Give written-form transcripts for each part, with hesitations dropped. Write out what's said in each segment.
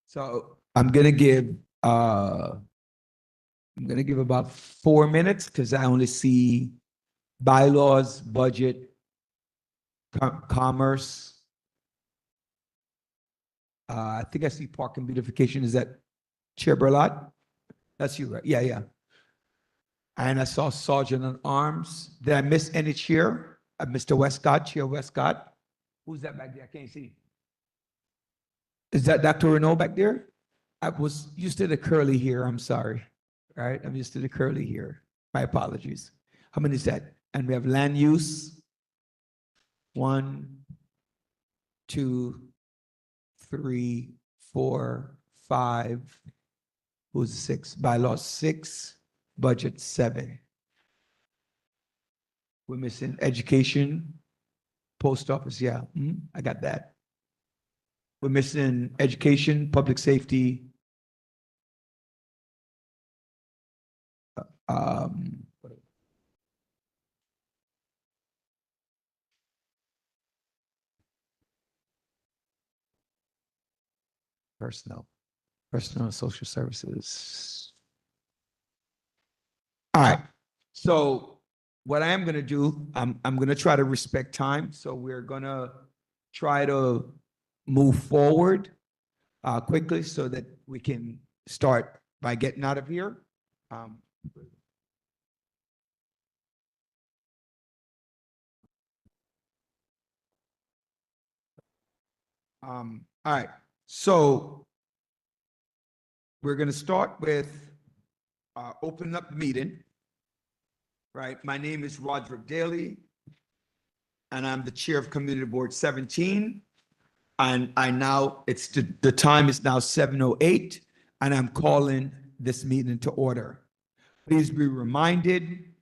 So I'm gonna give about 4 minutes because I only see bylaws, budget, commerce. I think I see park and beautification. Is that Chair Berlot? That's you, right? Yeah, yeah. And I saw Sergeant at Arms. Did I miss any chair? Mr. Westcott, Chair Westcott. Who's that back there? I can't see. Is that Dr. Renault back there? I was used to the curly here. I'm sorry. All right. I'm used to the curly here. My apologies. How many is that? And we have land use. 1, 2, 3, 4, 5. Who's 6? Bylaws 6. Budget 7. We're missing education, post office. Yeah, I got that. We're missing education, public safety. Personnel and social services. All right. So what I am going to do, I'm going to try to respect time. So we're going to try to move forward quickly so that we can start by getting out of here. All right. So we're going to start with opening up the meeting. Right. My name is Roderick Daly, and I'm the chair of Community Board 17. And the time is now 7:08, and I'm calling this meeting to order. Please be reminded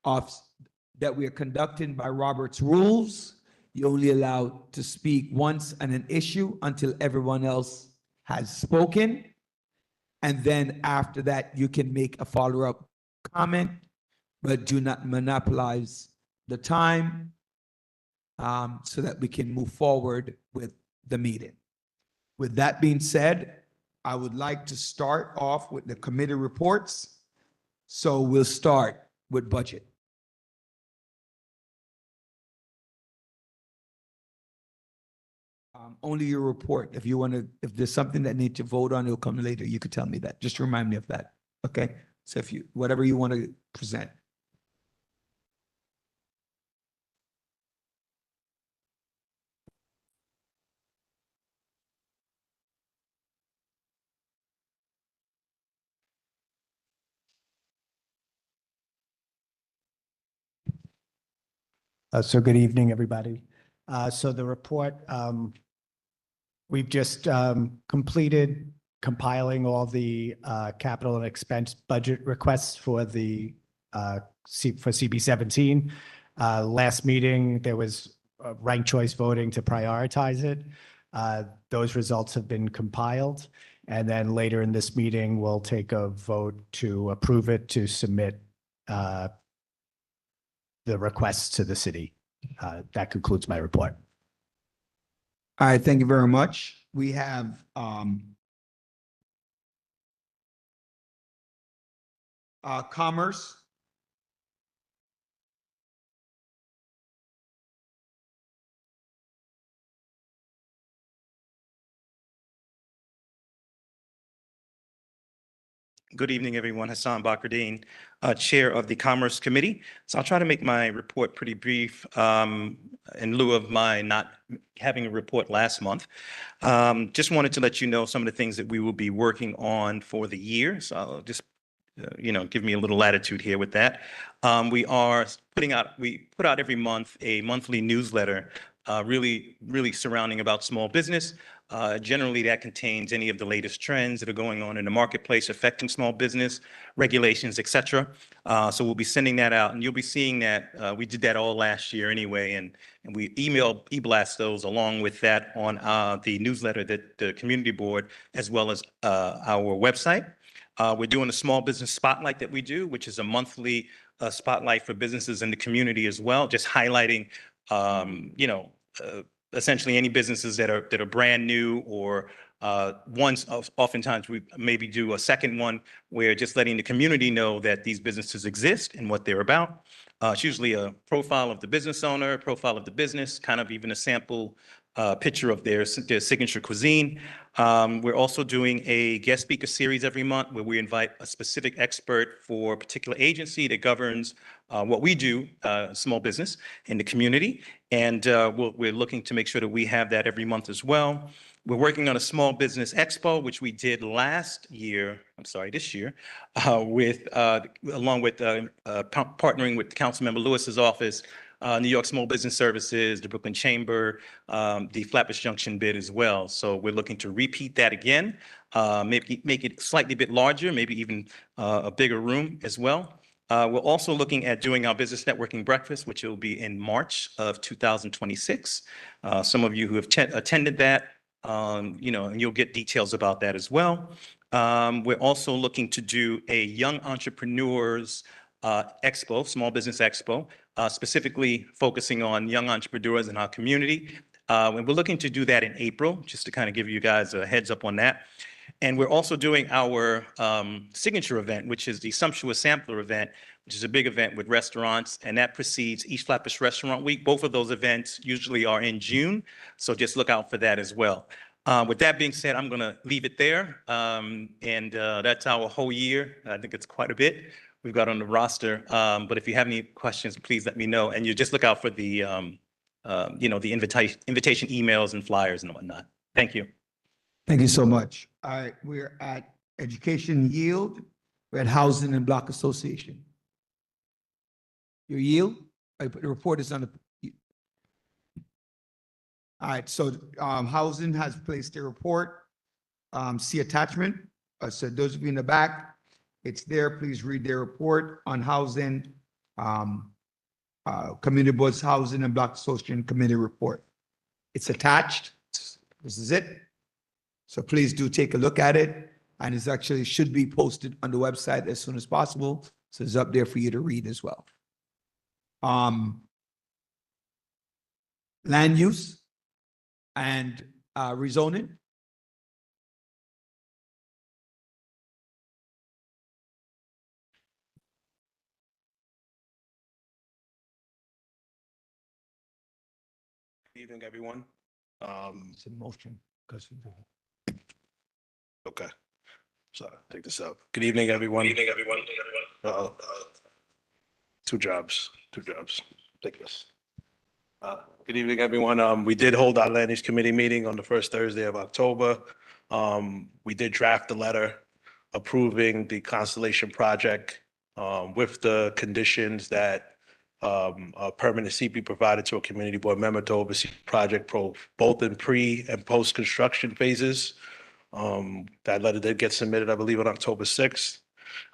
that we are conducting by Robert's rules. You're only allowed to speak once on an issue until everyone else has spoken. And then after that, you can make a follow-up comment, but do not monopolize the time so that we can move forward with the meeting. With that being said, I would like to start off with the committee reports. So we'll start with budget. Only your report. If there's something that needs to vote on, it'll come later. You could tell me that. Just remind me of that. Okay. So whatever you want to present. So good evening, everybody. So the report, we've just completed compiling all the capital and expense budget requests for the for CB17. Last meeting, there was ranked choice voting to prioritize it. Those results have been compiled. And then later in this meeting, we'll take a vote to approve it to submit the requests to the city. That concludes my report. All right, thank you very much. We have commerce. Good evening, everyone. Hassan Bakardine, Chair of the Commerce Committee. So I'll try to make my report pretty brief in lieu of my not having a report last month. Just wanted to let you know some of the things that we will be working on for the year. So I'll just, give me a little latitude here with that. We put out every month a monthly newsletter really surrounding about small business. Generally, that contains any of the latest trends that are going on in the marketplace affecting small business, regulations, et cetera. So we'll be sending that out, and you'll be seeing that. We did that all last year anyway, and we e-blast those along with that on the newsletter that the community board, as well as our website. We're doing a small business spotlight that we do, which is a monthly spotlight for businesses in the community as well, just highlighting, essentially any businesses that are brand new or Oftentimes we maybe do a second one where just letting the community know that these businesses exist and what they're about. It's usually a profile of the business owner, profile of the business, kind of even a sample picture of their signature cuisine. We're also doing a guest speaker series every month where we invite a specific expert for a particular agency that governs what we do, small business in the community. And we're looking to make sure that we have that every month as well. We're working on a small business expo, which we did this year, along with partnering with Councilmember Lewis's office, New York Small Business Services, the Brooklyn Chamber, the Flatbush Junction bid as well. So we're looking to repeat that again, maybe make it slightly bit larger, maybe even a bigger room as well. We're also looking at doing our business networking breakfast, which will be in March of 2026. Some of you who have attended that, and you'll get details about that as well. We're also looking to do a Young Entrepreneurs Expo, Small Business Expo, specifically focusing on young entrepreneurs in our community. And we're looking to do that in April, just to kind of give you guys a heads up on that. And we're also doing our signature event, which is the Sumptuous Sampler event, which is a big event with restaurants, and that precedes East Flatbush Restaurant Week. Both of those events usually are in June, so just look out for that as well. With that being said, I'm going to leave it there, and that's our whole year. I think it's quite a bit we've got on the roster, but if you have any questions, please let me know, and you just look out for the the invitation emails and flyers and whatnot. Thank you. Thank you so much. All right, we're at Education Yield. We're at Housing and Block Association. Your yield? The report is on the. All right, so Housing has placed a report. See attachment. So those of you in the back, it's there. Please read their report on Housing. Community Boards Housing and Block Association Committee report. It's attached. This is it. So please do take a look at it. And it's actually should be posted on the website as soon as possible. So it's up there for you to read as well. Land use and rezoning. Good evening, everyone. It's in motion. Okay. So take this up. Good evening, everyone. Good evening, everyone. Two jobs. Take this. Good evening, everyone. We did hold our land use committee meeting on the first Thursday of October. We did draft a letter approving the Constellation project with the conditions that a permanent seat be provided to a community board member to oversee project both in pre and post construction phases. That letter did get submitted, I believe, on October 6th,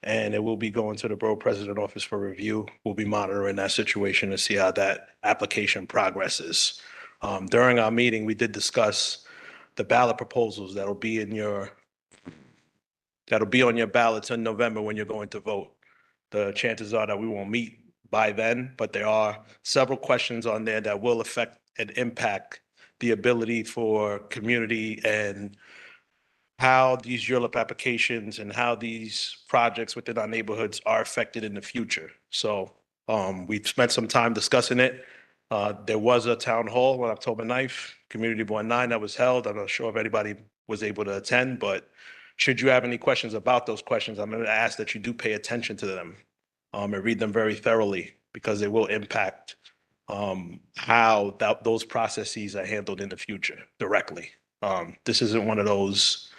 and it will be going to the borough president office for review. We'll be monitoring that situation to see how that application progresses. During our meeting, we did discuss the ballot proposals that'll be on your ballots in November when you're going to vote. The chances are that we won't meet by then, but there are several questions on there that will affect and impact the ability for community and how these URLIP applications and how these projects within our neighborhoods are affected in the future. So we've spent some time discussing it. There was a town hall on October 9th, Community Board 9 that was held. I'm not sure if anybody was able to attend, but should you have any questions about those questions, I'm going to ask that you do pay attention to them and read them very thoroughly because they will impact how those processes are handled in the future directly. This isn't one of those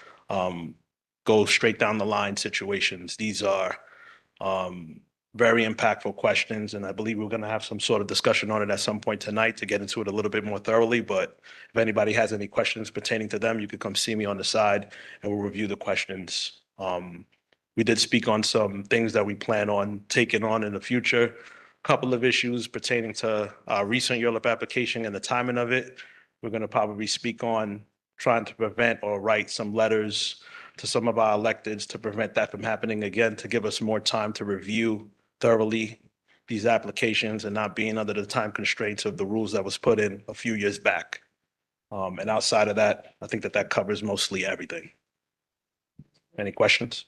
go straight down the line situations. These are very impactful questions, and I believe we're going to have some sort of discussion on it at some point tonight to get into it a little bit more thoroughly. But if anybody has any questions pertaining to them, you could come see me on the side and we'll review the questions. We did speak on some things that we plan on taking on in the future. A couple of issues pertaining to our recent URLIP application and the timing of it. We're going to probably speak on trying to prevent or write some letters to some of our electeds to prevent that from happening again, to give us more time to review thoroughly these applications and not being under the time constraints of the rules that was put in a few years back. And outside of that, I think that that covers mostly everything. Any questions?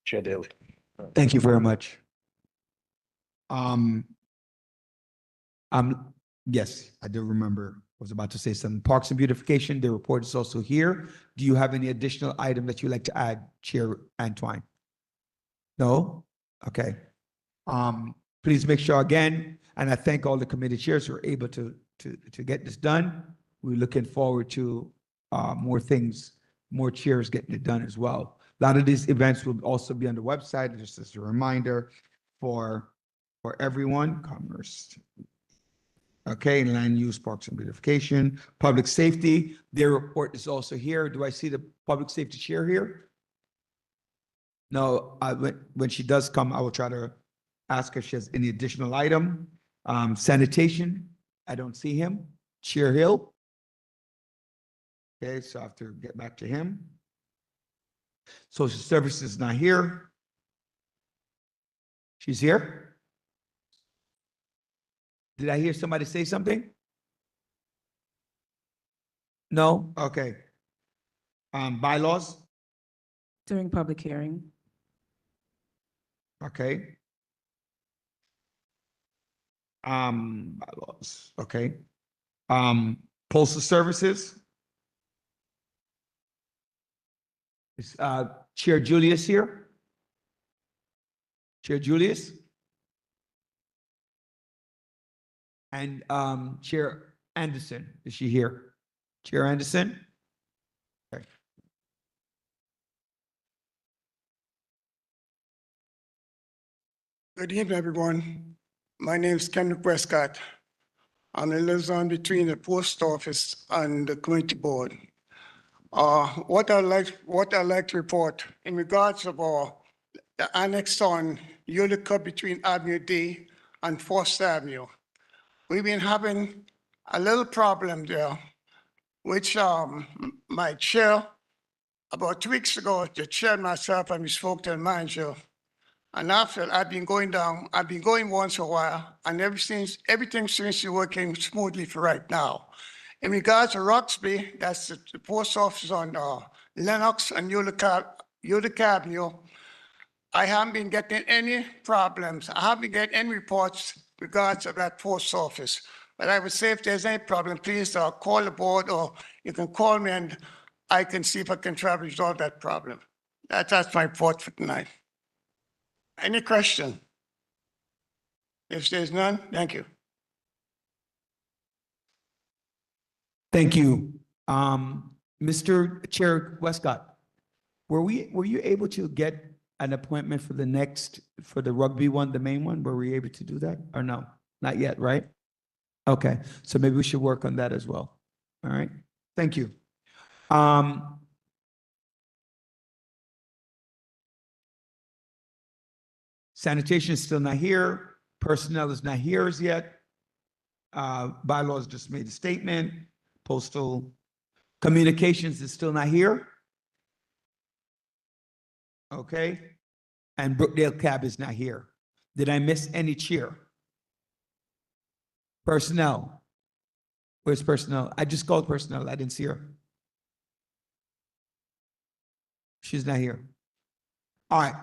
Chair Daly. Thank you very much. Yes, I do remember. I was about to say something. Parks and Beautification, the report is also here. Do you have any additional item that you'd like to add, Chair Antoine? No? Okay. Please make sure again, and I thank all the committee chairs who are able to get this done. We're looking forward to more things, more chairs getting it done as well. A lot of these events will also be on the website, just as a reminder for everyone. Commerce. Okay, land use, parks and beautification, public safety, their report is also here. Do I see the public safety chair here? No, when she does come, I will try to ask her if she has any additional item. Sanitation, I don't see him. Chair Hill. Okay, so I have to get back to him. Social services not here. She's here? Did I hear somebody say something? No? Okay. Bylaws? During public hearing. Okay. Bylaws, okay. Postal services? Is, Chair Julius here? Chair Julius? And, Chair Anderson, is she here? Chair Anderson? Okay. Good evening, everyone. My name is Kenneth Westcott. I'm a liaison between the post office and the community board. What I'd like to report in regards of the annex on Utica between Avenue D and First Avenue. We've been having a little problem there, which my chair, about 2 weeks ago, the chair and myself, and we spoke to the manager. And after I've been going down, I've been going once in a while, and everything seems to be working smoothly for right now. In regards to Roxby, that's the post office on Lenox and Utica Avenue, I haven't been getting any problems. I haven't been getting any reports regards of that post office. But I would say if there's any problem, please call the board, or you can call me and I can see if I can try to resolve that problem. That's my report for tonight. Any question? If there's none, thank you. Thank you. Mr. Chair Westcott, were you able to get an appointment for the rugby one, the main one? Were we able to do that or no? Not yet, right? Okay, so maybe we should work on that as well. All right, thank you. Sanitation is still not here. Personnel is not here as yet. Bylaws just made a statement. Postal communications is still not here. Okay. And Brookdale Cab is not here. Did I miss any chair? Personnel. Where's personnel? I just called personnel. I didn't see her. She's not here. All right.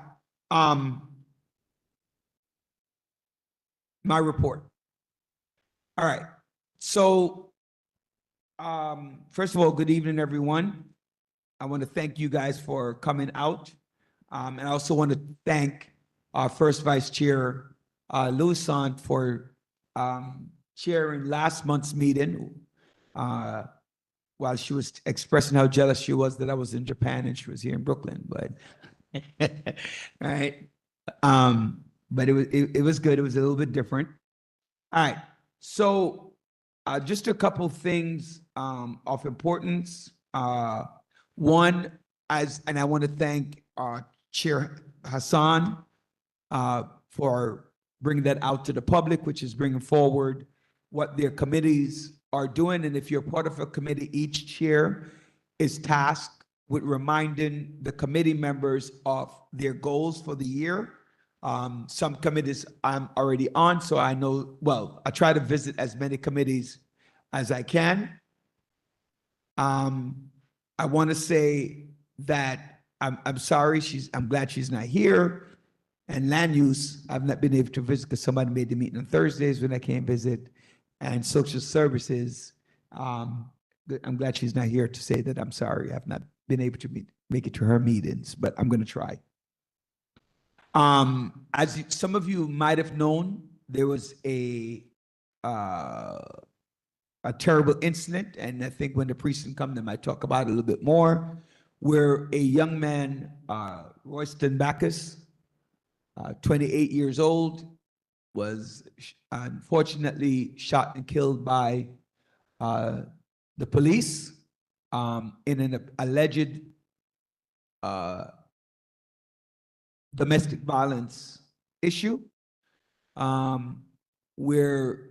My report. All right. So, first of all, good evening, everyone. I want to thank you guys for coming out. And I also want to thank our first Vice Chair, Louison, for chairing last month's meeting while she was expressing how jealous she was that I was in Japan and she was here in Brooklyn. But right. But it was good. It was a little bit different. All right. So just a couple things of importance. One, and I want to thank Chair Hassan for bringing that out to the public, which is bringing forward what their committees are doing. And if you're part of a committee, each chair is tasked with reminding the committee members of their goals for the year. Some committees I'm already on, so I know, well, I try to visit as many committees as I can. I want to say that I'm sorry, I'm glad she's not here. And land use, I've not been able to visit because somebody made the meeting on Thursdays when I can't visit. And social services, I'm glad she's not here to say that I'm sorry. I've not been able to make it to her meetings, but I'm going to try. Some of you might have known, there was a terrible incident, and I think when the precinct come, they might talk about it a little bit more, where a young man, Royston Backus, 28 years old, was unfortunately shot and killed by the police in an alleged domestic violence issue, where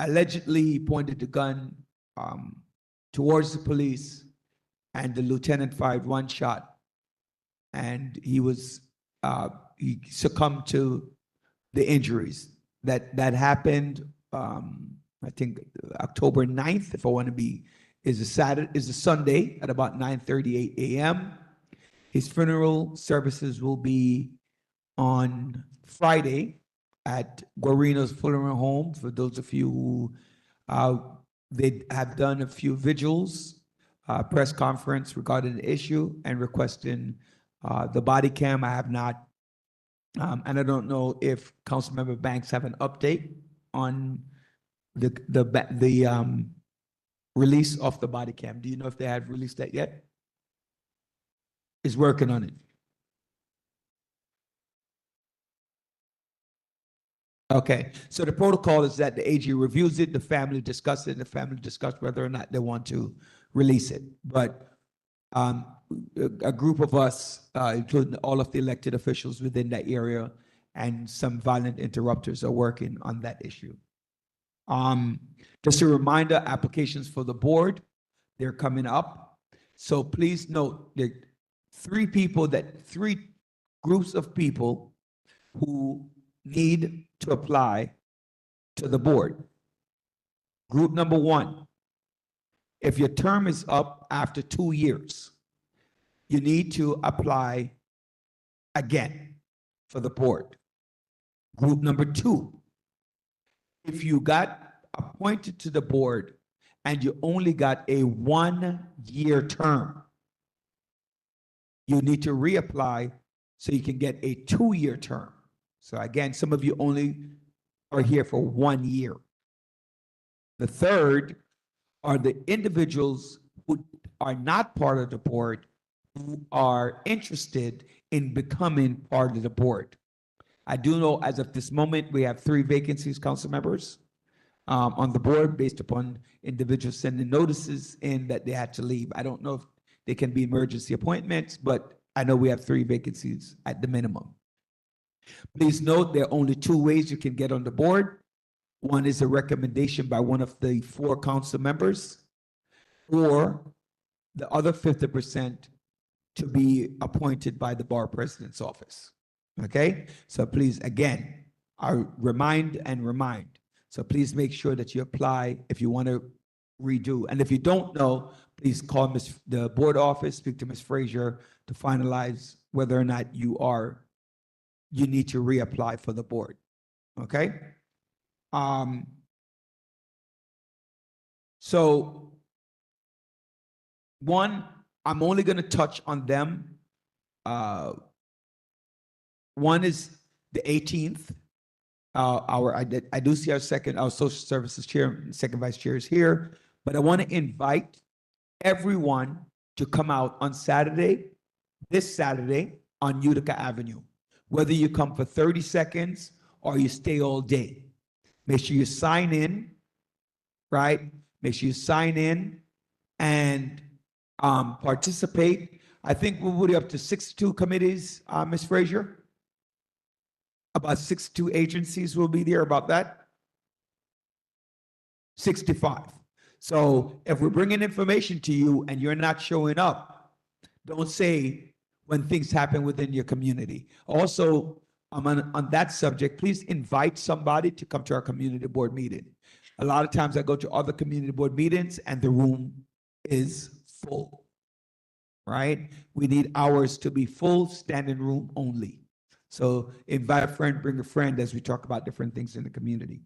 allegedly he pointed the gun towards the police, and the lieutenant fired one shot, and he succumbed to the injuries. That happened, I think October 9th, if I want to be, is a Sunday at about 9:38 a.m. His funeral services will be on Friday at Guarino's Funeral Home. For those of you who they have done a few vigils, press conference regarding the issue and requesting the body cam. I have not, and I don't know if Councilmember Banks have an update on the release of the body cam. Do you know if they have released that yet? Is working on it. Okay, so the protocol is that the AG reviews it, the family discusses it, and the family discuss whether or not they want to release it. But a group of us, including all of the elected officials within that area and some violent interrupters, are working on that issue. Just a reminder, applications for the board, they're coming up. So please note, there are three groups of people who need to apply to the board. Group number one, if your term is up after 2 years, you need to apply again for the board. Group number two, if you got appointed to the board and you only got a 1-year term, you need to reapply so you can get a 2-year term. So again, some of you only are here for 1 year. The third are the individuals who are not part of the board, who are interested in becoming part of the board. I do know as of this moment, we have 3 vacancies, council members, on the board based upon individuals sending notices in that they had to leave. I don't know if they can be emergency appointments, but I know we have 3 vacancies at the minimum. Please note there are only 2 ways you can get on the board. One is a recommendation by one of the 4 council members, or the other 50% to be appointed by the bar president's office. Okay? So please, again, I remind. So please make sure that you apply if you want to redo. And if you don't know, please call the board office, speak to Ms. Frazier to finalize whether or not you need to reapply for the board. Okay? So one, I'm only going to touch on them. One is the 18th. I do see our social services chair, second vice chair is here, but I want to invite everyone to come out on Saturday, this Saturday on Utica Avenue. Whether you come for 30 seconds or you stay all day. Make sure you sign in, right? Make sure you sign in and participate. I think we'll be up to 62 committees, Ms. Frazier. About 62 agencies will be there, about that. 65. So if we're bringing information to you and you're not showing up, don't say, when things happen within your community. Also, on that subject, please invite somebody to come to our community board meeting. A lot of times I go to other community board meetings and the room is full, right? We need ours to be full, standing room only. So invite a friend, bring a friend as we talk about different things in the community.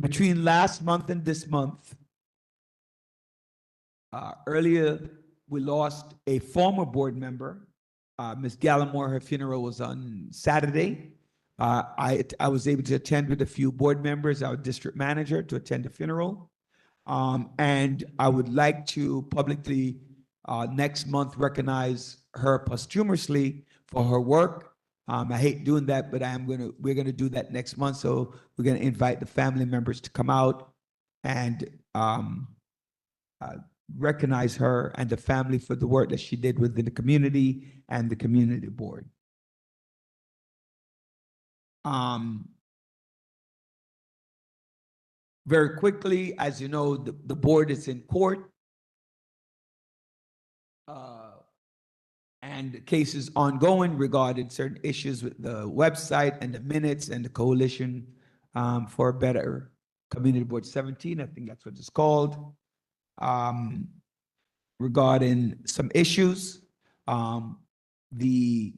Between last month and this month, earlier we lost a former board member, Ms. Gallimore. Her funeral was on Saturday. I was able to attend with a few board members, our district manager, to attend the funeral. And I would like to publicly next month recognize her posthumously for her work. I hate doing that, but we're gonna do that next month. So we're gonna invite the family members to come out and recognize her and the family for the work that she did within the community and the community board. Very quickly, as you know, the board is in court. And the case is ongoing regarding certain issues with the website and the minutes and the Coalition for a Better Community Board 17, I think that's what it's called, regarding some issues. The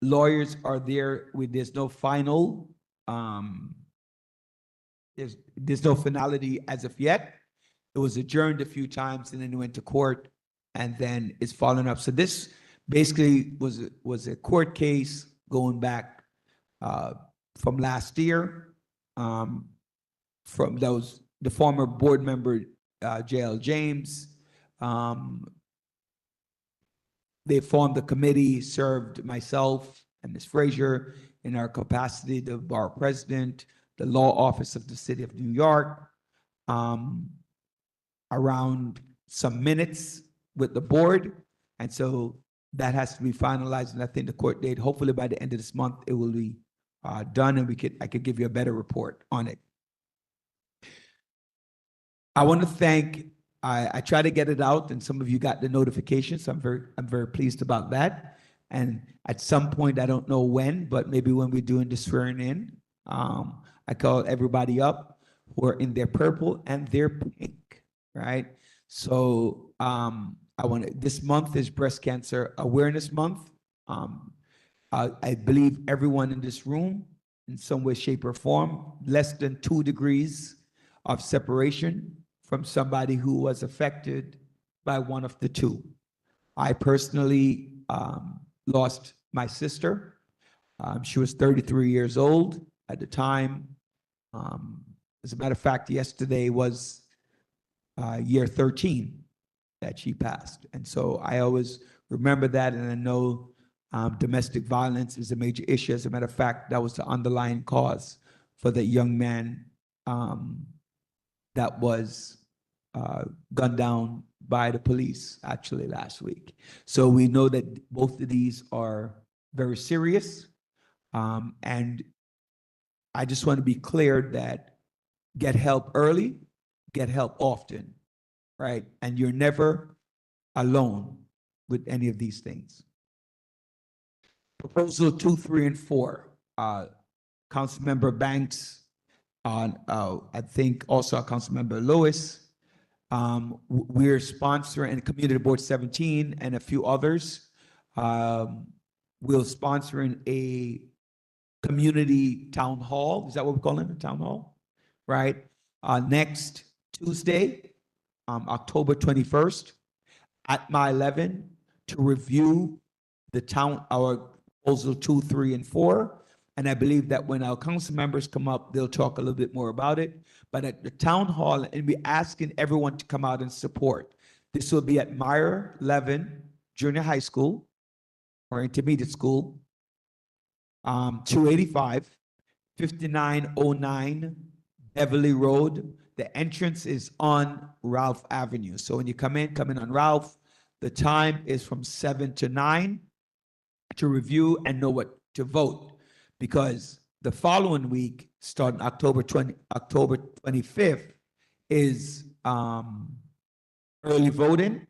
lawyers are there there's no final, there's no finality as of yet. It was adjourned a few times and then it went to court and then it's fallen up. So this basically was a court case going back from last year. From those, the former board member, J.L. James, they formed the committee, served myself and Ms. Frazier in our capacity, the bar president, the law office of the city of New York, around some minutes with the board. And so that has to be finalized. And I think the court date, hopefully by the end of this month, it will be done and I could give you a better report on it. I want to thank, I try to get it out and some of you got the notifications. So I'm very pleased about that. And at some point, I don't know when, but maybe when we're doing the swearing in, I call everybody up who are in their purple and their pink, right? So this month is Breast Cancer Awareness Month. I believe everyone in this room, in some way, shape, or form, less than 2 degrees of separation from somebody who was affected by one of the two. I personally lost my sister. She was 33 years old at the time. As a matter of fact, yesterday was year 13 that she passed. And so I always remember that, and I know domestic violence is a major issue. As a matter of fact, that was the underlying cause for the young man that was gunned down by the police actually last week. So we know that both of these are very serious. And I just want to be clear that get help early, get help often, right? And you're never alone with any of these things. Proposal 2, 3, and 4, Councilmember Banks, I think also Councilmember Lewis. We're sponsoring, and Community Board 17 and a few others, we're sponsoring a community town hall. Is that what we're calling it, a town hall? Right? Next Tuesday, October 21st at my 11 to review our proposal 2, 3, and 4. And I believe that when our council members come up, they'll talk a little bit more about it. But at the town hall, and we're asking everyone to come out and support. This will be at Meyer Levin Junior High School or Intermediate School, 285, 5909 Beverly Road. The entrance is on Ralph Avenue. So when you come in on Ralph. The time is from 7 to 9 to review and know what to vote. Because the following week, starting October 25th, is early voting.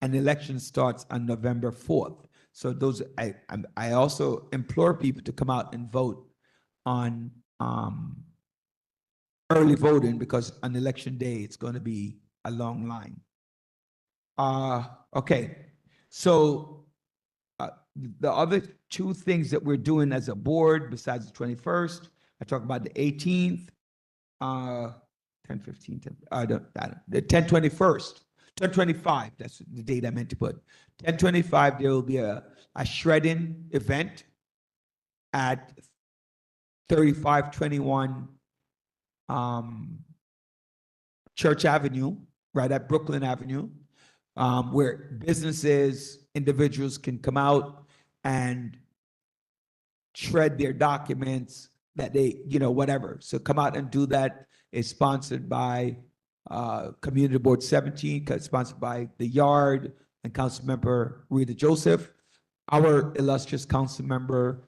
and election starts on November 4th. So those, I also implore people to come out and vote on early voting, because on election day, it's going to be a long line. Okay, so the other two things that we're doing as a board, besides the 21st, I talked about the 18th, 10, 15, 10, the 10, 21st, 10/25, that's the date I meant to put. 10/25, there will be a shredding event at 3521 Church Avenue, right at Brooklyn Avenue, where businesses, individuals can come out and shred their documents that they, whatever. So come out and do that. It's sponsored by Community Board 17, sponsored by The Yard and Councilmember Rita Joseph. Our illustrious Councilmember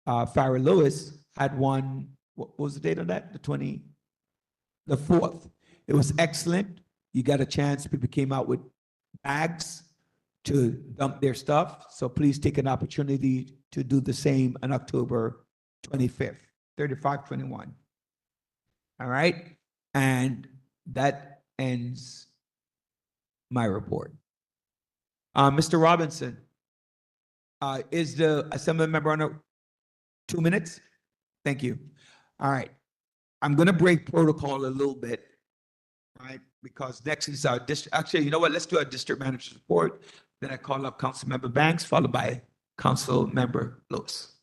Farrah Lewis had one, what was the date on that? The 4th. It was excellent. You got a chance. People came out with bags to dump their stuff. So please take an opportunity to do the same on October 25th, 3521. All right. And that ends my report. Mr. Robinson, is the assembly member on a 2 minutes? Thank you. All right. I'm going to break protocol a little bit, right? Because next is our district. Actually, you know what? Let's do our district manager's report. Then I call up Councilmember Banks, followed by Councilmember Lewis.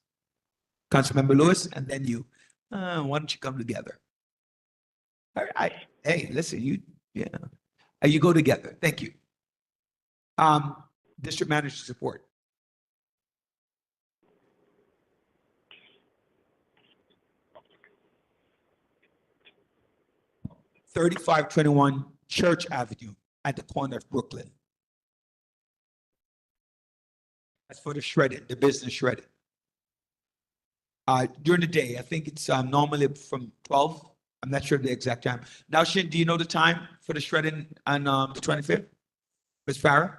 Councilmember Lewis, and then you. Why don't you come together? All right. Hey, listen, you go together. Thank you. District manager's report. (3521) Church Avenue at the corner of Brooklyn. That's for the shredded, the business shredded. During the day, I think it's normally from 12. I'm not sure the exact time. Now, Shin, do you know the time for the shredding on the 25th? Ms. Farrah?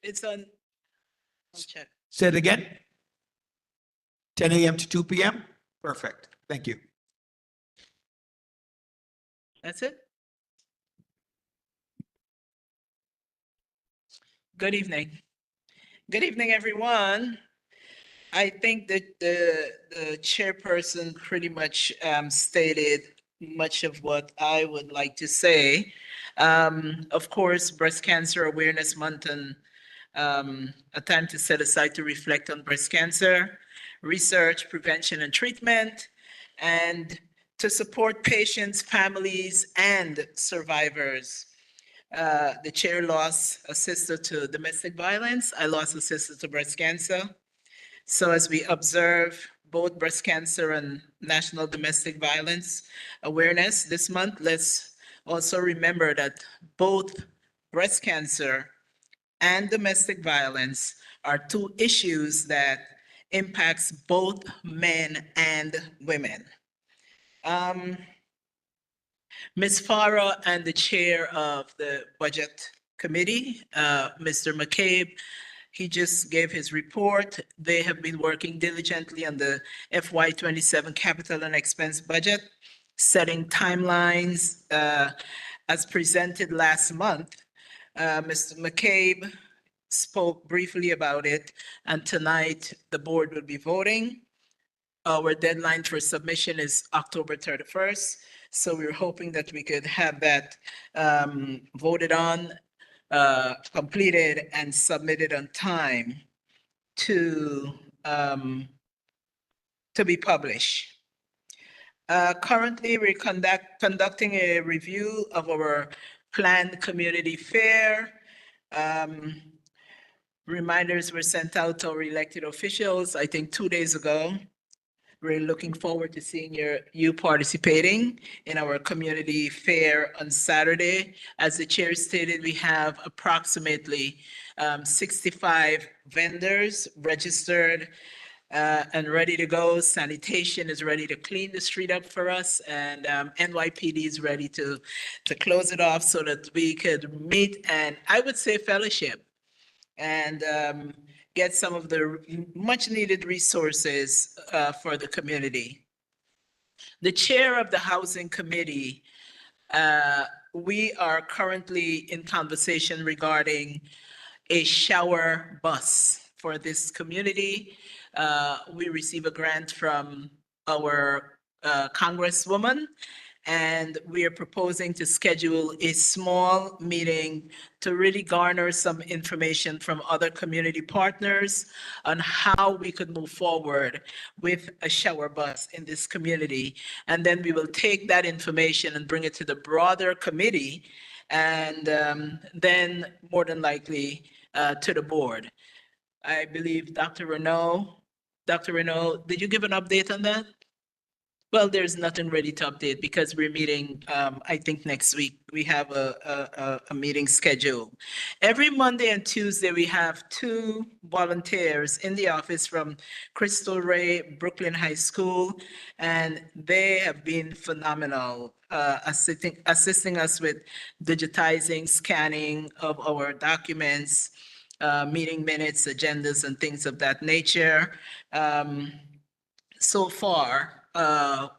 It's on, I'll check. Say it again. 10 a.m. to 2 p.m.? Perfect. Thank you. That's it? Good evening. Good evening, everyone. I think that the chairperson pretty much stated much of what I would like to say. Of course, Breast Cancer Awareness Month and a time to set aside to reflect on breast cancer, research, prevention, and treatment, and to support patients, families, and survivors. The chair lost a sister to domestic violence. I lost a sister to breast cancer. So as we observe both breast cancer and National Domestic Violence Awareness this month, let's also remember that both breast cancer and domestic violence are two issues that impacts both men and women. Ms. Farah and the chair of the Budget Committee, Mr. McCabe, he just gave his report. They have been working diligently on the FY27 capital and expense budget, setting timelines as presented last month. Mr. McCabe spoke briefly about it, and tonight the board will be voting. Our deadline for submission is October 31st. So we're hoping that we could have that voted on, completed, and submitted on time to be published. Currently, we're conducting a review of our planned community fair. Reminders were sent out to our elected officials, I think 2 days ago. We're looking forward to seeing you participating in our community fair on Saturday. As the chair stated, we have approximately 65 vendors registered and ready to go. Sanitation is ready to clean the street up for us, and NYPD is ready to close it off so that we could meet and I would say fellowship and get some of the much needed resources for the community. The chair of the Housing Committee, we are currently in conversation regarding a shower bus for this community. We receive a grant from our Congresswoman, and we are proposing to schedule a small meeting to really garner some information from other community partners on how we could move forward with a shower bus in this community. And then we will take that information and bring it to the broader committee, and then more than likely to the board. I believe Dr. Renaud, did you give an update on that? Well, there's nothing ready to update because we're meeting, I think next week. We have a meeting scheduled. Every Monday and Tuesday, we have 2 volunteers in the office from Crystal Ray Brooklyn High School, and they have been phenomenal, assisting us with digitizing, scanning of our documents, meeting minutes, agendas, and things of that nature. So far,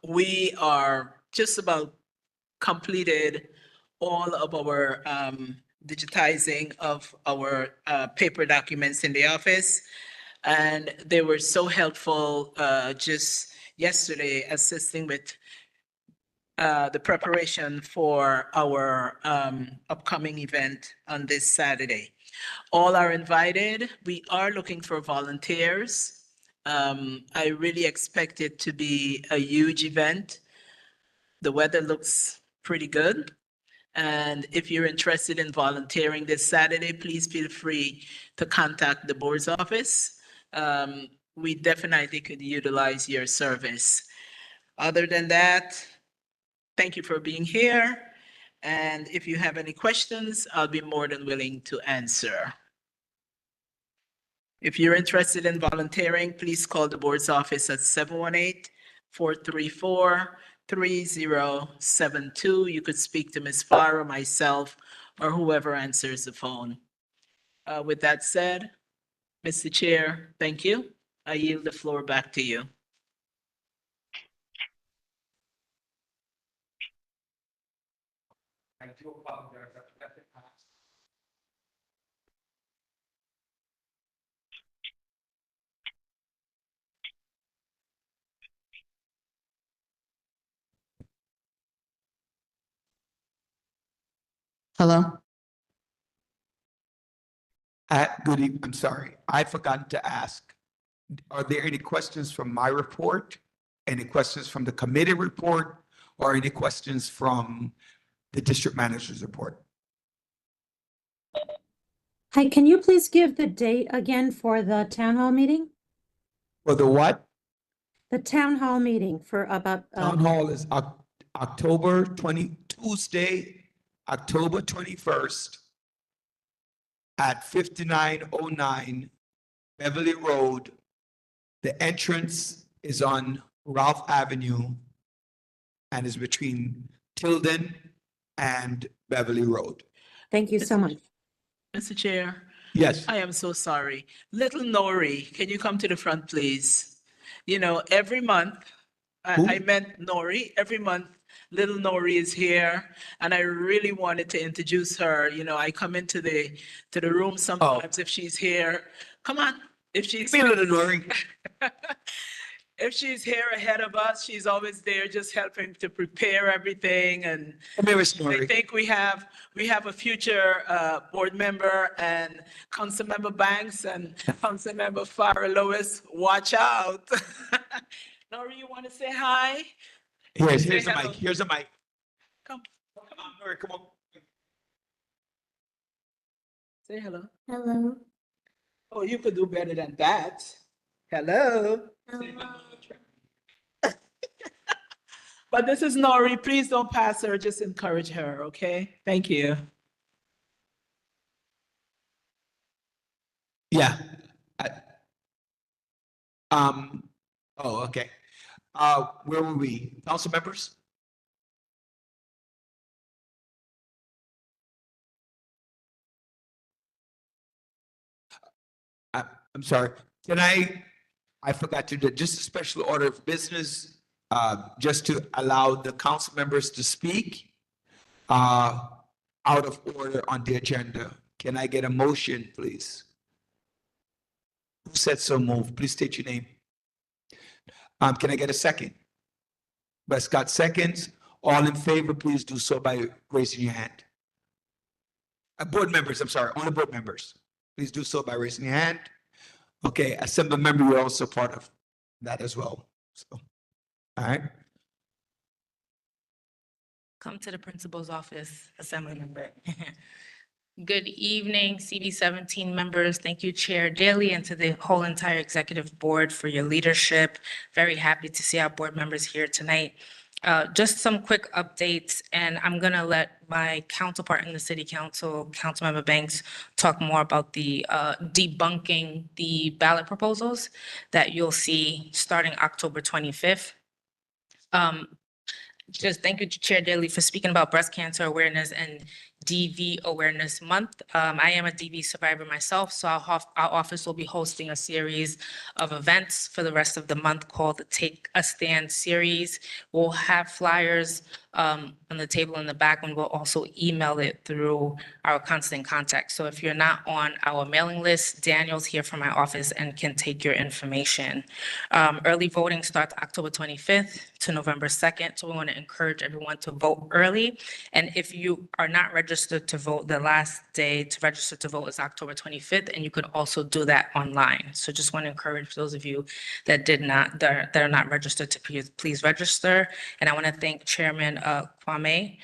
we are just about completed all of our digitizing of our paper documents in the office. And they were so helpful just yesterday assisting with the preparation for our upcoming event on this Saturday. All are invited. We are looking for volunteers. I really expect it to be a huge event. The weather looks pretty good. And if you're interested in volunteering this Saturday, please feel free to contact the board's office. We definitely could utilize your service. Other than that, thank you for being here. And if you have any questions, I'll be more than willing to answer. If you're interested in volunteering, please call the board's office at 718-434-3072. You could speak to Ms. Farah, myself, or whoever answers the phone. With that said, Mr. Chair, thank you. I yield the floor back to you. I do apologize. Hello? Good evening, I'm sorry, I forgot to ask. Are there any questions from my report? Any questions from the committee report? Or any questions from the district manager's report? Hi, can you please give the date again for the town hall meeting? For the what? The town hall meeting for about, Town hall is Tuesday, October 21st at 5909 Beverly Road. The entrance is on Ralph Avenue and is between Tilden and Beverly Road. thank you so much. Mr. Chair, Yes, I am so sorry. Little Nori, can you come to the front, please? You know, every month, Who? I meant Nori, every month, little Nori is here, and I really wanted to introduce her. You know, I come into the room sometimes if she's here. Come on, if she's. be a little Nori. If she's here ahead of us, she's always there just helping to prepare everything. And Come here, Miss I Nori. think we have a future board member and Councilmember Banks and Councilmember Farah Lewis. Watch out. Nori, you want to say hi? Here's a hello. mic, here's a mic. Come Come on, Nori, come on. say hello. Hello. Oh, you could do better than that. Hello. But this is Nori. Please don't pass her. Just encourage her, okay? Thank you. Yeah. Oh, okay. Where were we? Council members? I'm sorry. Can I forgot to do just a special order of business, just to allow the council members to speak, out of order on the agenda. Can I get a motion, please? Who said so moved? Please state your name. Can I get a second? Westcott seconds. All in favor, please do so by raising your hand. Board members, I'm sorry, only board members. Please do so by raising your hand. Okay, assembly member, you're also part of that as well. So, all right. Come to the principal's office, Assembly Member. Good evening, CB17 members. Thank you, Chair Daly, and to the whole entire executive board for your leadership. Very happy to see our board members here tonight. Just some quick updates, and I'm gonna let my counterpart in the city council, Councilmember Banks, talk more about the debunking the ballot proposals that you'll see starting October 25th. Just thank you to Chair Daly for speaking about breast cancer awareness and DV Awareness Month. I am a DV survivor myself, so our office will be hosting a series of events for the rest of the month called the Take a Stand series. We'll have flyers on the table in the back, and we'll also email it through our constant contact. So if you're not on our mailing list, Daniel's here from my office and can take your information. Early voting starts October 25th to November 2nd, so we want to encourage everyone to vote early. And if you are not registered to vote, the last day to register to vote is October 25th, and you can also do that online. So just want to encourage those of you that are not registered to please register. And I want to thank Chairman Kwame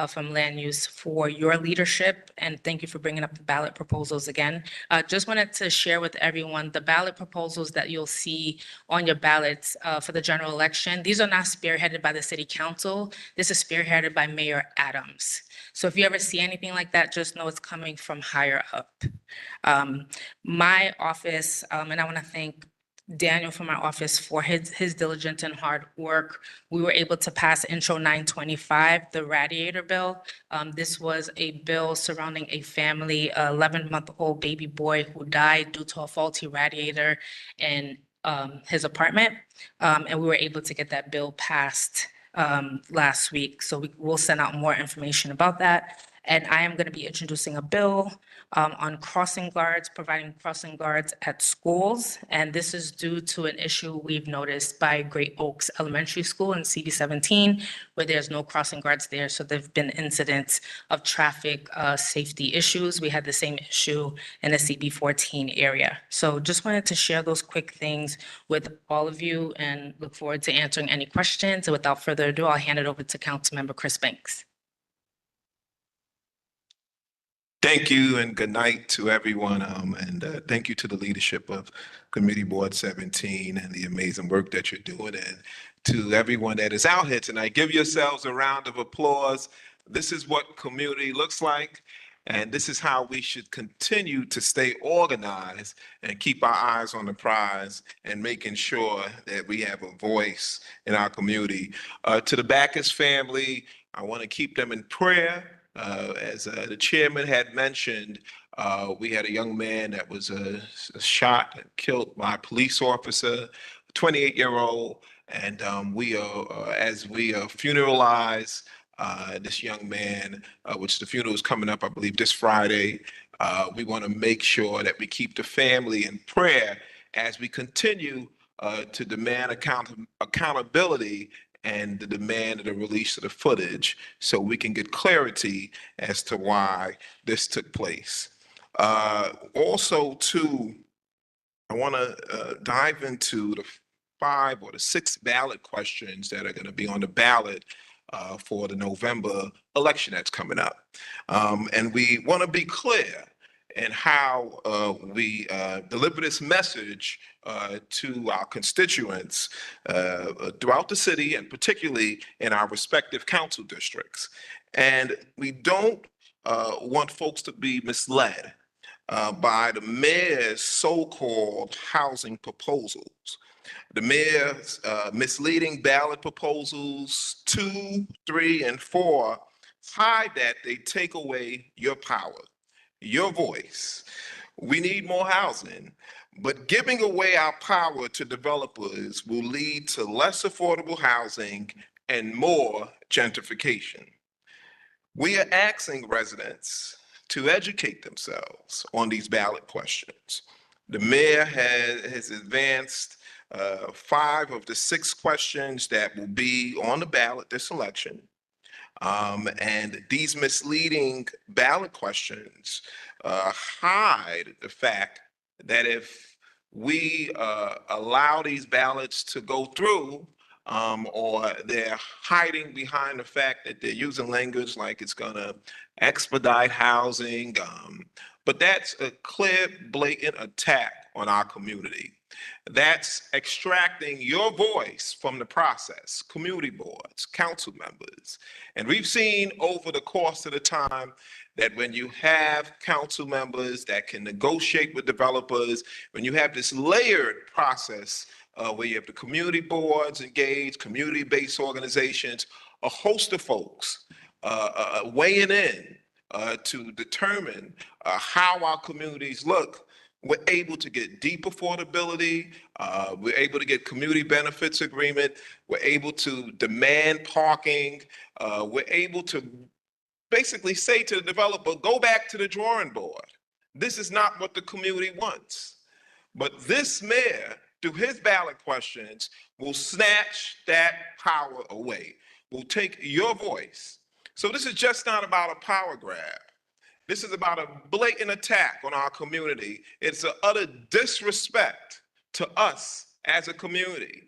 from Land Use for your leadership, and thank you for bringing up the ballot proposals again. Just wanted to share with everyone the ballot proposals that you'll see on your ballots for the general election. These are not spearheaded by the city council. This is spearheaded by Mayor Adams. So if you ever see anything like that, just know it's coming from higher up. My office, and I want to thank Daniel from our office for his diligent and hard work. We were able to pass Intro 925, the radiator bill. This was a bill surrounding a family, 11-month-old baby boy who died due to a faulty radiator in his apartment. And we were able to get that bill passed last week. So we will send out more information about that. And I am going to be introducing a bill on crossing guards, providing crossing guards at schools. And this is due to an issue we've noticed by Great Oaks Elementary School in CB17, where there's no crossing guards there. So there've been incidents of traffic safety issues. We had the same issue in the CB14 area. So just wanted to share those quick things with all of you and look forward to answering any questions. And without further ado, I'll hand it over to Councilmember Chris Banks. Thank you and good night to everyone. Thank you to the leadership of Committee Board 17 and the amazing work that you're doing. And to everyone that is out here tonight, give yourselves a round of applause. This is what community looks like. And this is how we should continue to stay organized and keep our eyes on the prize and making sure that we have a voice in our community. To the Backus family, I want to keep them in prayer. As the chairman had mentioned, we had a young man that was shot and killed by a police officer, a 28-year-old. And as we funeralize this young man, which the funeral is coming up, I believe, this Friday, we want to make sure that we keep the family in prayer as we continue to demand accountability and the demand of the release of the footage so we can get clarity as to why this took place. Also, too, I want to dive into the 5 or the 6 ballot questions that are going to be on the ballot for the November election that's coming up. And we want to be clear in how we deliver this message to our constituents throughout the city and particularly in our respective council districts. And we don't want folks to be misled by the mayor's so-called housing proposals. The mayor's misleading ballot proposals 2, 3, and 4 hide that they take away your power, your voice. We need more housing, but giving away our power to developers will lead to less affordable housing and more gentrification. We are asking residents to educate themselves on these ballot questions. The mayor has advanced 5 of the 6 questions that will be on the ballot this election. And these misleading ballot questions hide the fact that if we allow these ballots to go through, or they're hiding behind the fact that they're using language like it's going to expedite housing, but that's a clear, blatant attack on our community. That's extracting your voice from the process, community boards, council members. And we've seen over the course of the time that when you have council members that can negotiate with developers, when you have this layered process where you have the community boards engaged, community-based organizations, a host of folks weighing in to determine how our communities look, we're able to get deep affordability. We're able to get community benefits agreement. We're able to demand parking. We're able to basically say to the developer, go back to the drawing board. This is not what the community wants. But this mayor, through his ballot questions, will snatch that power away, will take your voice. So this is just not about a power grab. This is about a blatant attack on our community. It's an utter disrespect to us as a community.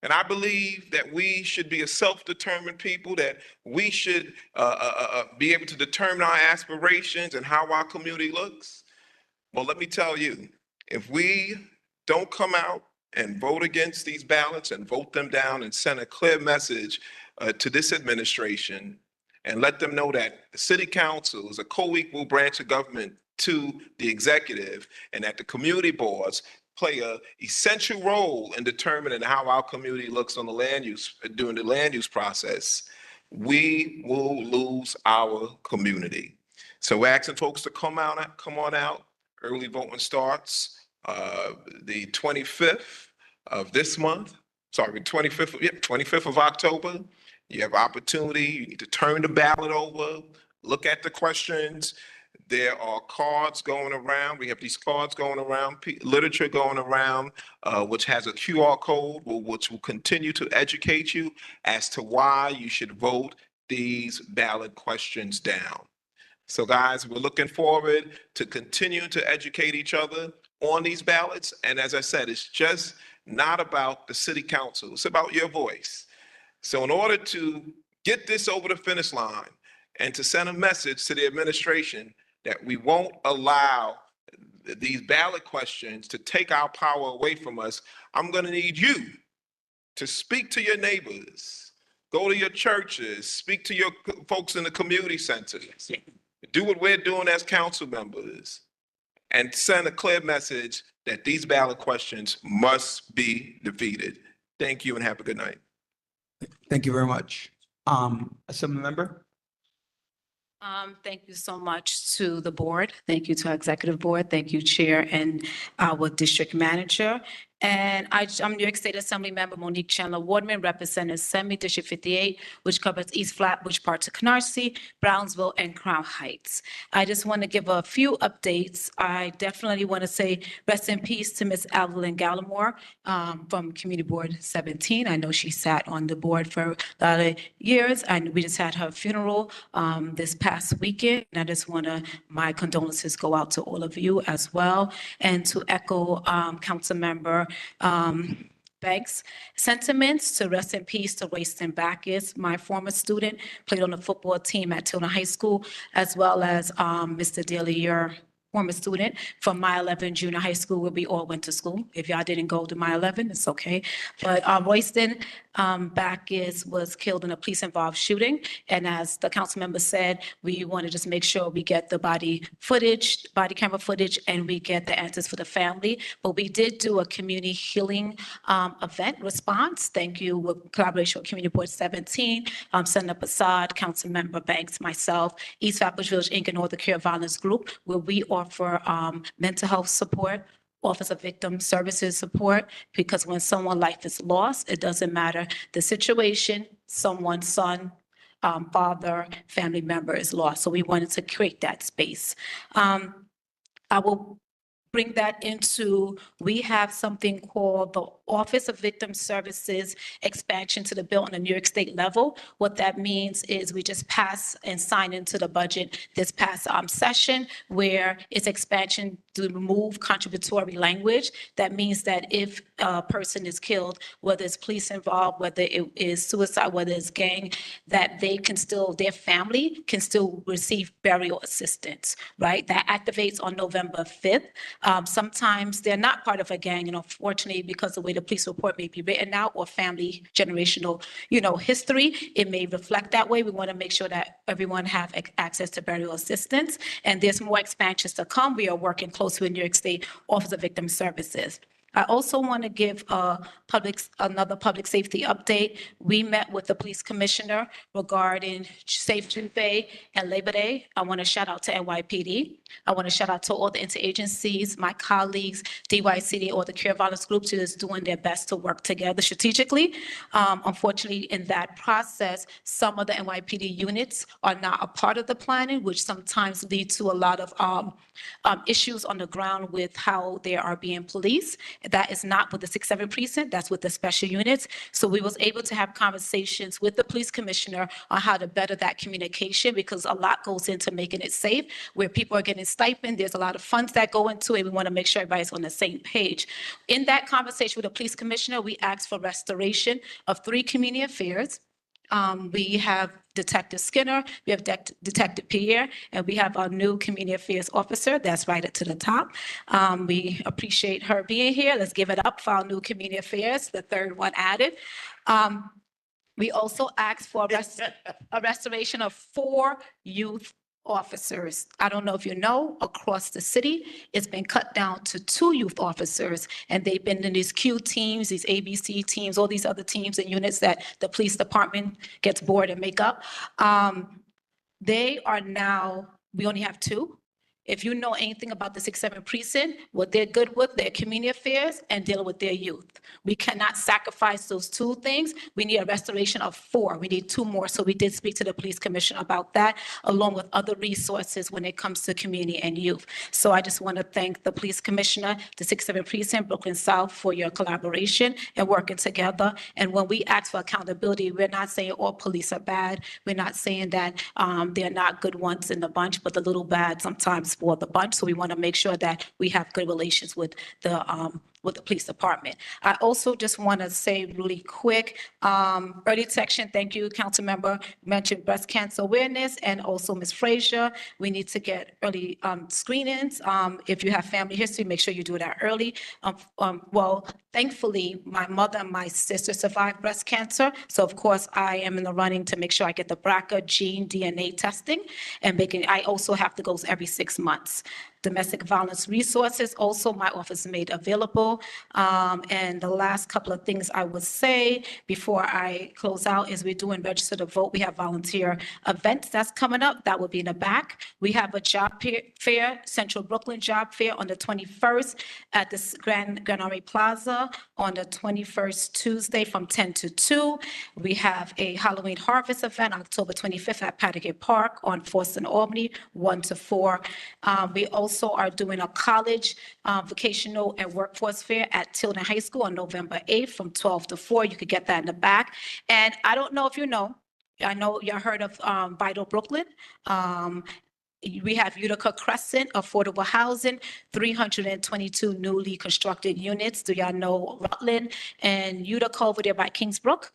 And I believe that we should be a self-determined people, that we should be able to determine our aspirations and how our community looks. Well, let me tell you, if we don't come out and vote against these ballots and vote them down and send a clear message to this administration, and let them know that the city council is a co-equal branch of government to the executive, and that the community boards play an essential role in determining how our community looks on the land use, during the land use process, we will lose our community. So we're asking folks to come on out. Early voting starts the 25th of this month. Sorry, 25th of October. You have opportunity. You need to turn the ballot over, look at the questions. There are cards going around. We have these cards going around, literature going around, which has a QR code, which will continue to educate you as to why you should vote these ballot questions down. So guys, we're looking forward to continue to educate each other on these ballots. And as I said, it's just not about the city council. It's about your voice. So in order to get this over the finish line and to send a message to the administration that we won't allow these ballot questions to take our power away from us, I'm going to need you to speak to your neighbors, go to your churches, speak to your folks in the community centers, do what we're doing as council members, and send a clear message that these ballot questions must be defeated. Thank you and have a good night. Thank you very much. Assembly member? Thank you so much to the board. Thank you to our executive board. Thank you, Chair, and our district manager. And I'm New York State Assembly Member Monique Chandler Wardman, representing Assembly District 58, which covers East Flatbush, parts of Canarsie, Brownsville, and Crown Heights. I just want to give a few updates. I definitely want to say rest in peace to Miss Evelyn Gallimore from Community Board 17. I know she sat on the board for a lot of years, and we just had her funeral this past weekend. And I just want to, my condolences go out to all of you as well, and to echo Council Member Banks' sentiments to rest in peace to Royston Backus, my former student, played on the football team at Tilden High School, as well as Mr. Daly, your former student from My 11 Junior High School, where we all went to school. If y'all didn't go to My 11, it's okay. But Royston Backus was killed in a police-involved shooting. And as the council member said, we want to just make sure we get the body camera footage, and we get the answers for the family. But we did do a community healing event response. Thank you, with collaboration with Community Board 17, Senator Prasad, Councilmember Banks, myself, East Flatbush Village Inc., and All the Care Violence Group, where we offer mental health support, Office of Victim Services support, because when someone's life is lost, it doesn't matter the situation, someone's son, father, family member is lost. So we wanted to create that space. I will bring that into, we have something called the Office of Victim Services expansion to the bill on the New York State level. What that means is we just pass and sign into the budget this past session, where it's expansion to remove contributory language. That means that if a person is killed, whether it's police involved, whether it is suicide, whether it's gang, that they can still, their family can still receive burial assistance, right? That activates on November 5th. Sometimes they're not part of a gang, and unfortunately, because of the way the police report may be written out or family generational, history, it may reflect that way. We want to make sure that everyone have access to burial assistance, and there's more expansions to come. We are working closely with New York State Office of Victim Services. I also want to give another public safety update. We met with the police commissioner regarding Safe June Day and Labor Day. I want to shout out to NYPD. I want to shout out to all the interagencies, my colleagues, DYCD, or the Care Violence Groups, who is doing their best to work together strategically. Unfortunately, in that process, some of the NYPD units are not a part of the planning, which sometimes lead to a lot of issues on the ground with how they are being policed. That is not with the 6-7 precinct, that's with the special units. So we was able to have conversations with the police commissioner on how to better that communication, because a lot goes into making it safe. Where people are getting stipend, there's a lot of funds that go into it. We want to make sure everybody's on the same page. In that conversation with the police commissioner, we asked for restoration of 3 community affairs. We have Detective Skinner, we have Detective Pierre, and we have our new community affairs officer that's right to the top. We appreciate her being here. Let's give it up for our new community affairs, the 3rd one added. We also asked for a restoration of 4 youth officers. I don't know if you know, across the city, it's been cut down to 2 youth officers, and they've been in these Q teams, these ABC teams, all these other teams and units that the police department gets bored and make up. They are now, we only have 2. If you know anything about the 6-7 precinct, what they're good with, their community affairs and dealing with their youth. We cannot sacrifice those 2 things. We need a restoration of 4. We need 2 more. So we did speak to the police commissioner about that, along with other resources when it comes to community and youth. So I just want to thank the police commissioner, the 6-7 precinct, Brooklyn South, for your collaboration and working together. And when we ask for accountability, we're not saying all police are bad. We're not saying that they're not good ones in the bunch, but the little bad sometimes for the bunch. So we want to make sure that we have good relations with the police department. I also just want to say really quick, early detection. Thank you, council member, mentioned breast cancer awareness, and also Ms. Frazier. We need to get early screenings. If you have family history, make sure you do that early. Well, thankfully, my mother and my sister survived breast cancer. So of course, I am in the running to make sure I get the BRCA gene DNA testing, and I also have to go every 6 months. Domestic violence resources, also my office made available. And the last couple of things I would say before I close out is we're doing register to vote. We have volunteer events that's coming up. That will be in the back. We have a job fair, Central Brooklyn Job Fair on the 21st at the Grand Army Plaza on the 21st Tuesday from 10 to 2. We have a Halloween Harvest event October 25th at Patrick Park on 4th and Albany, 1 to 4. We also are doing a college vocational and workforce fair at Tilden High School on November 8th from 12 to 4. You could get that in the back. And I don't know if you know, I know y'all heard of Vital Brooklyn. We have Utica Crescent, affordable housing, 322 newly constructed units. Do y'all know Rutland and Utica over there by Kingsbrook?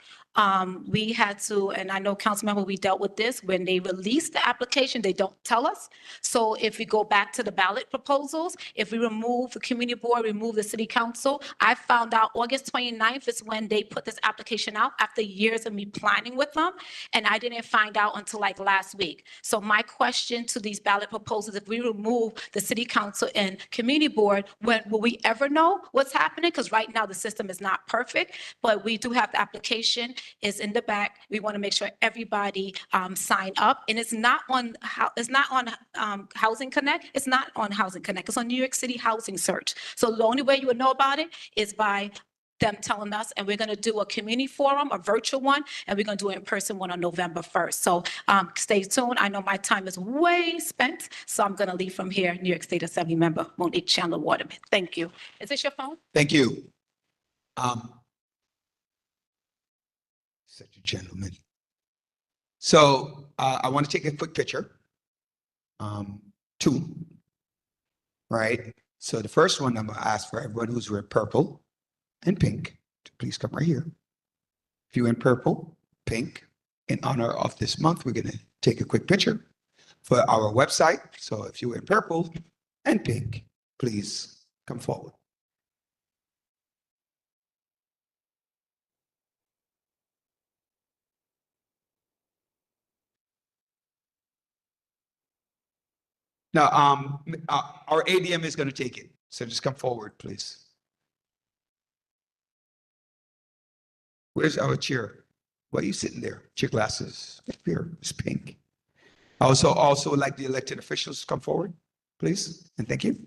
We had to, and I know Councilmember, we dealt with this, when they release the application, they don't tell us. So if we go back to the ballot proposals, if we remove the community board, remove the city council, I found out August 29th is when they put this application out after years of me planning with them. And I didn't find out until like last week. So my question to these ballot proposals, if we remove the city council and community board, when will we ever know what's happening? Because right now the system is not perfect, but we do have the application is in the back. We want to make sure everybody sign up. And it's not on Housing Connect. It's not on Housing Connect. It's on New York City Housing Search. So the only way you would know about it is by them telling us, and we're going to do a community forum, a virtual one, and we're going to do an in-person one on November 1st. So stay tuned. I know my time is way spent, so I'm going to leave from here. New York State Assembly Member Monique Chandler Waterman. Thank you. Is this your phone? Thank you. Such a gentleman. So I want to take a quick picture. Two, right? So the first one, I'm going to ask for everyone who's wearing purple and pink to please come right here. If you're in purple, pink, in honor of this month, we're going to take a quick picture for our website. So if you're in purple and pink, please come forward. Now, our ADM is going to take it. So just come forward, please. Where's our chair? Why are you sitting there? Your glasses up here. It's pink. I also would like the elected officials to come forward, please, and thank you.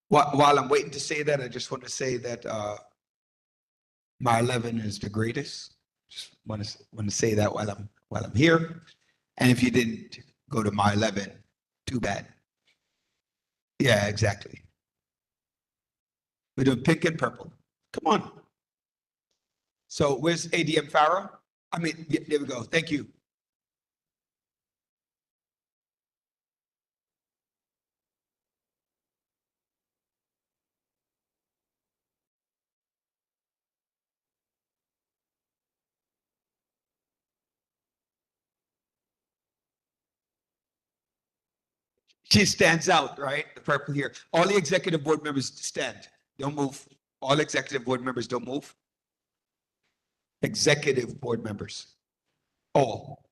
While I'm waiting to say that, I just want to say that my 11 is the greatest. Just want to say that while I'm here. And if you didn't go to my 11, too bad. Yeah, exactly. We're doing pink and purple. Come on. So where's ADM Farah? I mean, yeah, there we go. Thank you. She stands out, right? The purple here. All the executive board members stand. Don't move. All executive board members don't move. Executive board members. All.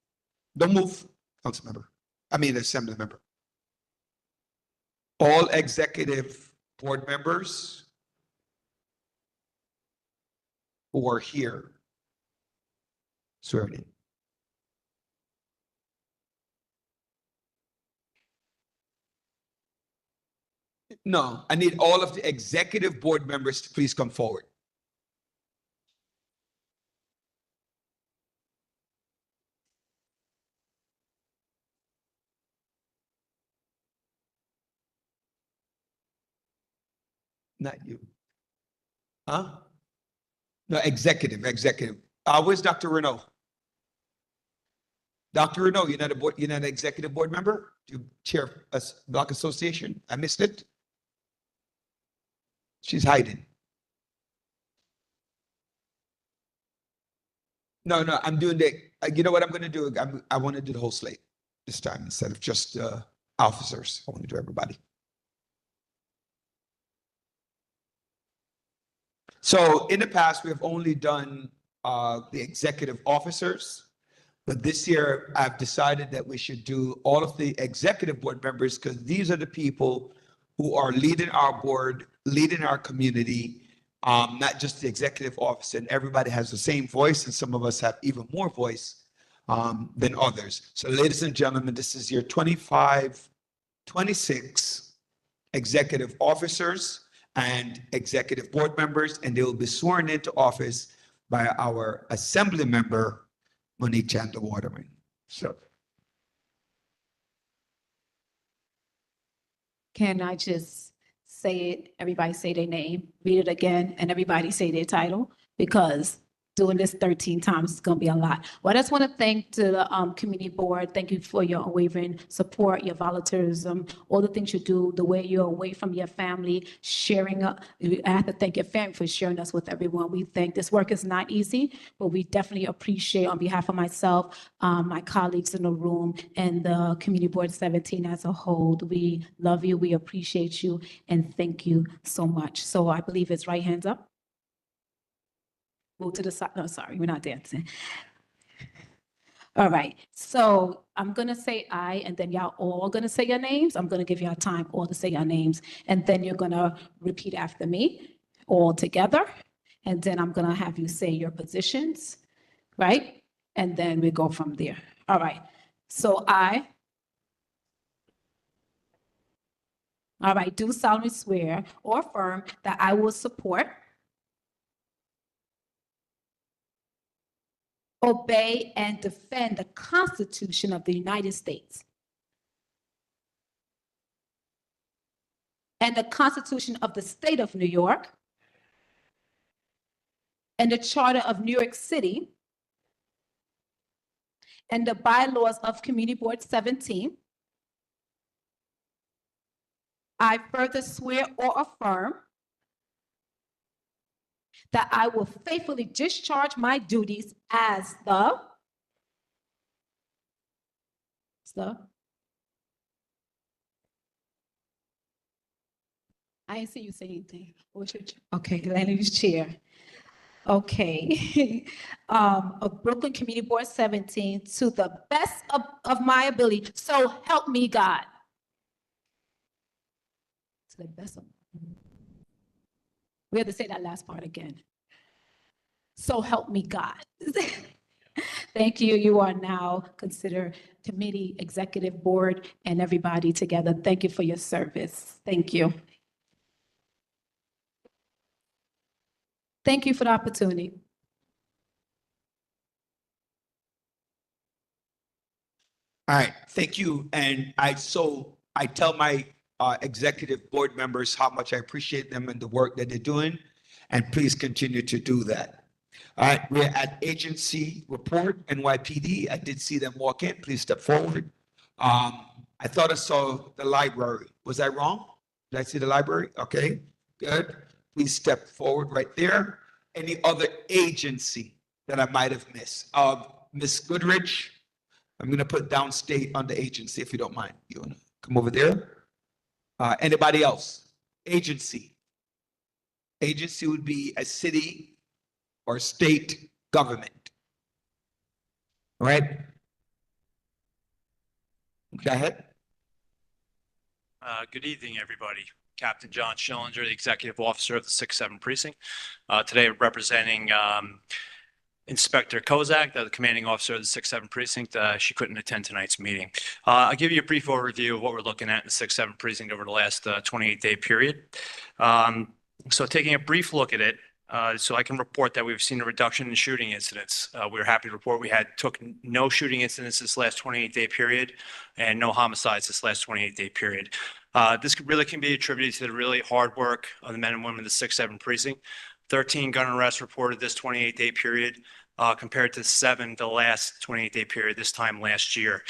Don't move, council member. I mean, assembly member. All executive board members who are here swearing in. No, I need all of the executive board members to please come forward. Not you. Huh? No, executive. Where's Dr. Renault? Dr. Renault, you're not an executive board member? You chair a block association? I missed it. She's hiding. No, I'm doing you know what I'm going to do? I want to do the whole slate this time instead of just officers. I want to do everybody. So in the past, we have only done the executive officers, but this year I've decided that we should do all of the executive board members because these are the people who are leading our board, leading our community, not just the executive office. And everybody has the same voice, and some of us have even more voice than others. So ladies and gentlemen, this is your 26 executive officers and executive board members, and they will be sworn into office by our assembly member, Monique Chandler Waterman. So. Can I just say it? Everybody say their name, read it again, and everybody say their title, because doing this 13 times is going to be a lot. Well, I just want to thank to the community board. Thank you for your unwavering support, your volunteerism, all the things you do, the way you're away from your family, sharing. I have to thank your family for sharing us with everyone. We think this work is not easy, but we definitely appreciate, on behalf of myself, my colleagues in the room, and the Community Board 17 as a whole. We love you, we appreciate you, and thank you so much. So I believe it's right hands up. Move to the side. No, sorry, we're not dancing. All right, so I'm gonna say aye, and then y'all all gonna say your names. I'm gonna give y'all time all to say your names, and then you're gonna repeat after me all together. And then I'm gonna have you say your positions, right? And then we go from there. All right, so I. All right, do solemnly swear or affirm that I will support, obey, and defend the Constitution of the United States and the Constitution of the State of New York and the Charter of New York City and the bylaws of Community Board 17. I further swear or affirm that I will faithfully discharge my duties as the I didn't see you say anything. Okay, land use chair. Okay. Of Brooklyn Community Board 17 to the best of my ability. So help me God. To the best of. We have to say that last part again. So help me God. Thank you. You are now considered committee, executive board, and everybody together. Thank you for your service. Thank you. Thank you for the opportunity. All right, thank you. And I tell my executive board members how much I appreciate them and the work that they're doing, and please continue to do that. All right, we're at agency report, NYPD. I did see them walk in. Please step forward. I thought I saw the library. Was I wrong? Did I see the library? Okay, good. Please step forward right there. Any other agency that I might have missed? Ms. Goodrich, I'm going to put downstate on the agency if you don't mind. You want to come over there? Anybody else? Agency. Agency would be a city or state government. All right? Go ahead. Good evening, everybody. Captain John Schillinger, the Executive Officer of the 6-7 Precinct. Today representing Inspector Kozak, the Commanding Officer of the 6-7 Precinct. She couldn't attend tonight's meeting. I'll give you a brief overview of what we're looking at in the 6-7 Precinct over the last 28-day period. So taking a brief look at it, so I can report that we've seen a reduction in shooting incidents. We're happy to report we took no shooting incidents this last 28-day period and no homicides this last 28-day period. This really can be attributed to the really hard work of the men and women of the 6-7 Precinct. 13 gun arrests reported this 28-day period compared to 7 the last 28-day period this time last year.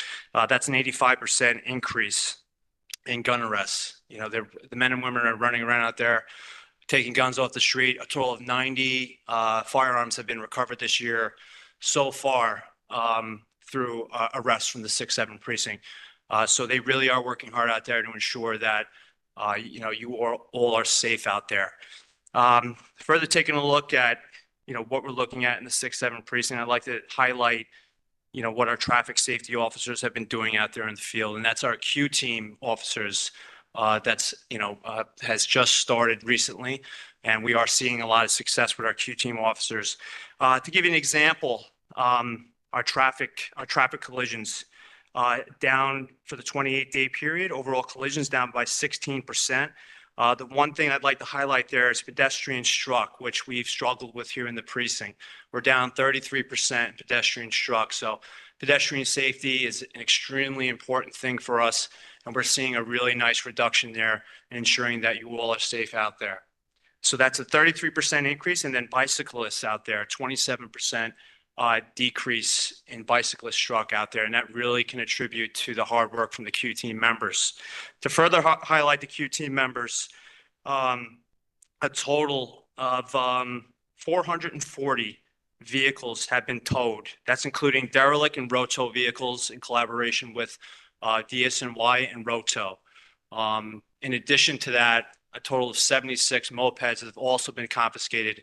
That's an 85% increase in gun arrests. You know, the men and women are running around out there taking guns off the street. A total of 90 firearms have been recovered this year so far through arrests from the 6-7 Precinct. So they really are working hard out there to ensure that, you all are safe out there. Further taking a look at, what we're looking at in the 6-7 Precinct, I'd like to highlight, what our traffic safety officers have been doing out there in the field. And that's our Q team officers has just started recently. And we are seeing a lot of success with our Q team officers. To give you an example, our traffic collisions down for the 28-day period, overall collisions down by 16%. The one thing I'd like to highlight there is pedestrian struck, which we've struggled with here in the precinct. We're down 33% pedestrian struck. So pedestrian safety is an extremely important thing for us, and we're seeing a really nice reduction there, ensuring that you all are safe out there. So that's a 33% increase. And then bicyclists out there, 27% decrease in bicyclists struck out there. And that really can attribute to the hard work from the Q team members. To further highlight the Q team members, a total of 440 vehicles have been towed. That's including derelict and roto vehicles in collaboration with DSNY and Roto. In addition to that, a total of 76 mopeds have also been confiscated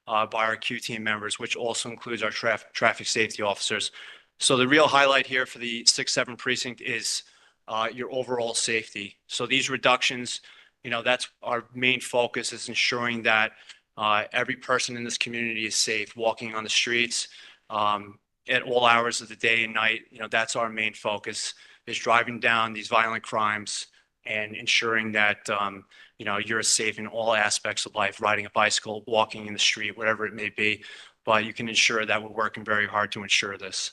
by our Q team members, which also includes our traffic safety officers. So the real highlight here for the 6-7 precinct is your overall safety. So these reductions, that's our main focus, is ensuring that every person in this community is safe, walking on the streets at all hours of the day and night. That's our main focus, is driving down these violent crimes and ensuring that you're safe in all aspects of life, riding a bicycle, walking in the street, whatever it may be. But you can ensure that we're working very hard to ensure this.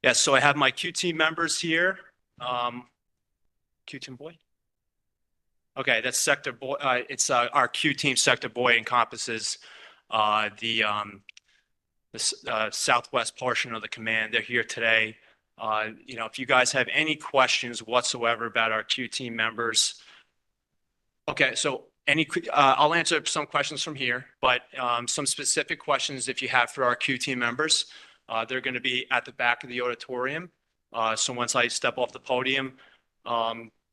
Yes, so I have my Q team members here. Q team boy? Okay, that's sector boy. It's our Q team sector boy encompasses the southwest portion of the command. They're here today. If you guys have any questions whatsoever about our Q team members. Okay, so I'll answer some questions from here, but some specific questions if you have for our Q team members. They're going to be at the back of the auditorium. So once I step off the podium,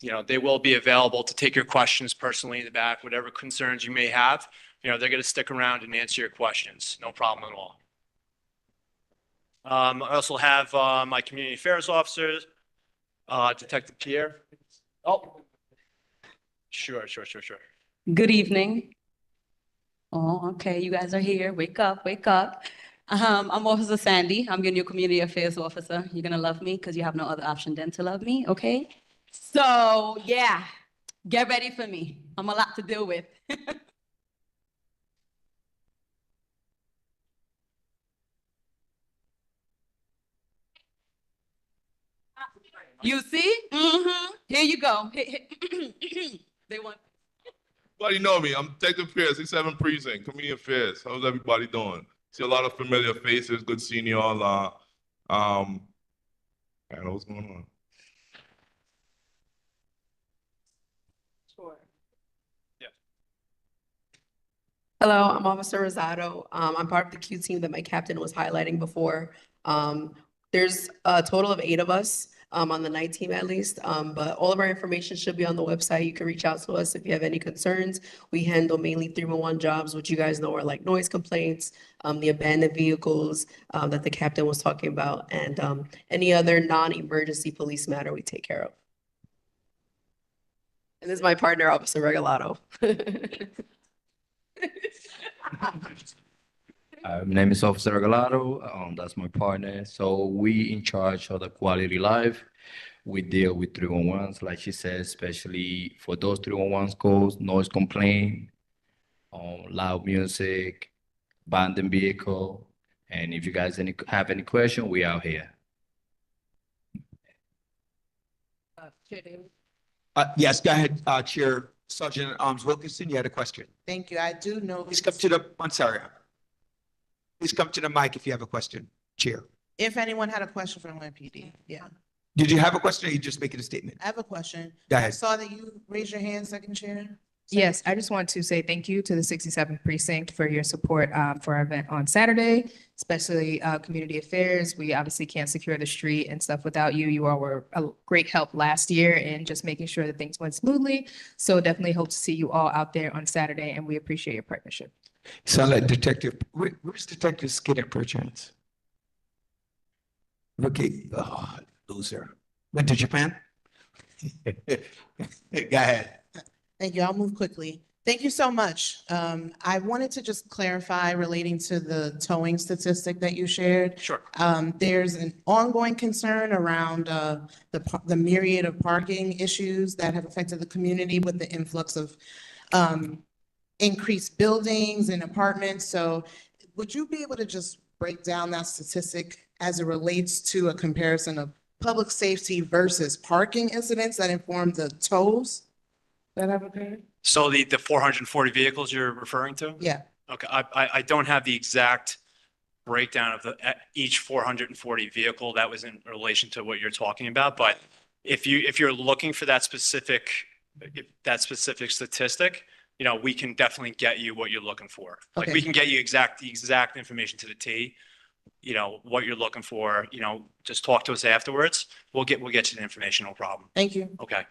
they will be available to take your questions personally in the back, whatever concerns you may have. They're going to stick around and answer your questions. No problem at all. I also have my community affairs officers, Detective Pierre. Oh, sure. Good evening. Oh, okay. You guys are here. Wake up, wake up. I'm Officer Sandy. I'm your new community affairs officer. You're gonna love me because you have no other option than to love me, okay? So yeah, get ready for me. I'm a lot to deal with. You see? Here you go. They want. Everybody know me. I'm Detective Pierce, 6-7 Precinct, Community Affairs. How's everybody doing? See a lot of familiar faces. Good seeing you all. I don't know what's going on. Sure. Yeah. Hello, I'm Officer Rosado. I'm part of the Q team that my captain was highlighting before. There's a total of 8 of us. On the night team at least, but all of our information should be on the website. You can reach out to us if you have any concerns. We handle mainly 311 jobs, which you guys know are like noise complaints, the abandoned vehicles that the captain was talking about, and any other non-emergency police matter we take care of. And this is my partner, Officer Regalado. My name is Officer Regalado. That's my partner. So we in charge of the quality life. We deal with 311s, like she said, especially for those 311 calls, noise complaint, loud music, abandoned vehicle. And if you guys have any question, we out here. Yes, go ahead, Chair Sergeant at Arms Wilkinson, you had a question. Thank you. I do know. Please come to the, I'm sorry. Please come to the mic if you have a question, Chair. If anyone had a question for NYPD, yeah. Did you have a question or are you just making a statement? I have a question. Go I ahead. saw that you raised your hand, Second Chair. Yes, I just want to say thank you to the 67th Precinct for your support for our event on Saturday, especially community affairs. We obviously can't secure the street and stuff without you. You all were a great help last year in just making sure that things went smoothly. So definitely hope to see you all out there on Saturday, and we appreciate your partnership. Sound like Detective, where's Detective Skinner perchance? Okay, oh, loser. Went to Japan? Go ahead. Thank you. I'll move quickly. Thank you so much. I wanted to just clarify relating to the towing statistic that you shared. Sure. There's an ongoing concern around the myriad of parking issues that have affected the community with the influx of increased buildings and apartments. So would you be able to just break down that statistic as it relates to a comparison of public safety versus parking incidents that inform the tolls that have occurred? So the 440 vehicles you're referring to? Yeah. Okay, I don't have the exact breakdown of each 440 vehicle that was in relation to what you're talking about, but if you're looking for that specific statistic, you know, we can definitely get you what you're looking for. Like, we can get you the exact information to the T, you know, what you're looking for, you know, just talk to us afterwards. We'll get you the information, no problem. Thank you. Okay.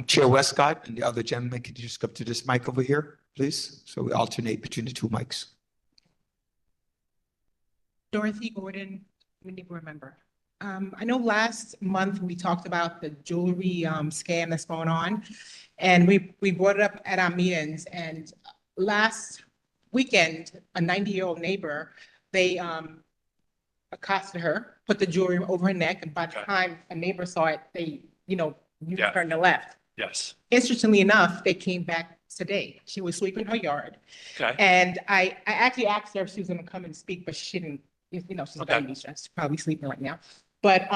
Chair Westcott and the other gentleman, could you just come to this mic over here, please? So we alternate between the two mics. Dorothy Gordon, community board member. I know last month we talked about the jewelry scam that's going on, and we brought it up at our meetings. And last weekend, a 90-year-old neighbor, they accosted her, put the jewelry over her neck, and by the time a neighbor saw it, they, you know, turned to left. Yes. Interestingly enough, they came back today. She was sweeping her yard. Okay. And I actually asked her if she was gonna come and speak, but she didn't, you know, she's she's probably sleeping right now. But,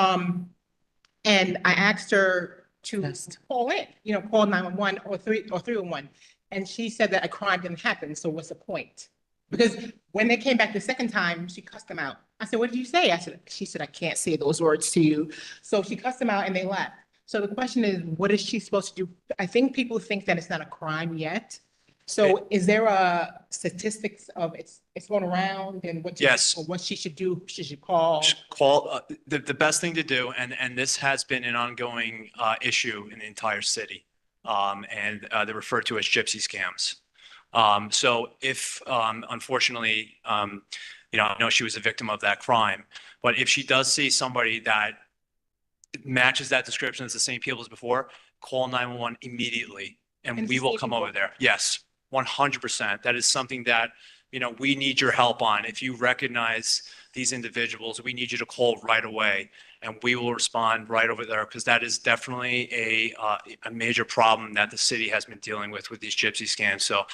and I asked her to call in, you know, call 911 or 311. And she said that a crime didn't happen, so what's the point? Because when they came back the second time, she cussed them out. I said, what did you say? She said, I can't say those words to you. So she cussed them out and they left. So the question is, what is she supposed to do? I think people think that it's not a crime yet. So is there a statistics of it's going around and what? Yes. Or what she should do? She should call. The best thing to do, and this has been an ongoing issue in the entire city, and they're referred to as gypsy scams. So if unfortunately, you know, I know she was a victim of that crime, but if she does see somebody that matches that description as the same people as before, call 911 immediately, and we will come over there. Yes, 100%. That is something that, you know, we need your help on. If you recognize these individuals, we need you to call right away, and we will respond right over there, because that is definitely a major problem that the city has been dealing with these gypsy scams. So,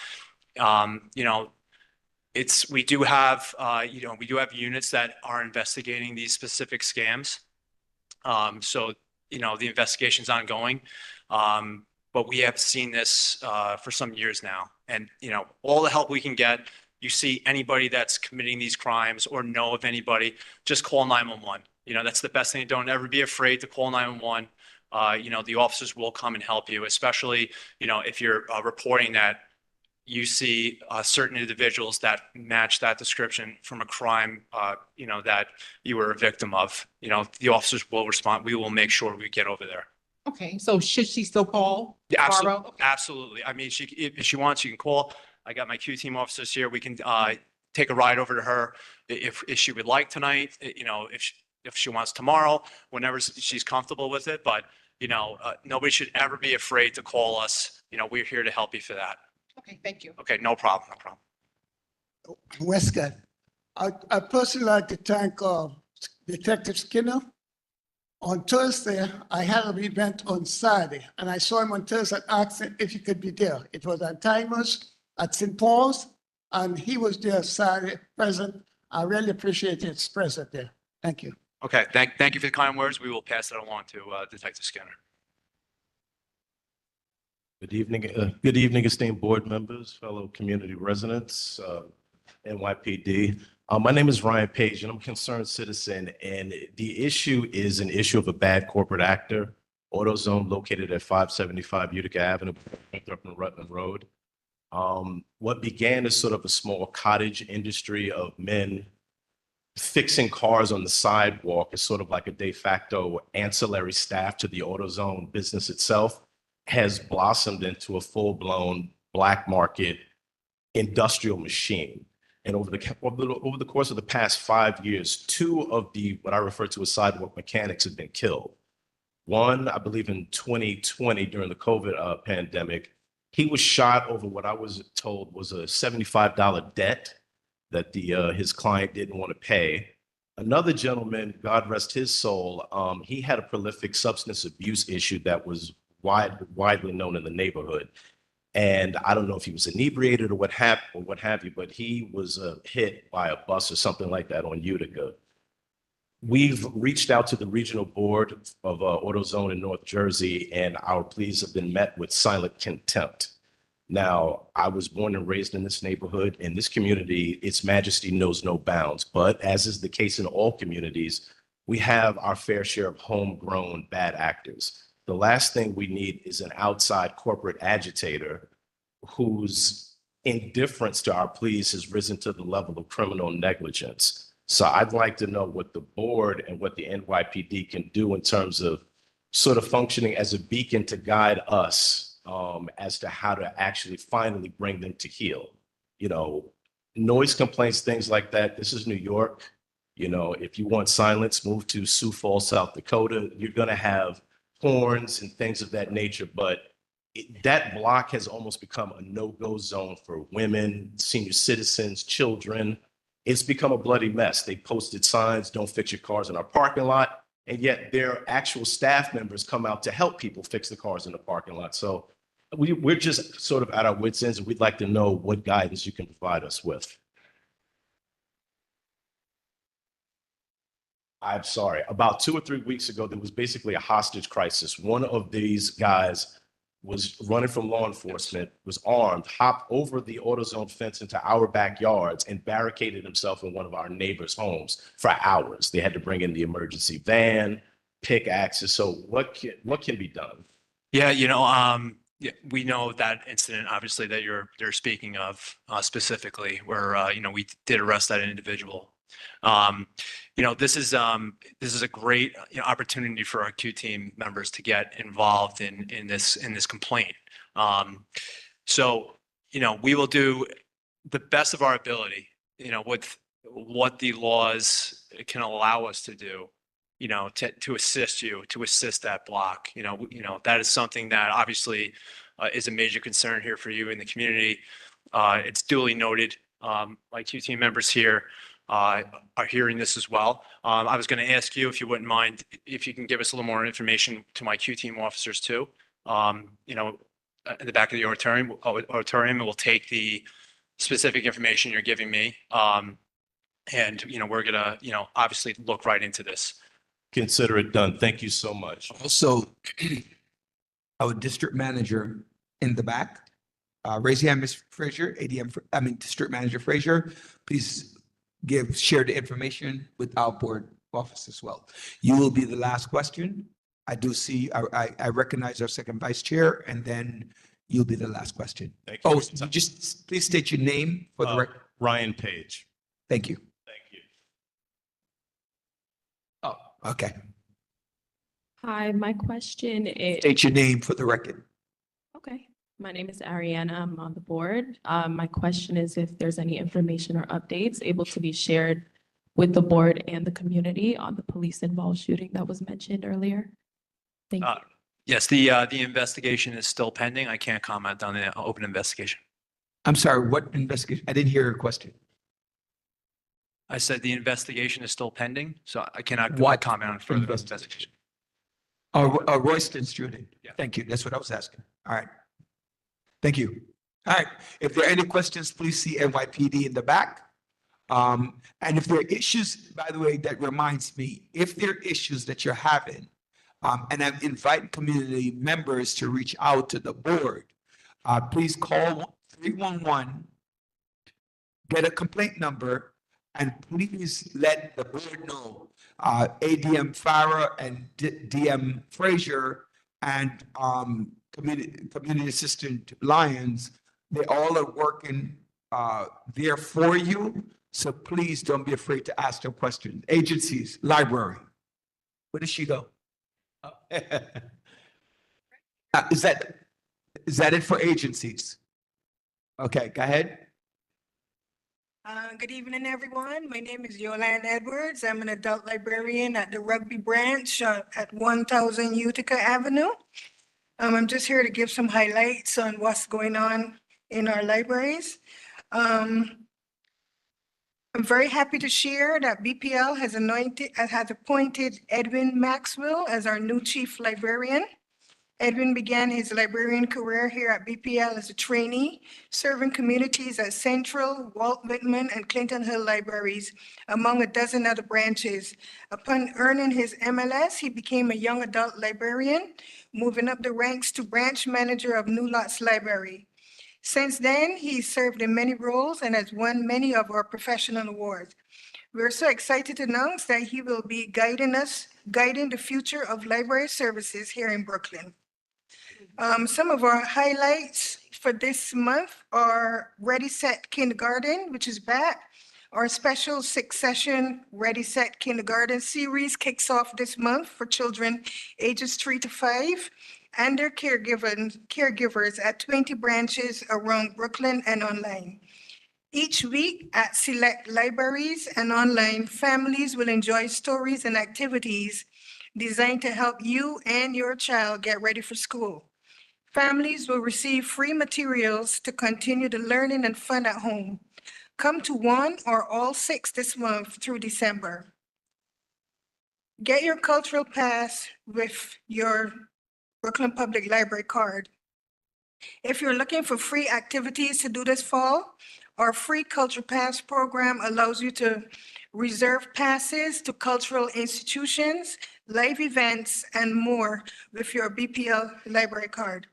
you know, we do have units that are investigating these specific scams. So, you know, the investigation's ongoing. But we have seen this for some years now. And, you know, all the help we can get, you see anybody that's committing these crimes or know of anybody, just call 911. You know, that's the best thing. Don't ever be afraid to call 911. You know, the officers will come and help you, especially, you know, if you're reporting that you see certain individuals that match that description from a crime, you know, that you were a victim of. You know, the officers will respond. We will make sure we get over there. Okay, so should she still call? Yeah, Barbara? Okay. absolutely. I mean, if she wants, she can call. I got my Q team officers here. We can take a ride over to her if she would like tonight. You know, if she wants tomorrow, whenever she's comfortable with it. But, you know, nobody should ever be afraid to call us. You know, we're here to help you for that. Okay, thank you. Okay, no problem, no problem. Westcott, I personally like to thank Detective Skinner. On Thursday, I had an event on Saturday, and I saw him on Thursday and asked him if he could be there. It was at Timers at St. Paul's, and he was there Saturday present. I really appreciate his presence there. Thank you. Okay, thank you for the kind words. We will pass that along to Detective Skinner. Good evening, esteemed board members, fellow community residents, NYPD. My name is Ryan Page, and I'm a concerned citizen, and the issue is an issue of a bad corporate actor, AutoZone, located at 575 Utica Avenue, up in Rutland Road. What began as sort of a small cottage industry of men fixing cars on the sidewalk is sort of like a de facto ancillary staff to the AutoZone business itself, has blossomed into a full-blown black market industrial machine. And over the course of the past 5 years, 2 of what I refer to as sidewalk mechanics have been killed. One, I believe in 2020 during the COVID pandemic, he was shot over what I was told was a $75 debt that his client didn't want to pay. Another gentleman, God rest his soul, he had a prolific substance abuse issue that was widely known in the neighborhood. And I don't know if he was inebriated or what have you, but he was hit by a bus or something like that on Utica. We've reached out to the regional board of AutoZone in North Jersey, and our pleas have been met with silent contempt. Now, I was born and raised in this neighborhood. In this community, its majesty knows no bounds. But as is the case in all communities, we have our fair share of homegrown bad actors. The last thing we need is an outside corporate agitator whose indifference to our pleas has risen to the level of criminal negligence. So I'd like to know what the board and what the NYPD can do in terms of sort of functioning as a beacon to guide us as to how to actually finally bring them to heel. You know, noise complaints, things like that. This is New York. You know, if you want silence, move to Sioux Falls, South Dakota. You're going to have horns and things of that nature, but that block has almost become a no-go zone for women, senior citizens, children. It's become a bloody mess. They posted signs, don't fix your cars in our parking lot, and yet their actual staff members come out to help people fix the cars in the parking lot. So we're just sort of at our wits' ends, and we'd like to know what guidance you can provide us with. I'm sorry, about 2 or 3 weeks ago, there was basically a hostage crisis. One of these guys was running from law enforcement, was armed, hopped over the AutoZone fence into our backyards and barricaded himself in one of our neighbors' homes for hours. They had to bring in the emergency van, pickaxes. So what can be done? Yeah, yeah, we know that incident, obviously, that you're speaking of specifically, where we did arrest that individual. This is a great opportunity for our Q team members to get involved in this complaint. So we will do the best of our ability, with what the laws can allow us to do, to assist you, to assist that block. That is something that obviously is a major concern here for you in the community. It's duly noted. My Q team members here are hearing this as well. I was going to ask you, if you wouldn't mind, if you can give us a little more information to my Q team officers too. In the back of the auditorium, and we'll take the specific information you're giving me. And we're gonna, obviously look right into this. Consider it done. Thank you so much. Also, our district manager in the back, raise your hand, Ms. Frazier, District Manager Frazier, please share the information with our board office as well. You will be the last question. I do see, I recognize our second vice chair, and then you'll be the last question. Thank you. Oh, you just please state your name for the record. Ryan Page. Thank you. Thank you. Oh, okay. Hi, my question is. State your name for the record. Okay, my name is Ariana. I'm on the board. My question is if there's any information or updates able to be shared with the board and the community on the police-involved shooting that was mentioned earlier. Thank you. Yes, the investigation is still pending. I can't comment on the open investigation. I'm sorry, what investigation? I didn't hear your question. I said the investigation is still pending, so I cannot What comment on further investigation. Royston's shooting. Yeah. Thank you. That's what I was asking. All right. Thank you. All right. If there are any questions, please see NYPD in the back. And if there are issues, by the way, that reminds me, if there are issues that you're having, and I'm inviting community members to reach out to the board, please call 311, get a complaint number, and please let the board know. ADM Farah and DM Frazier and Community Assistant Lyons, they all are working there for you. So please don't be afraid to ask them questions. Agencies, library. Where did she go? Is that it for agencies? Okay, go ahead. Good evening, everyone. My name is Yolande Edwards. I'm an adult librarian at the Rugby branch at 1000 Utica Avenue. I'm just here to give some highlights on what's going on in our libraries. I'm very happy to share that BPL has appointed Edwin Maxwell as our new chief librarian. Edwin began his librarian career here at BPL as a trainee, serving communities at Central, Walt Whitman, and Clinton Hill libraries, among a dozen other branches. Upon earning his MLS, he became a young adult librarian, moving up the ranks to branch manager of New Lots Library. Since then, he served in many roles and has won many of our professional awards. We're so excited to announce that he will be guiding the future of library services here in Brooklyn. Some of our highlights for this month are Ready Set Kindergarten, which is back. Our special 6-session Ready Set Kindergarten series kicks off this month for children ages 3 to 5 and their caregivers at 20 branches around Brooklyn and online. Each week at select libraries and online, families will enjoy stories and activities designed to help you and your child get ready for school. Families will receive free materials to continue the learning and fun at home. Come to one or all 6 this month through December. Get your cultural pass with your Brooklyn Public Library card. If you're looking for free activities to do this fall, our free Culture Pass program allows you to reserve passes to cultural institutions, live events, and more with your BPL library card.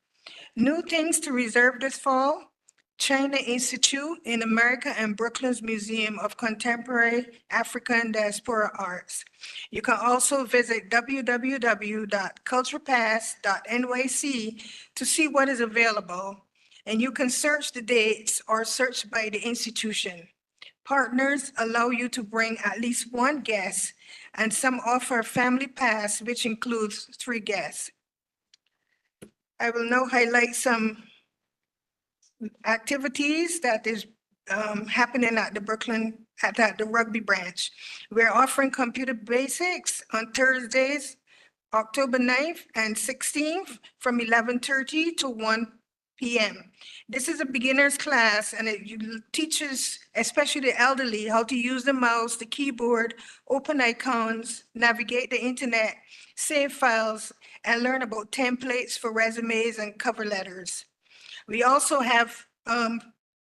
New things to reserve this fall: China Institute in America and Brooklyn's Museum of Contemporary African Diaspora Arts. You can also visit www.culturepass.nyc to see what is available, and you can search the dates or search by the institution. Partners allow you to bring at least one guest, and some offer a family pass, which includes 3 guests. I will now highlight some activities that is happening at the at the Rugby branch. We're offering computer basics on Thursdays, October 9th and 16th from 11:30 to 1 p.m. This is a beginner's class, and it teaches, especially the elderly, how to use the mouse, the keyboard, open icons, navigate the internet, save files, and learn about templates for resumes and cover letters. We also have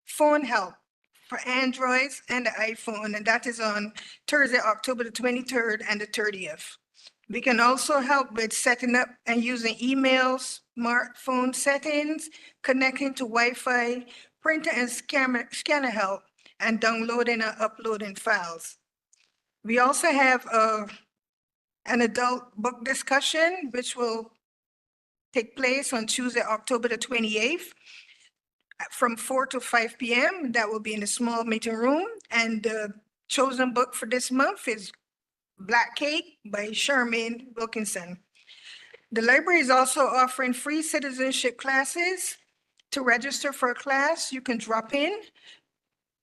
phone help for Androids and the iPhone, and that is on Thursday, October the 23rd and the 30th. We can also help with setting up and using emails, smartphone settings, connecting to Wi-Fi, printer and scanner help, and downloading and uploading files. We also have an adult book discussion, which will take place on Tuesday, October the 28th from 4 to 5 p.m. That will be in a small meeting room. And the chosen book for this month is Black Cake by Charmaine Wilkinson. The library is also offering free citizenship classes. To register for a class, you can drop in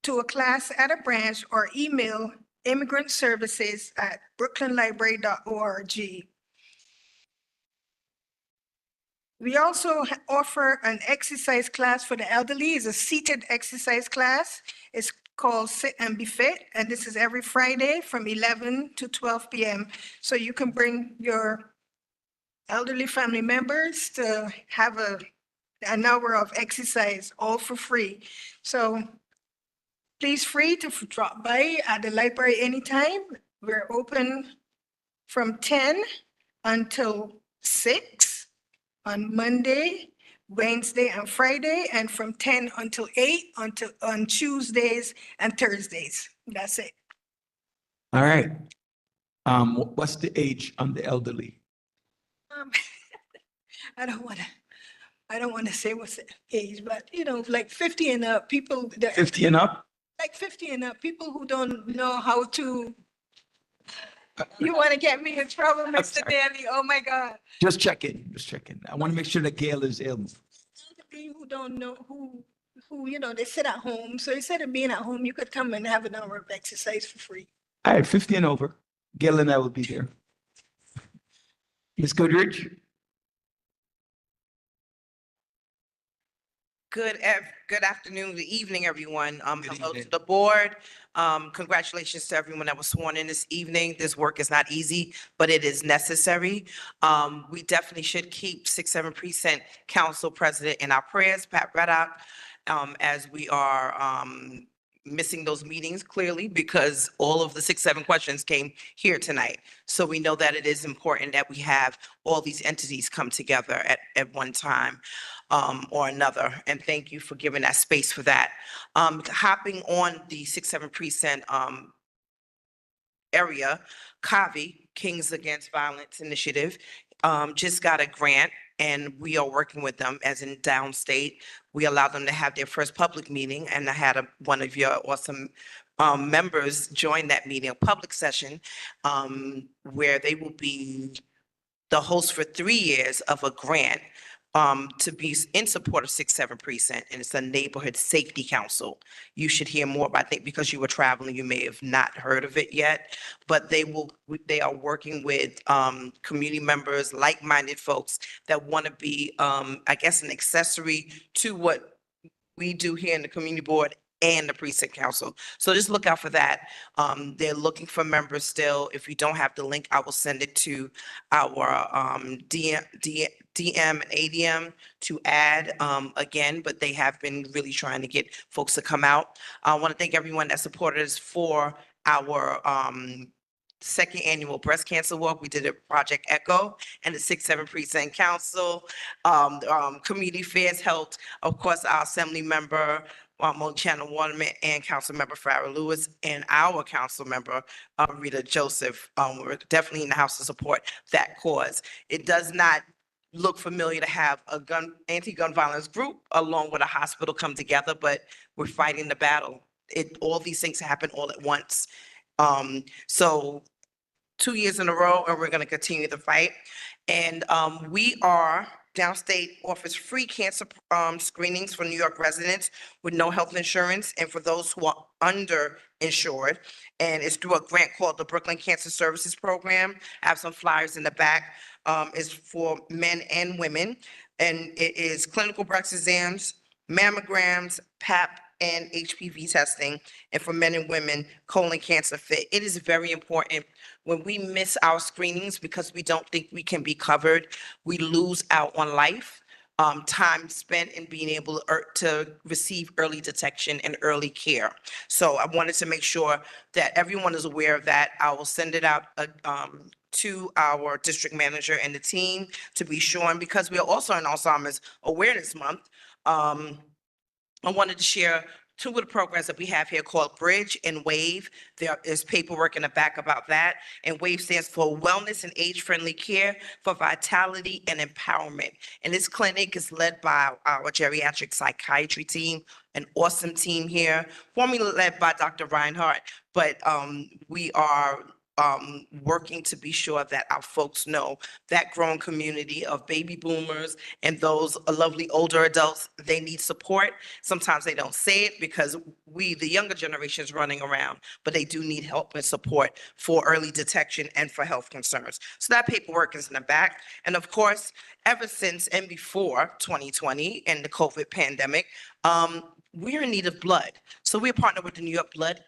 to a class at a branch or email immigrantservices@brooklynlibrary.org. We also offer an exercise class for the elderly. It's a seated exercise class. It's called Sit and Be Fit, and this is every Friday from 11 to 12 p.m. So you can bring your elderly family members to have an hour of exercise, all for free. So please free to drop by at the library anytime. We're open from 10 until 6 on Monday, Wednesday, and Friday, and from 10 until 8 on Tuesdays and Thursdays. That's it. All right. What's the age on the elderly? I don't want to say what's the age, but like 50 and up, people that 50 and up? like 50 and up, people who don't know how to. You want to get me in trouble, Mr. Daly? Oh my God. Just checking. I want to make sure that Gail is ill. Elderly who don't know who they sit at home. So instead of being at home, you could come and have an hour of exercise for free. All right, 50 and over. Gail and I will be there. Ms. Goodrich? Good afternoon, good evening, everyone. Hello to the board. Congratulations to everyone that was sworn in this evening. This work is not easy, but it is necessary. We definitely should keep 6-7 Precinct Council President in our prayers, Pat Reddock, as we are missing those meetings clearly because all of the 6-7 questions came here tonight. So we know that it is important that we have all these entities come together at one time or another. And thank you for giving that space for that. Hopping on the 6-7 Precinct area, CAVI, Kings Against Violence Initiative, just got a grant and we are working with them as in downstate. We allowed them to have their first public meeting and I had one of your awesome members join that meeting, a public session, where they will be the host for 3 years of a grant to be in support of 6-7 Precinct, and it's a neighborhood safety council. You should hear more about it because you were traveling, you may have not heard of it yet, but they are working with community members, like-minded folks that want to be, I guess, an accessory to what we do here in the community board and the precinct council. So just look out for that. They're looking for members still. If you don't have the link, I will send it to our DM and ADM to add again, but they have been really trying to get folks to come out. I want to thank everyone that supported us for our second annual breast cancer walk. We did it Project Echo and the 6-7 Precinct Council. Community Affairs helped, of course, our assembly member, Channel Waterman, and Council Member Farrah Lewis, and our Council Member, Rita Joseph. We're definitely in the house to support that cause. It does not look familiar to have a anti-gun violence group along with a hospital come together, but we're fighting the battle. All these things happen all at once. So 2 years in a row, and we're going to continue the fight. And we are downstate offers free cancer screenings for New York residents with no health insurance and for those who are underinsured. And it's through a grant called the Brooklyn Cancer Services Program. I have some flyers in the back. It's for men and women. And it is clinical breast exams, mammograms, PAP, and HPV testing, and for men and women, colon cancer fit. It is very important when we miss our screenings because we don't think we can be covered, we lose out on life, time spent in being able to receive early detection and early care. So I wanted to make sure that everyone is aware of that. I will send it out to our district manager and the team to be sure. And because we are also in Alzheimer's Awareness Month, I wanted to share 2 of the programs that we have here called Bridge and WAVE. There is paperwork in the back about that. And WAVE stands for Wellness and Age-Friendly Care for Vitality and Empowerment. And this clinic is led by our geriatric psychiatry team, an awesome team here, formerly led by Dr. Reinhardt. But we are working to be sure that our folks know that growing community of baby boomers and those lovely older adults, they need support. Sometimes they don't say it because we, the younger generation, is running around, but they do need help and support for early detection and for health concerns. So that paperwork is in the back. And of course, ever since and before 2020 and the COVID pandemic, we're in need of blood. So we're partnered with the New York Blood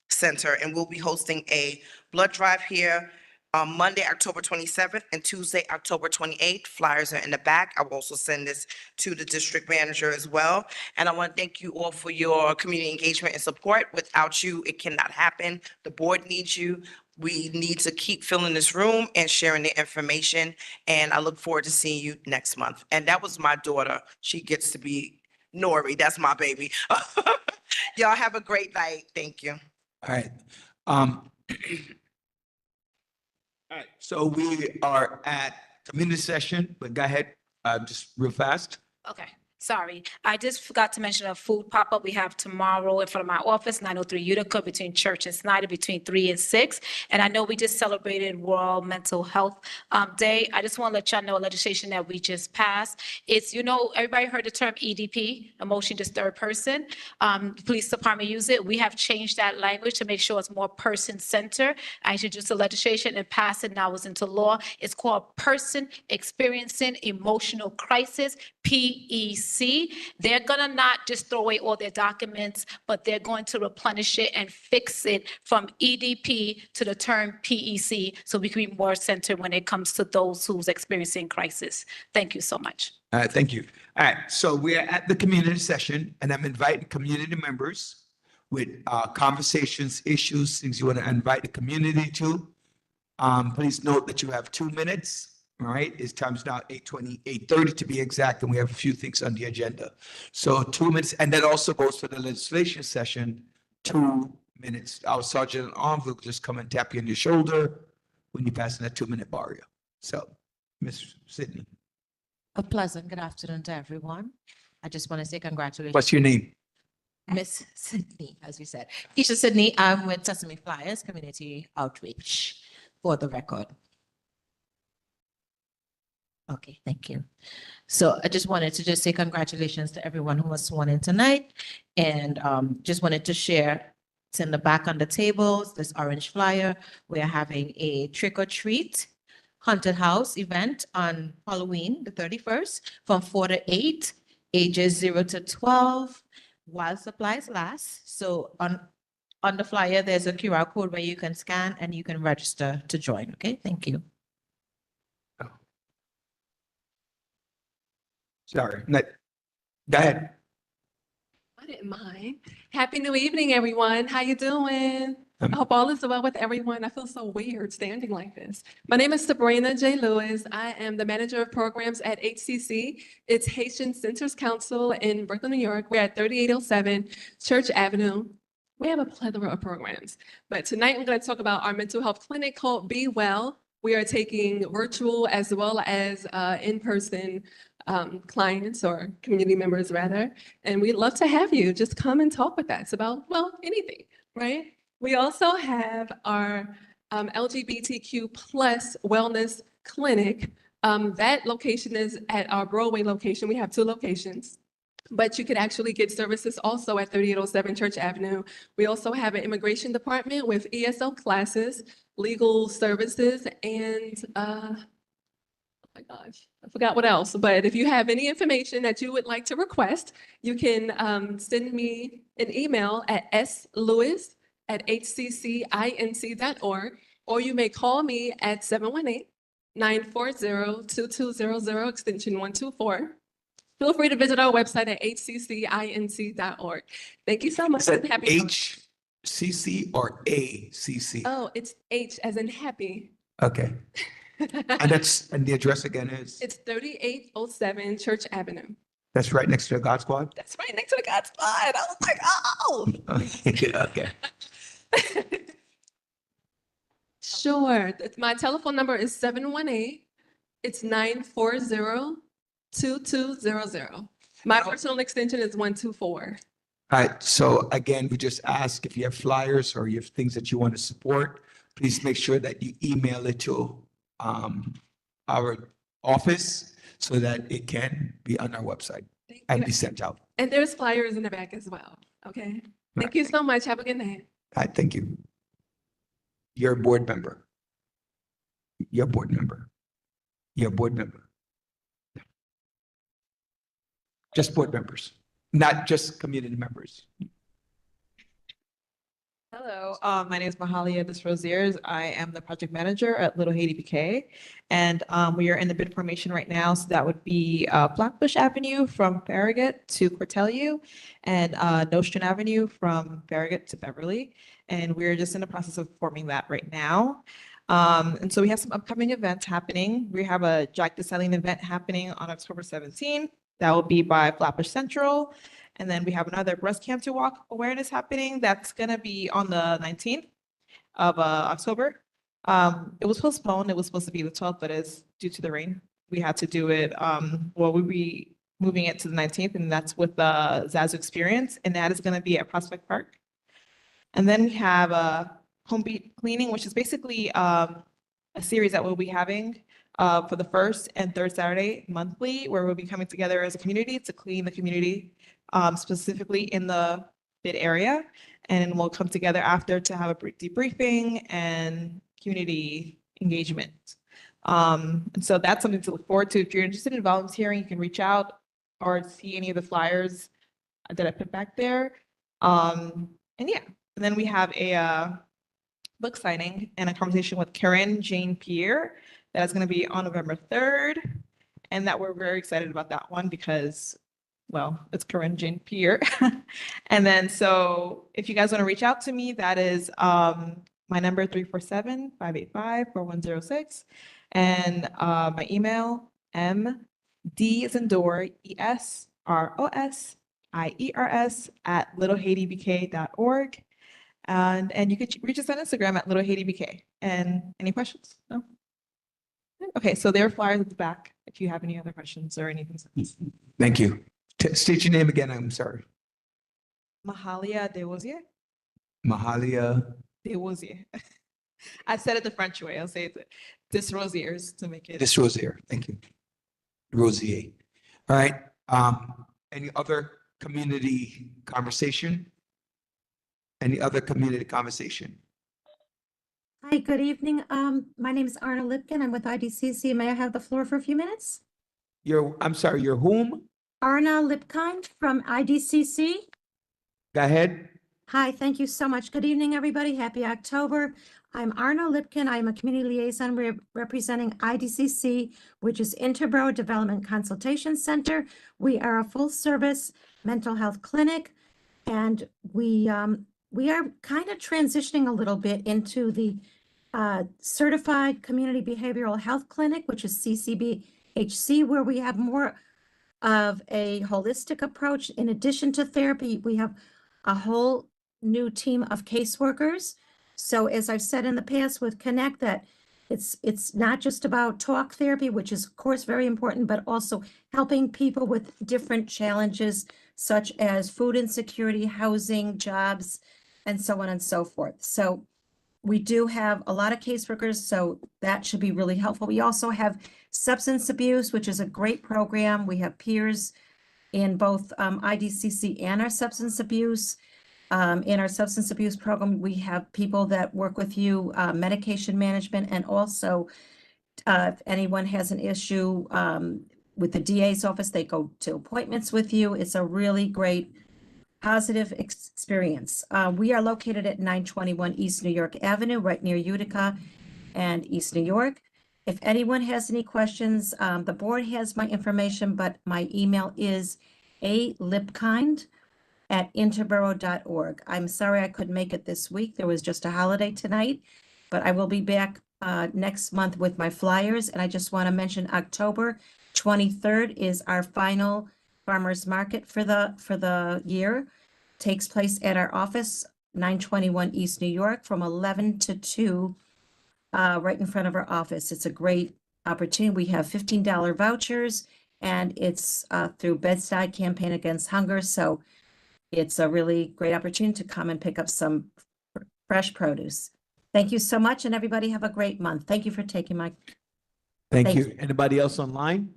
Center, and we'll be hosting a blood drive here on Monday, October 27th and Tuesday, October 28th. Flyers are in the back. I will also send this to the district manager as well. And I want to thank you all for your community engagement and support. Without you, it cannot happen. The board needs you. We need to keep filling this room and sharing the information. And I look forward to seeing you next month. And that was my daughter. She gets to be Nori. That's my baby. Y'all have a great night. Thank you. All right. All right. So we are at community session, but go ahead, just real fast. Okay. Sorry, I just forgot to mention a food pop-up we have tomorrow in front of my office, 903 Utica, between Church and Snyder, between 3 and 6. And I know we just celebrated World Mental Health Day. I just want to let y'all know legislation that we just passed. It's, you know, everybody heard the term EDP, emotion disturbed person. Police department use it. We have changed that language to make sure it's more person-centered. I introduced the legislation and passed it, now it's into law. It's called Person Experiencing Emotional Crisis, PEC. PEC, they're gonna not just throw away all their documents, but they're going to replenish it and fix it from EDP to the term PEC, so we can be more centered when it comes to those who's experiencing crisis. Thank you so much. All right, thank you. All right, so we're at the community session, and I'm inviting community members with conversations, issues, things you want to invite the community to. Please note that you have 2 minutes. All right, it's time's now 8:20, 8:30 to be exact, and we have a few things on the agenda. So 2 minutes, and that also goes for the legislation session, 2 minutes. Our sergeant at arms will just come and tap you on your shoulder when you're passing that 2-minute barrier. So, Ms. Sidney, A pleasant good afternoon to everyone. I just want to say congratulations. what's your name? Miss Sydney, as you said. Isha Sydney, I'm with Sesame Flyers Community Outreach, for the record. Okay, thank you. So I just wanted to just say congratulations to everyone who was sworn in tonight. And just wanted to share, it's in the back on the tables, this orange flyer. We are having a trick or treat haunted house event on Halloween, the 31st, from 4 to 8, ages 0 to 12, while supplies last. So on the flyer, there's a QR code where you can scan and you can register to join. Okay, thank you. Sorry, go ahead. I didn't mind. Happy New Evening, everyone. How you doing? I hope all is well with everyone. I feel so weird standing like this. My name is Sabrina J. Lewis. I am the manager of programs at HCC. It's Haitian Centers Council in Brooklyn, New York. We're at 3807 Church Avenue. We have a plethora of programs, but tonight I'm going to talk about our mental health clinic called Be Well. We are taking virtual as well as in-person clients or community members rather, and we'd love to have you just come and talk with us about, well, anything, right? We also have our LGBTQ plus wellness clinic. That location is at our Broadway location. We have 2 locations, but you could actually get services also at 3807 Church Avenue. We also have an immigration department with ESL classes, legal services, and oh my gosh, I forgot what else. But if you have any information that you would like to request, you can send me an email at slewis@hccinc.org, or you may call me at 718-940-2200, extension 124. Feel free to visit our website at hccinc.org. Thank you so much. Is that Happy- HCC or ACC? Oh, it's H as in happy. Okay. And the address again is? It's 3807 Church Avenue. That's right next to the God Squad? That's right next to the God Squad. I was like, oh. Okay. Sure. My telephone number is 718. It's 940-2200. My personal extension is 124. All right, so again, we just ask if you have flyers or you have things that you want to support, please make sure that you email it to our office so that it can be on our website and be sent out. And there's flyers in the back as well. Okay. Thank you so much. Have a good night. All right, thank you. You're a board member. You're a board member. You're a board member. Just board members, not just community members. Hello, my name is Mahalia Desrosiers. I am the project manager at Little Haiti BK. And we are in the bid formation right now. So that would be Flatbush Avenue from Farragut to Cortelyou and Nostrand Avenue from Farragut to Beverly. And we're just in the process of forming that right now. And so we have some upcoming events happening. We have a Jack the Selling event happening on October 17th. That will be by Flatbush Central. And then we have another breast cancer walk awareness happening. That's going to be on the 19th of October. It was postponed. It was supposed to be the 12th, but it's due to the rain. We had to do it. Well, we'll be moving it to the 19th, and that's with the Zazu Experience. And that is going to be at Prospect Park. And then we have Home Beat Cleaning, which is basically a series that we'll be having for the first and third Saturday monthly, where we'll be coming together as a community to clean the community, specifically in the bid area. And we'll come together after to have a debriefing and community engagement. And so that's something to look forward to. If you're interested in volunteering, you can reach out or see any of the flyers that I put back there. And yeah, and then we have a book signing and a conversation with Karen Jane Pierre that is going to be on November 3rd. And that we're very excited about that one because, well, it's Karen Jane Pierre. And then, so if you guys want to reach out to me, that is my number 347-585-4106. And my email, MD as in door, ESROSIERS@littlehaitybk.org. And you could reach us on Instagram at littlehaitybk. And any questions? No? Okay, so there are flyers at the back if you have any other questions or anything. Thank you. State your name again, I'm sorry. Mahalia Desrosiers. Mahalia. Desrosiers. I said it the French way. I'll say it Desrosiers to make it. Desrosiers, thank you. Rosier. All right. Any other community conversation? Any other community conversation? Hi, good evening. My name is Arna Lipkin. I'm with IDCC. May I have the floor for a few minutes? I'm sorry, you're whom? Arna Lipkind from IDCC. Go ahead. Hi, thank you so much. Good evening, everybody. Happy October. I'm Arna Lipkin. I'm a community liaison representing IDCC, which is Interborough Development Consultation Center. We are a full-service mental health clinic, and we are kind of transitioning a little bit into the Certified Community Behavioral Health Clinic, which is CCBHC, where we have more of a holistic approach. In addition to therapy, we have a whole new team of caseworkers. So as I've said in the past with Connect, that it's not just about talk therapy, which is of course very important, but also helping people with different challenges such as food insecurity, housing, jobs, and so on and so forth. So we do have a lot of caseworkers, so that should be really helpful. We also have substance abuse, which is a great program. We have peers in both IDCC and our substance abuse. In our substance abuse program, we have people that work with you, medication management, and also if anyone has an issue with the DA's office, they go to appointments with you. It's a really great positive experience. We are located at 921 East New York Avenue, right near Utica and East New York. If anyone has any questions, the board has my information, but my email is alipkind@interborough.org. I'm sorry I couldn't make it this week. There was just a holiday tonight, but I will be back next month with my flyers. And I just want to mention October 23rd is our final farmers market for the year. Takes place at our office, 921 East New York, from 11 to 2, right in front of our office. It's a great opportunity. We have $15 vouchers, and it's through Bed-Stuy Campaign Against Hunger. So it's a really great opportunity to come and pick up some fresh produce. Thank you so much, and everybody have a great month. Thank you for taking my. Thank you. Anybody else online?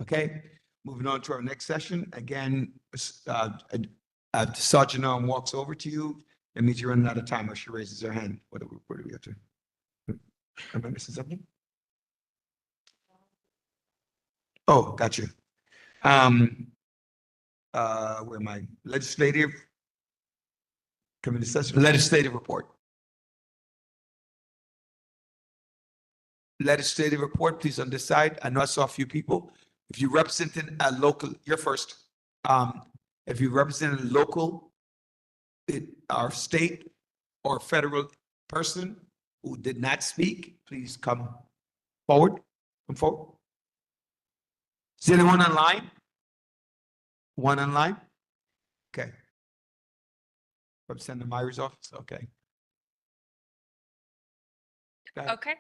Okay, moving on to our next session. Again, Sergeant Arm walks over to you. That means you're running out of time, or she raises her hand. What do we have to? Am I missing something? Oh, got you. Where am I? Legislative committee session, legislative report. Legislative report, please on this side. I know I saw a few people. If you represented a local, you're first. If you represented a local, our state or federal person who did not speak, please come forward. Come forward. Is there anyone online? One online? Okay. Representative Meyer's office, okay. Okay.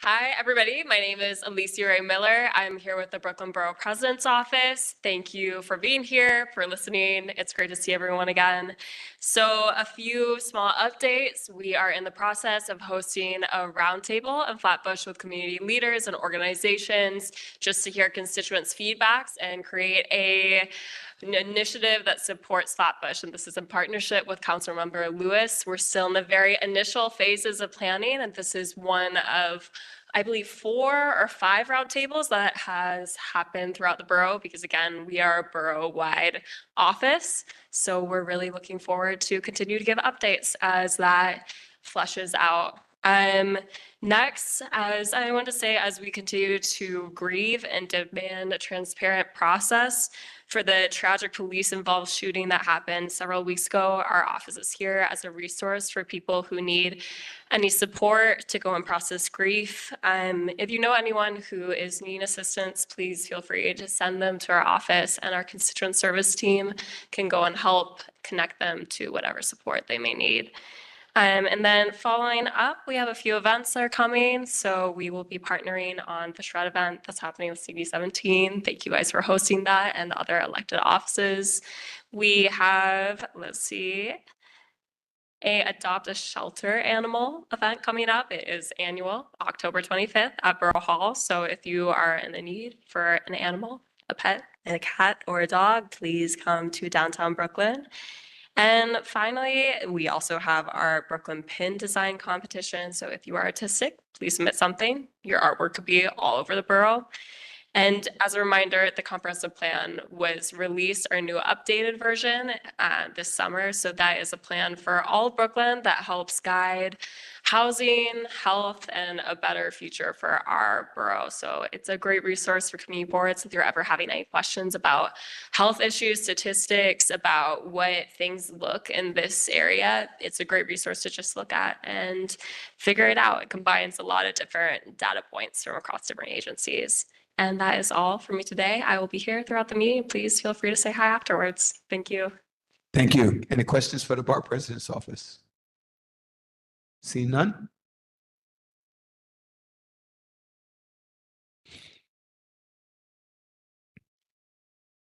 Hi, everybody. My name is Alicia Ray Miller. I'm here with the Brooklyn Borough President's Office. Thank you for being here, for listening. It's great to see everyone again. So a few small updates. We are in the process of hosting a roundtable in Flatbush with community leaders and organizations just to hear constituents' feedbacks and create an initiative that supports Flatbush, and this is in partnership with Councilmember Lewis. We're still in the very initial phases of planning, and this is one of I believe 4 or 5 roundtables that has happened throughout the borough because again, we are a borough-wide office. So we're really looking forward to continue to give updates as that fleshes out. Next, as I want to say, as we continue to grieve and demand a transparent process for the tragic police-involved shooting that happened several weeks ago, our office is here as a resource for people who need any support to go and process grief. If you know anyone who is needing assistance, please feel free to send them to our office, and our constituent service team can go and help connect them to whatever support they may need. And then following up, we have a few events that are coming. So we will be partnering on the Shred event that's happening with CD17. Thank you guys for hosting that and the other elected offices. We have, let's see, a Adopt a Shelter animal event coming up. It is annual, October 25th at Borough Hall. So if you are in the need for an animal, a pet, a cat, or a dog, please come to downtown Brooklyn. And finally, we also have our Brooklyn Pin Design Competition. So if you are artistic, please submit something. Your artwork could be all over the borough. And as a reminder, the comprehensive plan was released, our new updated version this summer. So that is a plan for all of Brooklyn that helps guide housing, health, and a better future for our borough. So it's a great resource for community boards if you're ever having any questions about health issues, statistics, about what things look in this area. It's a great resource to just look at and figure it out. It combines a lot of different data points from across different agencies. And that is all for me today. I will be here throughout the meeting. Please feel free to say hi afterwards. Thank you. Thank you. Any questions for the Borough President's office? See none?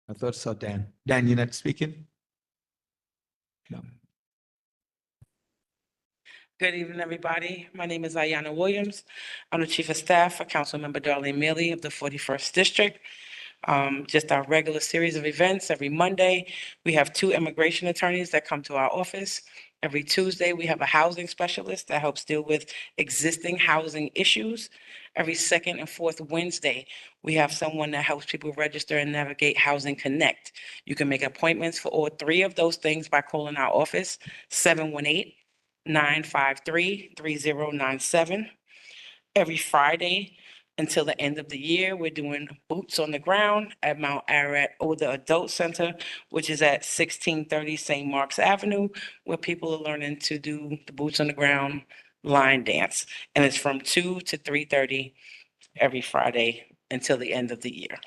I thought so, Dan. Dan, you're not speaking? No. Good evening, everybody. My name is Ayanna Williams. I'm the Chief of Staff for Councilmember Darlene Mealy of the 41st District. Just our regular series of events every Monday. We have 2 immigration attorneys that come to our office. Every Tuesday, we have a housing specialist that helps deal with existing housing issues. Every second and fourth Wednesday, we have someone that helps people register and navigate Housing Connect. You can make appointments for all 3 of those things by calling our office, 718-953-3097. Every Friday until the end of the year, we're doing boots on the ground at Mount Ararat Older Adult Center, which is at 1630 St. Mark's Avenue, where people are learning to do the boots on the ground line dance. And it's from 2 to 3:30 every Friday until the end of the year.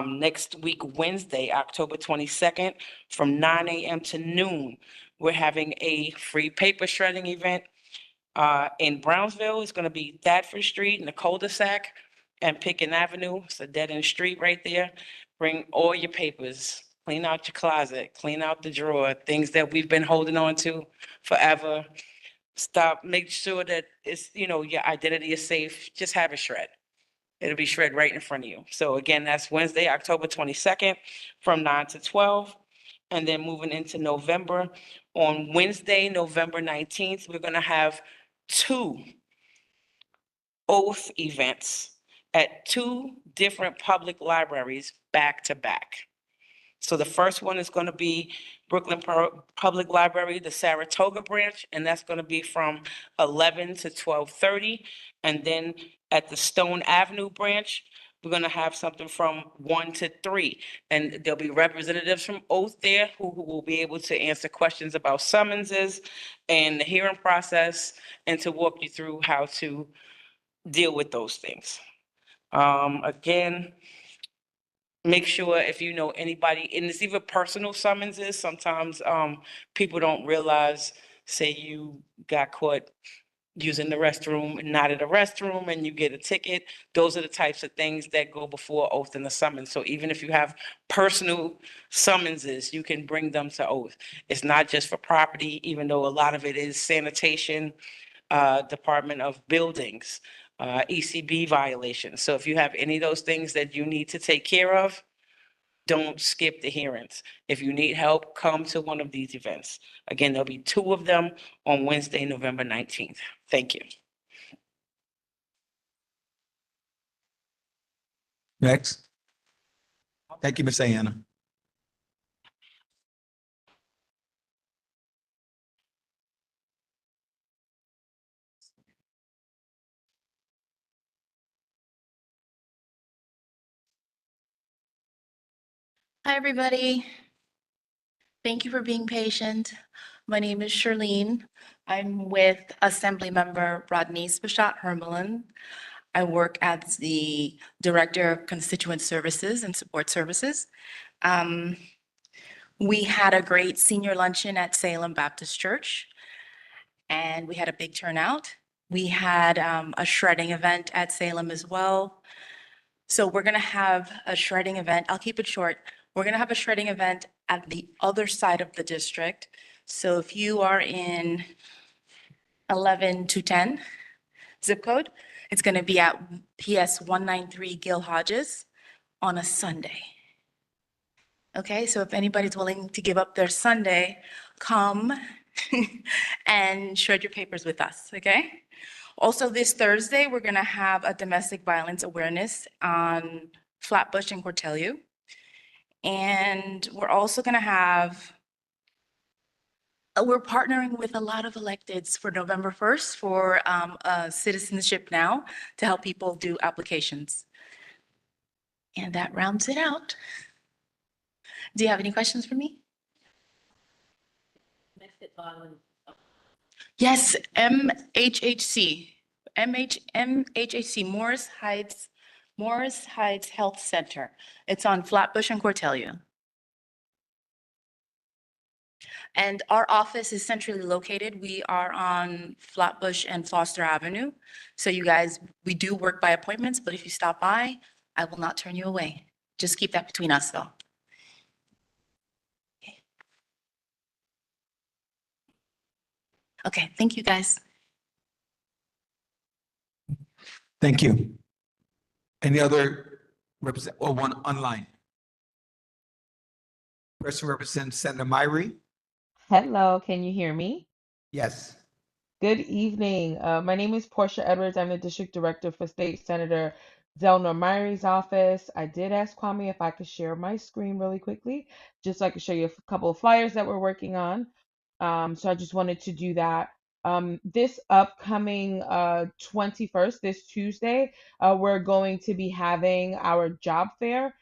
Next week, Wednesday, October 22nd, from 9 a.m. to noon, we're having a free paper shredding event in Brownsville. It's going to be Thadford Street in the cul-de-sac and Pickens Avenue. It's a dead-end street right there. Bring all your papers, clean out your closet, clean out the drawer, things that we've been holding on to forever. Stop, make sure that it's, your identity is safe. Just have it shred. It'll be shred right in front of you. So again, that's Wednesday, October 22nd from 9 to 12. And then moving into November, on Wednesday, November 19th, we're going to have 2 oath events at 2 different public libraries back to back. So the first one is going to be Brooklyn Public Library, the Saratoga branch, and that's going to be from 11 to 12:30. And then at the Stone Avenue branch, we're going to have something from 1 to 3. And there'll be representatives from Oath there who will be able to answer questions about summonses and the hearing process and to walk you through how to deal with those things. Again, make sure if you know anybody, and it's even personal summonses. Sometimes people don't realize, say you got caught using the restroom and not at a restroom and you get a ticket. Those are the types of things that go before oath and the summons. So even if you have personal summonses, you can bring them to oath. It's not just for property, even though a lot of it is sanitation, Department of Buildings, ECB violations. So if you have any of those things that you need to take care of, don't skip the hearings. If you need help, come to one of these events. Again, there'll be 2 of them on Wednesday, November 19th. Thank you. Next. Thank you, Ms. Ayana. Hi, everybody. Thank you for being patient. My name is Charlene. I'm with Assemblymember Rodney Spachat Hermelin. I work as the Director of Constituent Services and Support Services. We had a great senior luncheon at Salem Baptist Church, and we had a big turnout. We had a shredding event at Salem as well. So we're gonna have a shredding event. I'll keep it short. We're gonna have a shredding event at the other side of the district. So if you are in 11 to 10 zip code, it's gonna be at PS 193 Gil Hodges on a Sunday. Okay, so if anybody's willing to give up their Sunday, come and shred your papers with us, okay? Also, this Thursday, we're gonna have a domestic violence awareness on Flatbush and Cortelyou. And we're also gonna have, we're partnering with a lot of electeds for November 1st for Citizenship Now to help people do applications. And that rounds it out. Do you have any questions for me? Yes, MHHC, Morris Heights Health Center. It's on Flatbush and Cortelyou. And our office is centrally located. We are on Flatbush and Foster Avenue. So you guys, we do work by appointments, but if you stop by, I will not turn you away. Just keep that between us though. Okay, thank you guys. Thank you. Any other represent, or one online? Person represents Senator Myrie? Hello, can you hear me? Yes. Good evening. My name is Portia Edwards. I'm the District Director for State Senator Zelnor Myrie's office. I did ask Kwame if I could share my screen really quickly, just so I could show you a couple of flyers that we're working on. So I just wanted to do that. This upcoming 21st, this Tuesday, we're going to be having our job fair,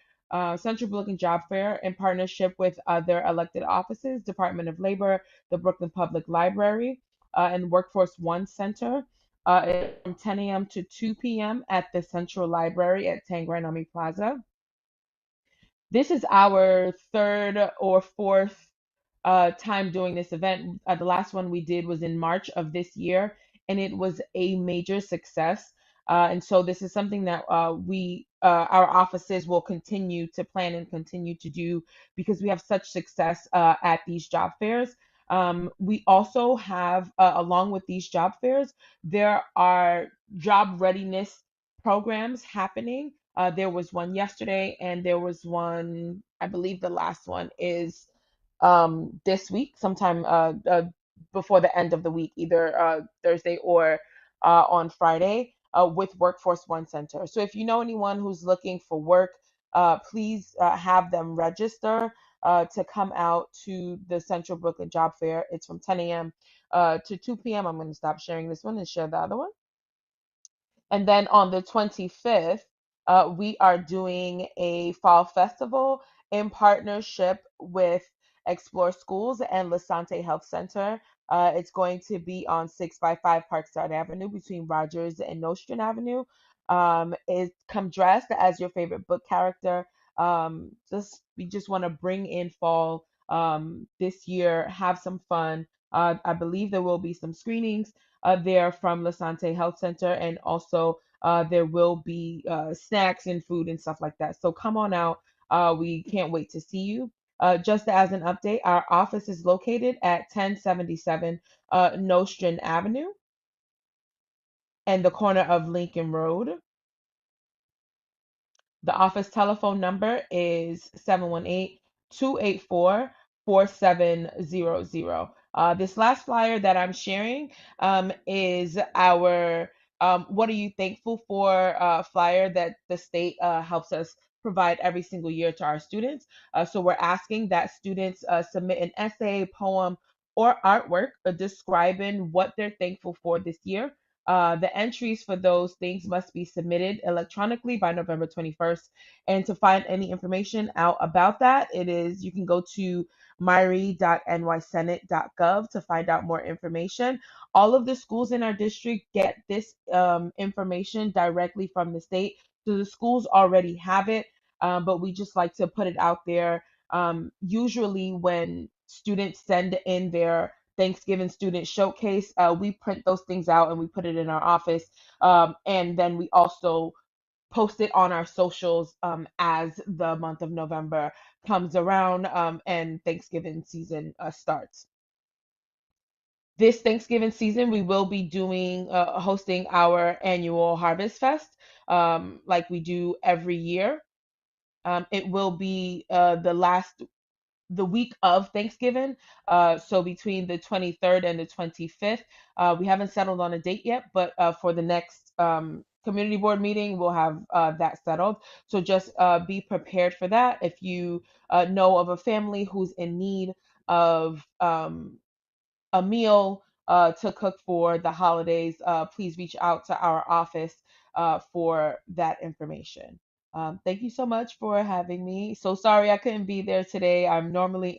Central Brooklyn Job Fair, in partnership with other elected offices, Department of Labor, the Brooklyn Public Library, and Workforce One Center. It's from 10 a.m. to 2 p.m. at the Central Library at Tangranami Plaza. This is our third or fourth time doing this event. The last one we did was in March of this year, and it was a major success. And so this is something that our offices will continue to plan and continue to do because we have such success at these job fairs. We also have, along with these job fairs, there are job readiness programs happening. There was one yesterday, and there was one, I believe the last one is this week, sometime before the end of the week, either Thursday or on Friday, with Workforce One Center. So if you know anyone who's looking for work, please have them register to come out to the Central Brooklyn Job Fair. It's from 10 a.m. To 2 p.m. I'm going to stop sharing this one and share the other one. And then on the 25th, we are doing a fall festival in partnership with Explore Schools and Lasante Health Center. It's going to be on 655 Parkside Avenue between Rogers and Nostrand Avenue. Come dressed as your favorite book character. We just want to bring in fall this year, have some fun. I believe there will be some screenings there from Lasante Health Center, and also there will be snacks and food and stuff like that. So come on out. We can't wait to see you. Just as an update, our office is located at 1077 Nostrand Avenue and the corner of Lincoln Road. The office telephone number is 718-284-4700. This last flyer that I'm sharing is our What are you thankful for flyer that the state helps us provide every single year to our students. So we're asking that students submit an essay, poem, or artwork describing what they're thankful for this year. The entries for those things must be submitted electronically by November 21st. And to find any information out about that, you can go to myri.nysenate.gov to find out more information. All of the schools in our district get this information directly from the state. So the schools already have it, but we just like to put it out there. Usually, when students send in their Thanksgiving student showcase, we print those things out and we put it in our office. And then we also post it on our socials as the month of November comes around and Thanksgiving season starts. This Thanksgiving season, we will be hosting our annual Harvest Fest like we do every year. It will be the week of Thanksgiving, so between the 23rd and the 25th. We haven't settled on a date yet, but for the next community board meeting, we'll have that settled. So just be prepared for that. If you know of a family who's in need of a meal to cook for the holidays, please reach out to our office for that information. Thank you so much for having me. So sorry I couldn't be there today. I'm normally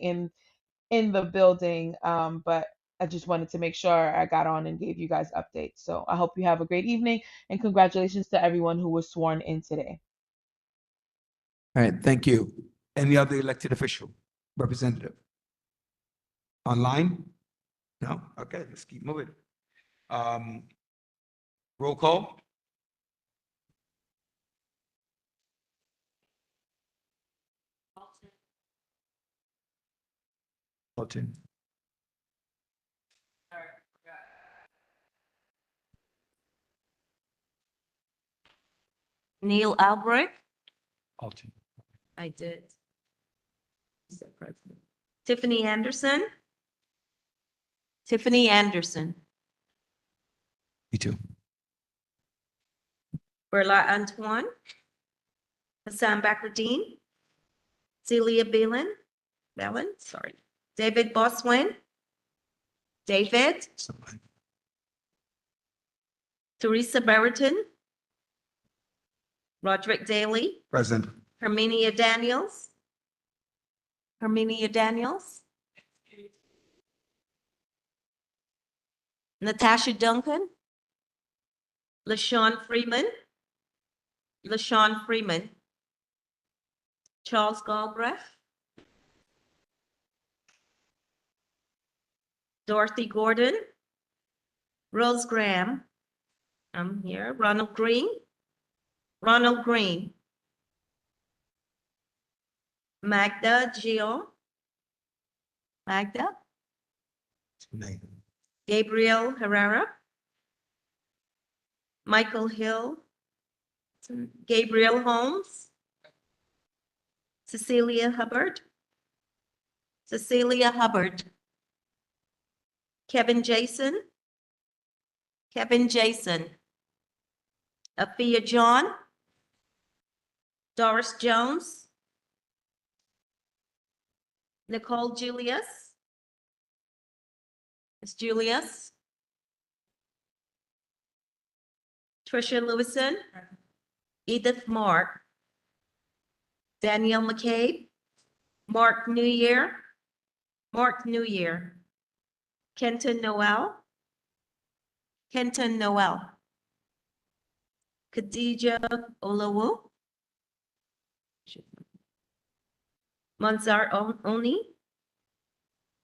in the building, but I just wanted to make sure I got on and gave you guys updates. So I hope you have a great evening and congratulations to everyone who was sworn in today. All right, thank you. Any other elected official, representative? Online? No? Okay, let's keep moving. Roll call? Alton. Neil Albrecht. Alton. I did. Tiffany Anderson. Tiffany Anderson. Me too. Berla Antoine. Hassan Bakrdeen. Celia Bellin, sorry. David Boswin. David. Teresa Brereton. Roderick Daly. Present. Herminia Daniels. Herminia Daniels. Natasha Duncan. LaShawn Freeman. LaShawn Freeman. Charles Galbraith. Dorothy Gordon. Rose Graham. I'm here. Ronald Green. Ronald Green. Magda Gio. Magda. Gabriel Herrera. Michael Hill. Gabriel Holmes. Cecilia Hubbard. Cecilia Hubbard. Kevin Jason. Kevin Jason. Afia John. Doris Jones. Nicole Julius. It's Julius. Tricia Lewison. Edith Mark. Danielle McCabe. Mark Newyear. Mark Newyear. Kenton Noel. Kenton Noel. Khadija Olawu. Monzar Oni.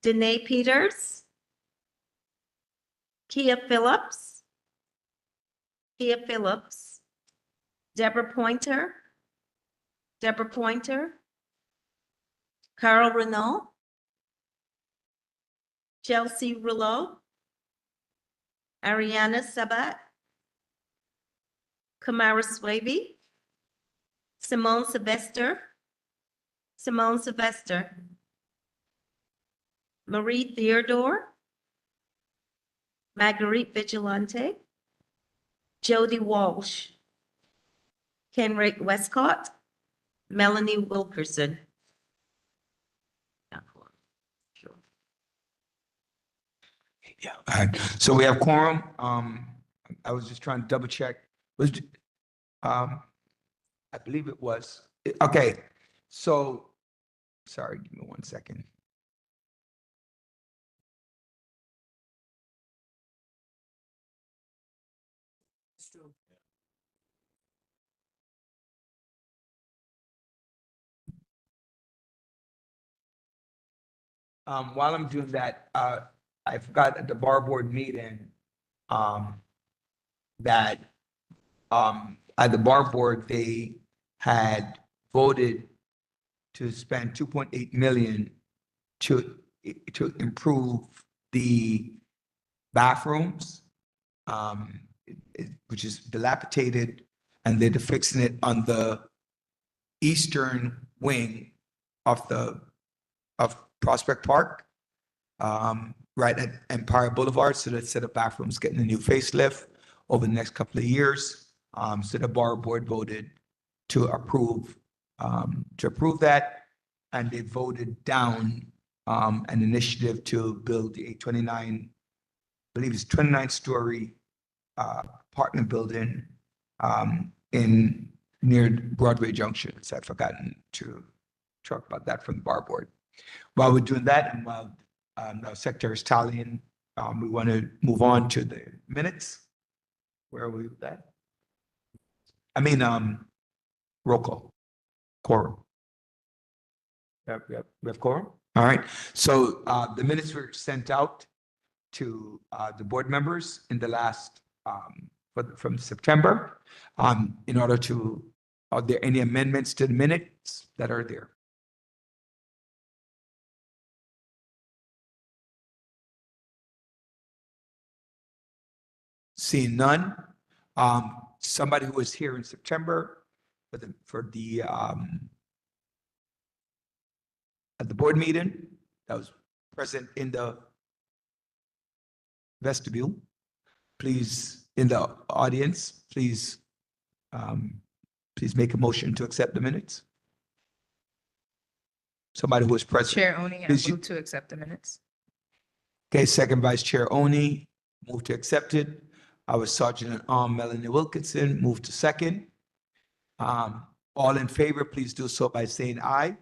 Danae Peters. Kia Phillips. Kia Phillips. Deborah Pointer. Deborah Pointer. Carl Renault. Chelsea Rouleau. Ariana Sabat. Kamara Swaby. Simone Sylvester. Simone Sylvester. Marie Theodore. Marguerite Vigilante. Jody Walsh, Kenrick Westcott, Melanie Wilkerson. Yeah. All right. So we have quorum. I was just trying to double check. I believe it was. Okay. So, sorry, give me 1 second. While I'm doing that, I forgot at the bar board meeting, that, at the bar board, they had voted to spend 2.8 million to improve the bathrooms, which is dilapidated, and they're fixing it on the eastern wing of Prospect Park, right at Empire Boulevard. So that set of bathrooms getting a new facelift over the next couple of years. So the bar board voted to approve that, and they voted down an initiative to build a 29, I believe it's 29-story apartment building in near Broadway Junction. So I've forgotten to talk about that from the bar board. While we're doing that, and while the secretary is tallying, we want to move on to the minutes. Where are we with that? I mean, roll call, quorum. Yep, we have quorum. All right. So the minutes were sent out to the board members in the last from September. In order to, are there any amendments to the minutes that are there? Seeing none, somebody who was here in September at the board meeting, that was present in the vestibule, please, in the audience, please make a motion to accept the minutes. Somebody who was present. Chair Oni, I Please, move to accept the minutes. Okay, second Vice Chair Oni, move to accept it. Our Sergeant at Arm Melanie Wilkinson, move to second. All in favor, please do so by saying aye.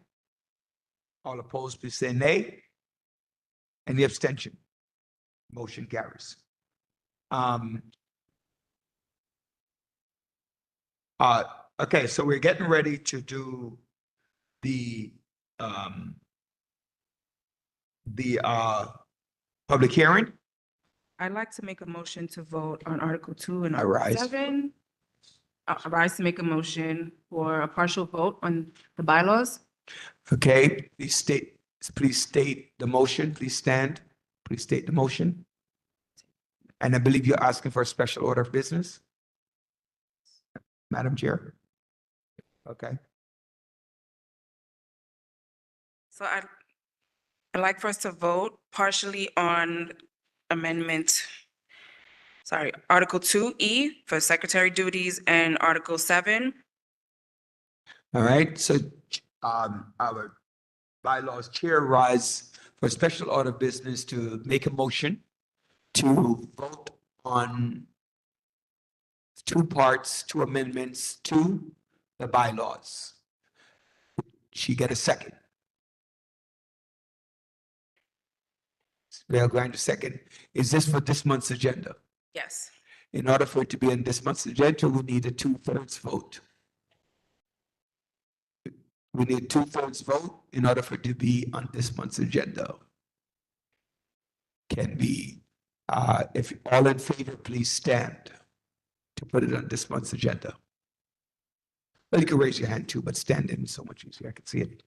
All opposed, please say nay. Any abstention? Motion carries. Okay, so we're getting ready to do the public hearing. I'd like to make a motion to vote on Article 2 and I Article rise. 7. I rise to make a motion for a partial vote on the bylaws. Okay, please state the motion. Please stand. Please state the motion. And I believe you're asking for a special order of business, Madam Chair. Okay. So I'd like for us to vote partially on Article 2E for secretary duties and Article 7. All right, so our bylaws chair rise for a special order of business to make a motion to vote on two parts, two amendments to the bylaws. She get a second. Mayor Grinder, second. Is this for this month's agenda? Yes. In order for it to be in this month's agenda, we need a 2/3 vote. We need 2/3 vote in order for it to be on this month's agenda. Can be, if all in favor, please stand to put it on this month's agenda. Well, you can raise your hand too, but standing is so much easier. I can see it.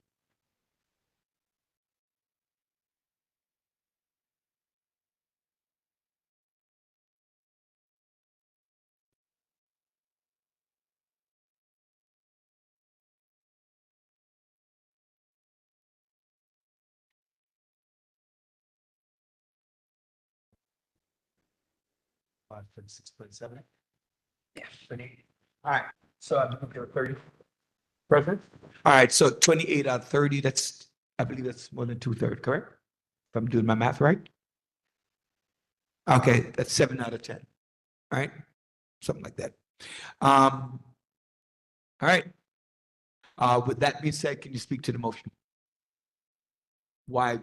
For 6.7. Yeah. All right, so I'm looking for 30. Present? All right, so 28 out of 30, that's, I believe that's more than 2/3, correct? If I'm doing my math right? Okay, that's 7 out of 10, right? Something like that. All right. With that being said, can you speak to the motion? Why?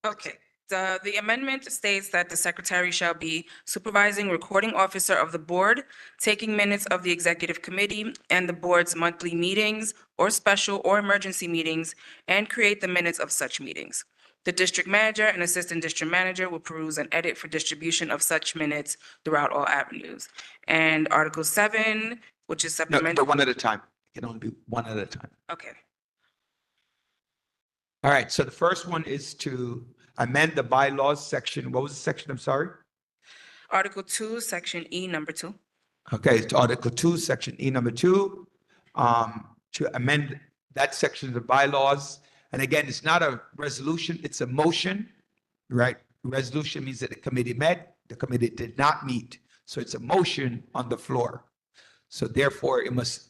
Okay, the amendment states that the secretary shall be supervising recording officer of the board, taking minutes of the executive committee and the board's monthly meetings or special or emergency meetings, and create the minutes of such meetings. The district manager and assistant district manager will peruse and edit for distribution of such minutes throughout all avenues. And Article 7, which is No, supplemental. but one at a time. It can only be one at a time. Okay. All right, so the first one is to amend the bylaws section. What was the section? I'm sorry. Article 2, Section E, number 2. Okay, it's Article 2, Section E number 2, to amend that section of the bylaws. And again, it's not a resolution, it's a motion, right? Resolution means that the committee met, the committee did not meet. So it's a motion on the floor. So therefore, it was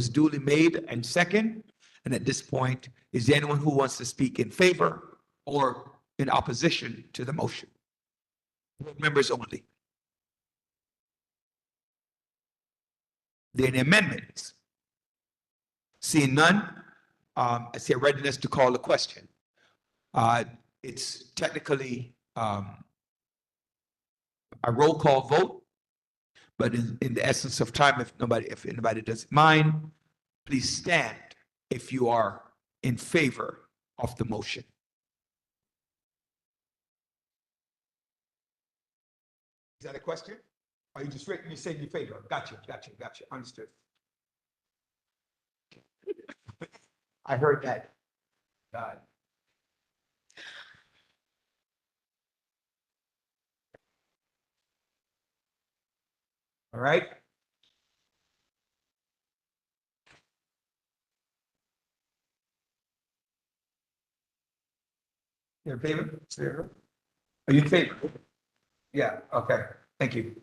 duly made and second. And at this point, is there anyone who wants to speak in favor or in opposition to the motion? Members only. There any amendments? Seeing none, I see a readiness to call the question. It's technically a roll call vote, but in the essence of time, if anybody doesn't mind, please stand if you are in favor of the motion. Is that a question? Are you just written, you saying your favor? Gotcha. Understood. I heard that. All right. You're in favor? Are you in favor? Yeah, okay. Thank you.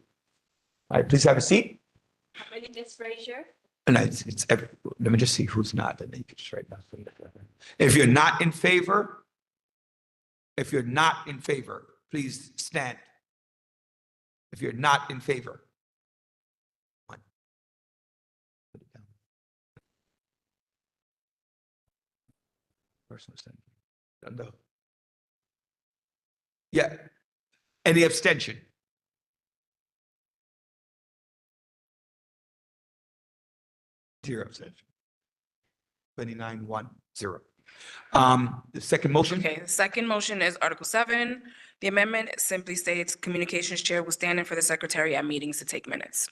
All right, please have a seat. My name is Frazier. And let me just see who's not, and then you can just write down. If you're not in favor, please stand. If you're not in favor. One. Put it down. Person standing. No. Yeah. Any abstention? Zero abstention. 29-1-0. The second motion? Okay, the second motion is Article 7. The amendment simply states communications chair will stand in for the secretary at meetings to take minutes.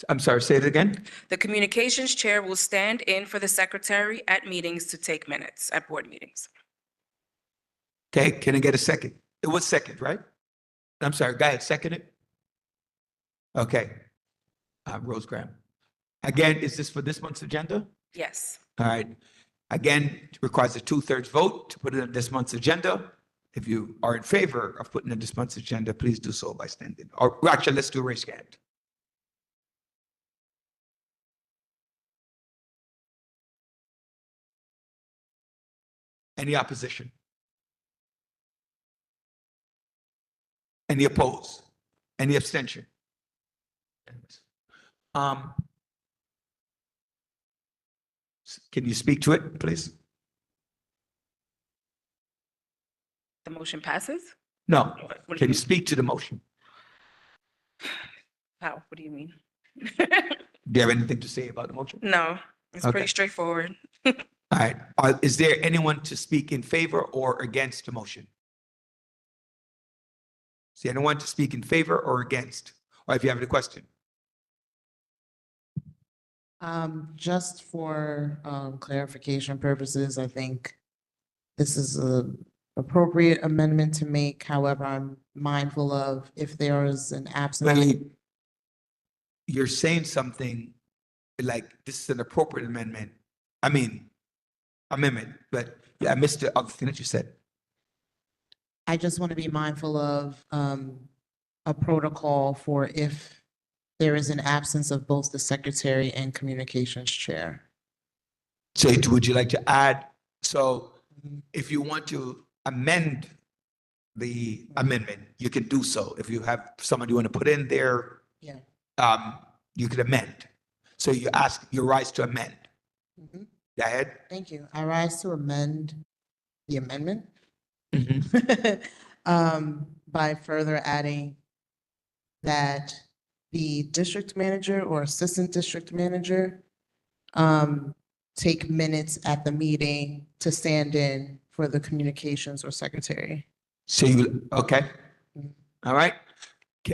I'm sorry, say it again. The communications chair will stand in for the secretary at meetings to take minutes at board meetings. Okay, can I get a second? It was second, right? I'm sorry, go ahead, second it. Okay. Rose Graham. Again, is this for this month's agenda? Yes. All right. Again, it requires a 2/3 vote to put it on this month's agenda. If you are in favor of putting it on this month's agenda, please do so by standing. Or actually, let's do a raise hand. Any opposition? Any opposed? Any abstention? Can you speak to it, please? The motion passes? No. What do Can you mean? speak to the motion? How? What do you mean? Do you have anything to say about the motion? No, it's Okay. pretty straightforward. All right. Is there anyone to speak in favor or against the motion? Is there anyone to speak in favor or against? Or if you have any question? Just for clarification purposes, I think this is a appropriate amendment to make. However, I'm mindful of if there is an absence. You're saying something like this is an appropriate amendment. I mean, amendment, but yeah, I missed the other thing that you said. I just want to be mindful of a protocol for if there is an absence of both the secretary and communications chair. So would you like to add? So if you want to amend the amendment, you can do so. If you have somebody you want to put in there, Yeah. you could amend. So you ask your rights to amend. Mhm. Go ahead. Thank you. I rise to amend the amendment by further adding that the district manager or assistant district manager take minutes at the meeting to stand in for the communications or secretary. So you, okay. All right.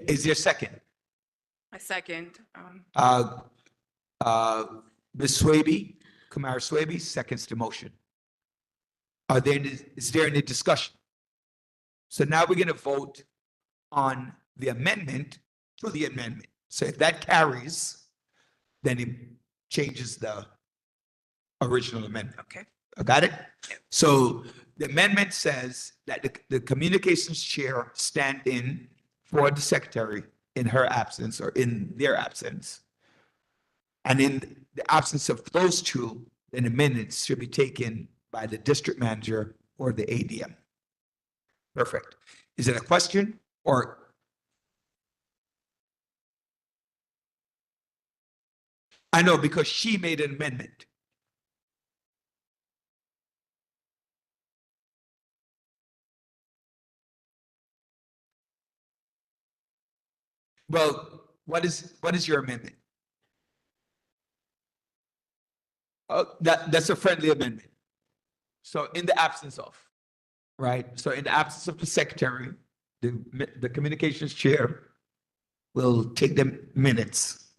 Is there a second? I second. Ms. Swaby, Kamara Swaby seconds the motion. Is there any discussion? So now we're going to vote on the amendment to the amendment. So if that carries, then it changes the original amendment. Okay. Got it? So the amendment says that the communications chair stand in for the secretary in her absence or in their absence. And in the absence of those two, then the minutes should be taken by the district manager or the ADM. Perfect. Is it a question or? I know because she made an amendment. Well, what is your amendment? That's a friendly amendment. So in the absence of, right? So in the absence of the secretary, the communications chair will take the minutes.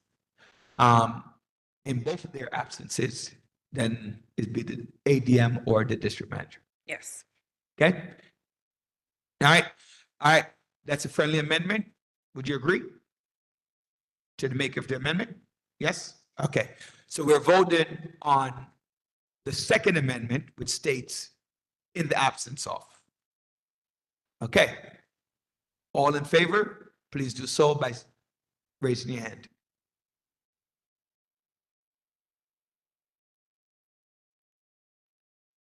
In both of their absences, then it'd be the ADM or the district manager. Yes. Okay? All right. All right. That's a friendly amendment. Would you agree to the maker of the amendment? Yes? Okay. So we're voting on the second amendment, which states in the absence of. Okay. All in favor, please do so by raising your hand.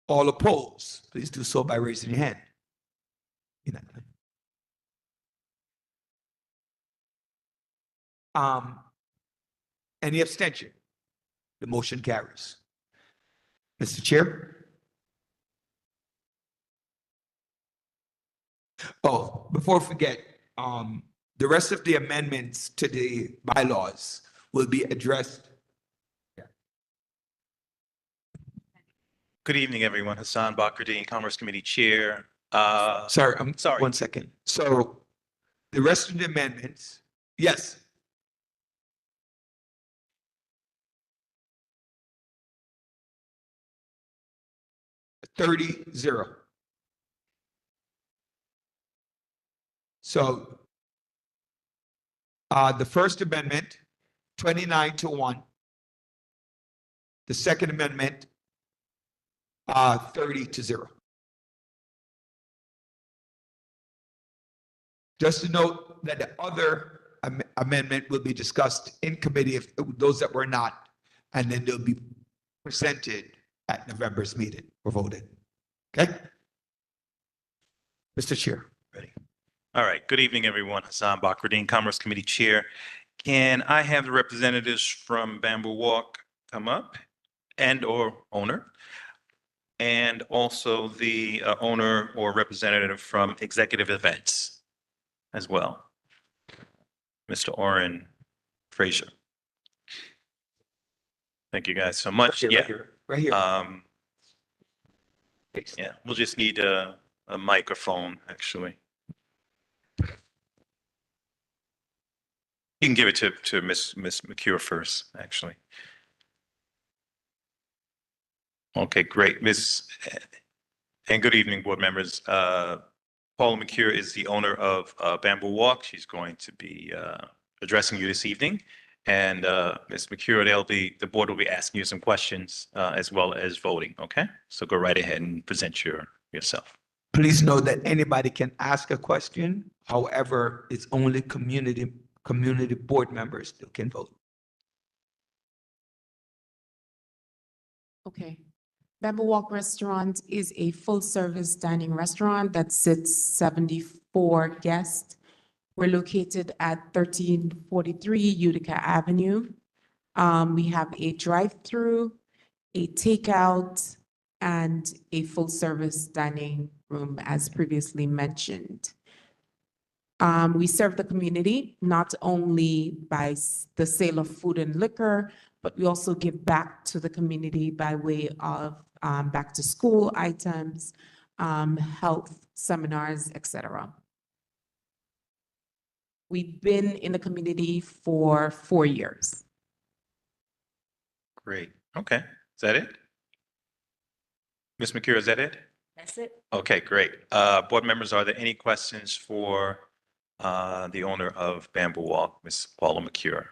All opposed, please do so by raising your hand. Any abstention? The motion carries. Mr. Chair? Oh, before I forget, the rest of the amendments to the bylaws will be addressed. Good evening, everyone. Hassan Bakrdeen, Commerce Committee Chair. Sorry, I'm sorry. 1 second. So the rest of the amendments, yes. $30-0. So the First Amendment, 29-1. The Second Amendment, 30-0. Just to note that the other amendment will be discussed in committee, if those that were not, and then they'll be presented at November's meeting or voted. Okay? Mr. Chair. Ready. All right. Good evening, everyone. Hassan Bakrdeen, Commerce Committee Chair. Can I have the representatives from Bamboo Walk come up and/or owner? And also the owner or representative from Executive Events as well. Mr. Oren Frazier. Thank you guys so much. Right here. Right here. Yeah, we'll just need a microphone, actually. You can give it to Miss McCure first, actually. Okay, great. And good evening, board members. Paula McCure is the owner of Bamboo Walk. She's going to be addressing you this evening. And Ms. McCure, the board will be asking you some questions as well as voting, okay? So go right ahead and present yourself. Please know that anybody can ask a question. However, it's only community community board members still can vote. Okay. Bamboo Walk Restaurant is a full-service dining restaurant that sits 74 guests. We're located at 1343 Utica Avenue. We have a drive-through, a takeout, and a full-service dining room, as previously mentioned. We serve the community not only by the sale of food and liquor, but we also give back to the community by way of back-to-school items, health seminars, etc. We've been in the community for 4 years. Great. Okay. Is that it? Ms. McCure, is that it? That's it. Okay, great. Board members, are there any questions for the owner of Bamboo Walk, Ms. Paula McCure?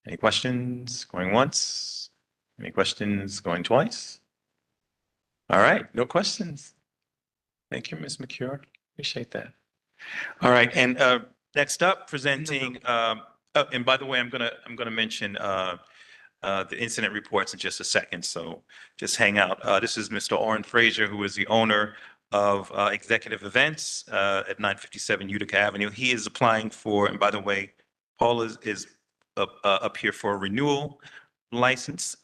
Any questions? Going once? Any questions? Going twice? All right, no questions. Thank you, Ms. McCure. Appreciate that. All right, and next up, presenting. Oh, and by the way, I'm gonna mention the incident reports in just a second, so just hang out. This is Mr. Orrin Frazier, who is the owner of Executive Events at 957 Utica Avenue. He is applying for, and by the way, Paul is up here for a renewal license,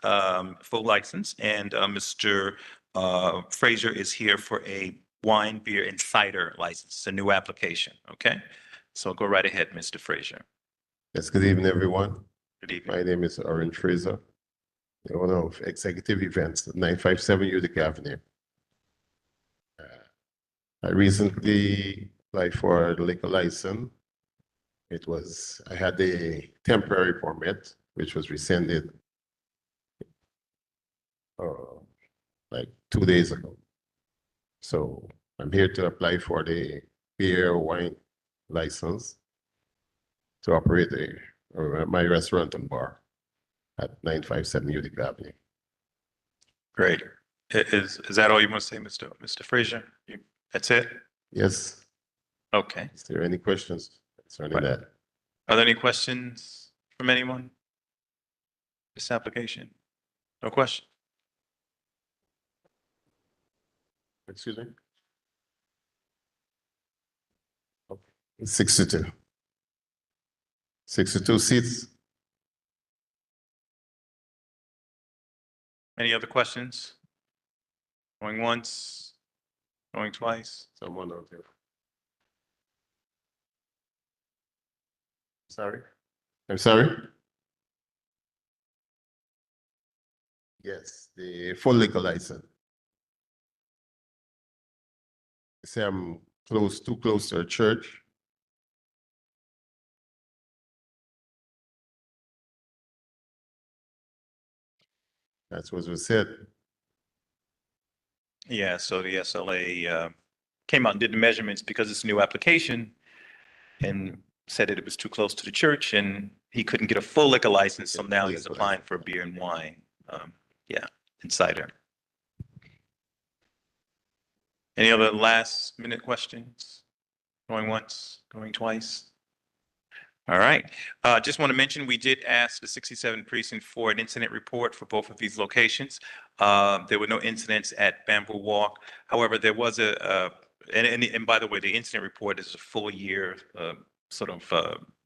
full license, and Mr. Frazier is here for a wine, beer, and cider license. It's a new application, okay? So go right ahead, Mr. Frazier. Yes, good evening, everyone. Good evening. My name is Orrin Fraser, the owner of Executive Events at 957 Utica Avenue. I recently applied for the liquor license. I had a temporary permit, which was rescinded like 2 days ago. So I'm here to apply for the beer wine license to operate my restaurant and bar at 957 Utica Avenue. Great. Is that all you want to say, Mr. Frazier? That's it? Yes. Okay. Is there any questions concerning that? Are there any questions from anyone? This application? No question? Excuse me? 62. 62 seats. Any other questions? Going once, going twice? Someone out there. Sorry? I'm sorry? Yes, the full liquor license. I say I'm too close to a church. That's what was said. Yeah, so the SLA came out and did the measurements because it's a new application and said that it was too close to the church and he couldn't get a full liquor license, so now he's applying for beer and wine. Yeah, and cider. Any other last minute questions? Going once, going twice? All right. Just want to mention, we did ask the 67 precinct for an incident report for both of these locations. There were no incidents at Bamboo Walk. However, there was and by the way, the incident report is a full year sort of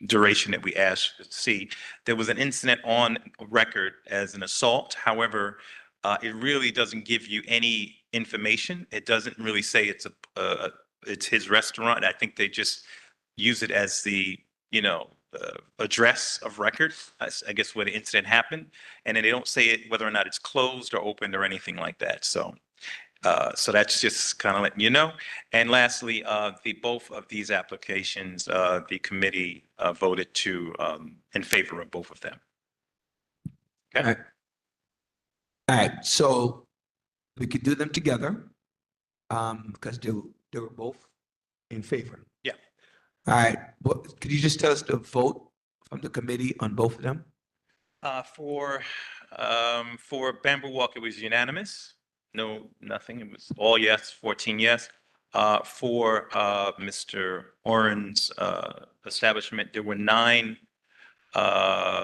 duration that we asked to see. There was an incident on record as an assault. However, it really doesn't give you any information. It doesn't really say it's his restaurant. I think they just use it as the address of record, I guess, where the incident happened. And then they don't say it whether or not it's closed or opened or anything like that. So that's just kind of letting you know. And lastly, both of these applications, the committee voted in favor of both of them. Okay. All right, so we could do them together because they were both in favor. Yeah. All right, could you just tell us the vote from the committee on both of them? For Bamboo Walk, it was unanimous. No, nothing. It was all yes, 14 yes. For Mr. Oren's establishment, there were 9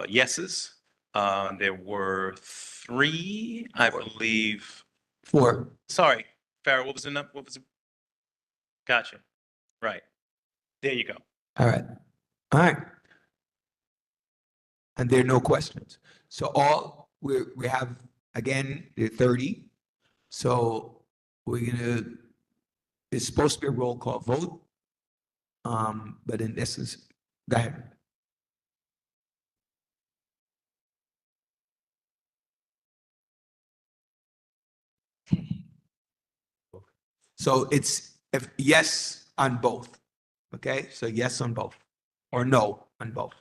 yeses. There were 3, I believe. 4. Sorry, Farrah, what was the number? What was it? Gotcha. Right. There you go. All right. All right. And there are no questions. So we have, again, the 30. So it's supposed to be a roll call vote. But in essence, go ahead. So it's yes on both. Okay, so yes on both, or no on both,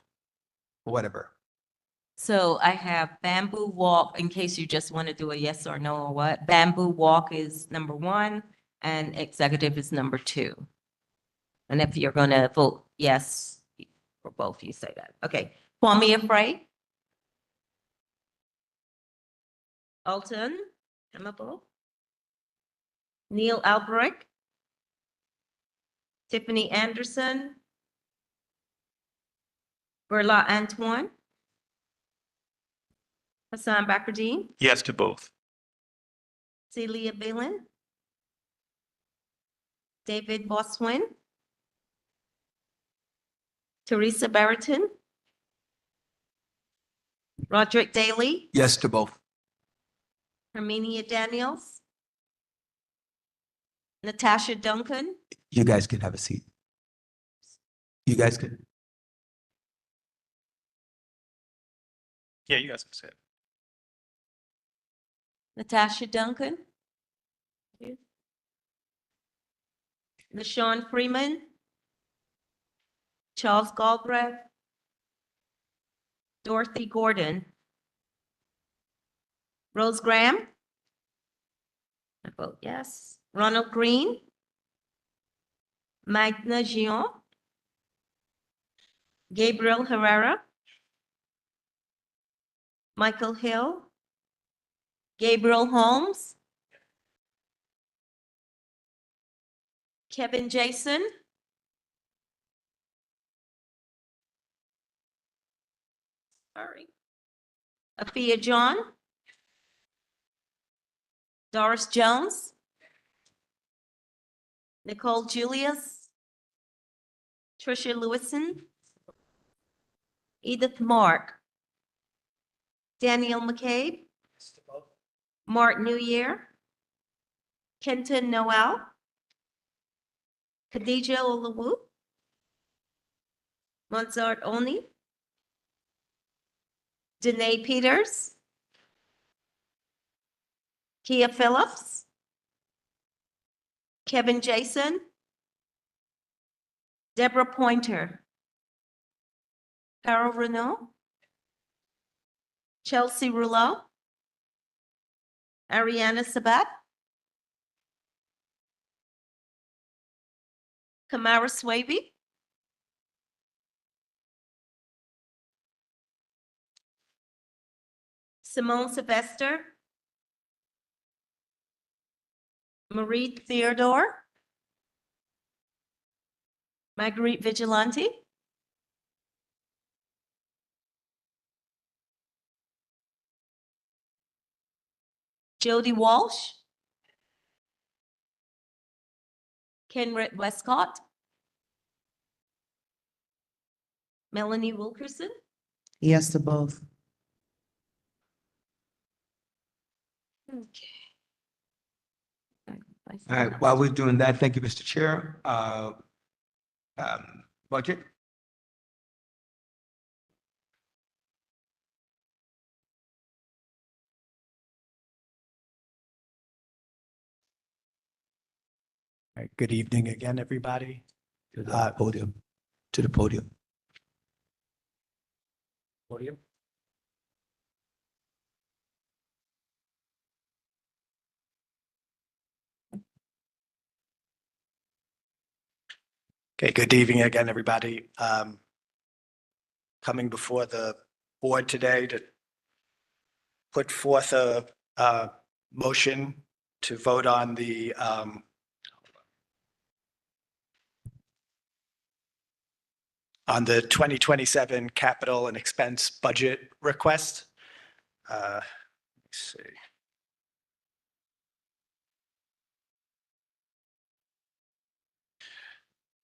or whatever. So I have Bamboo Walk, in case you just want to do a yes or no or what. Bamboo Walk is number 1 and executive is number 2. And if you're going to vote yes for both, you say that. Okay. Kwame Afraid? Alton Temple? Neil Albrecht? Tiffany Anderson? Berla Antoine? Hassan Bakrdeen? Yes to both. Celia Balin? David Boswin? Teresa Barrington? Roderick Daly? Yes to both. Herminia Daniels? Natasha Duncan? You guys can have a seat. You guys can. Yeah, you guys can say it. Natasha Duncan? LaShawn Freeman? Charles Galbraith? Dorothy Gordon? Rose Graham? I vote yes. Ronald Green? Magna Gion? Gabriel Herrera? Michael Hill? Gabriel Holmes? Kevin Jason? Sorry. Afia John? Doris Jones? Nicole Julius? Tricia Lewison? Edith Mark? Daniel McCabe? Mark Newyear? Kenton Noel? Khadija Olawu? Mozart Oni? Danae Peters? Kia Phillips? Kevin Jason? Deborah Pointer? Carol Renault? Chelsea Rouleau? Ariana Sabat? Kamara Swaby? Simone Sylvester? Marie Theodore? Marguerite Vigilante? Jody Walsh? Kenrick Westcott? Melanie Wilkerson? Yes to both. Okay. All right, while we're doing that, thank you, Mr. Chair. Budget? All right, good evening again, everybody. To the podium. To the podium. Podium. Okay, good evening again, everybody. Coming before the board today to put forth a motion to vote on the on the 2027 capital and expense budget request. Let me see.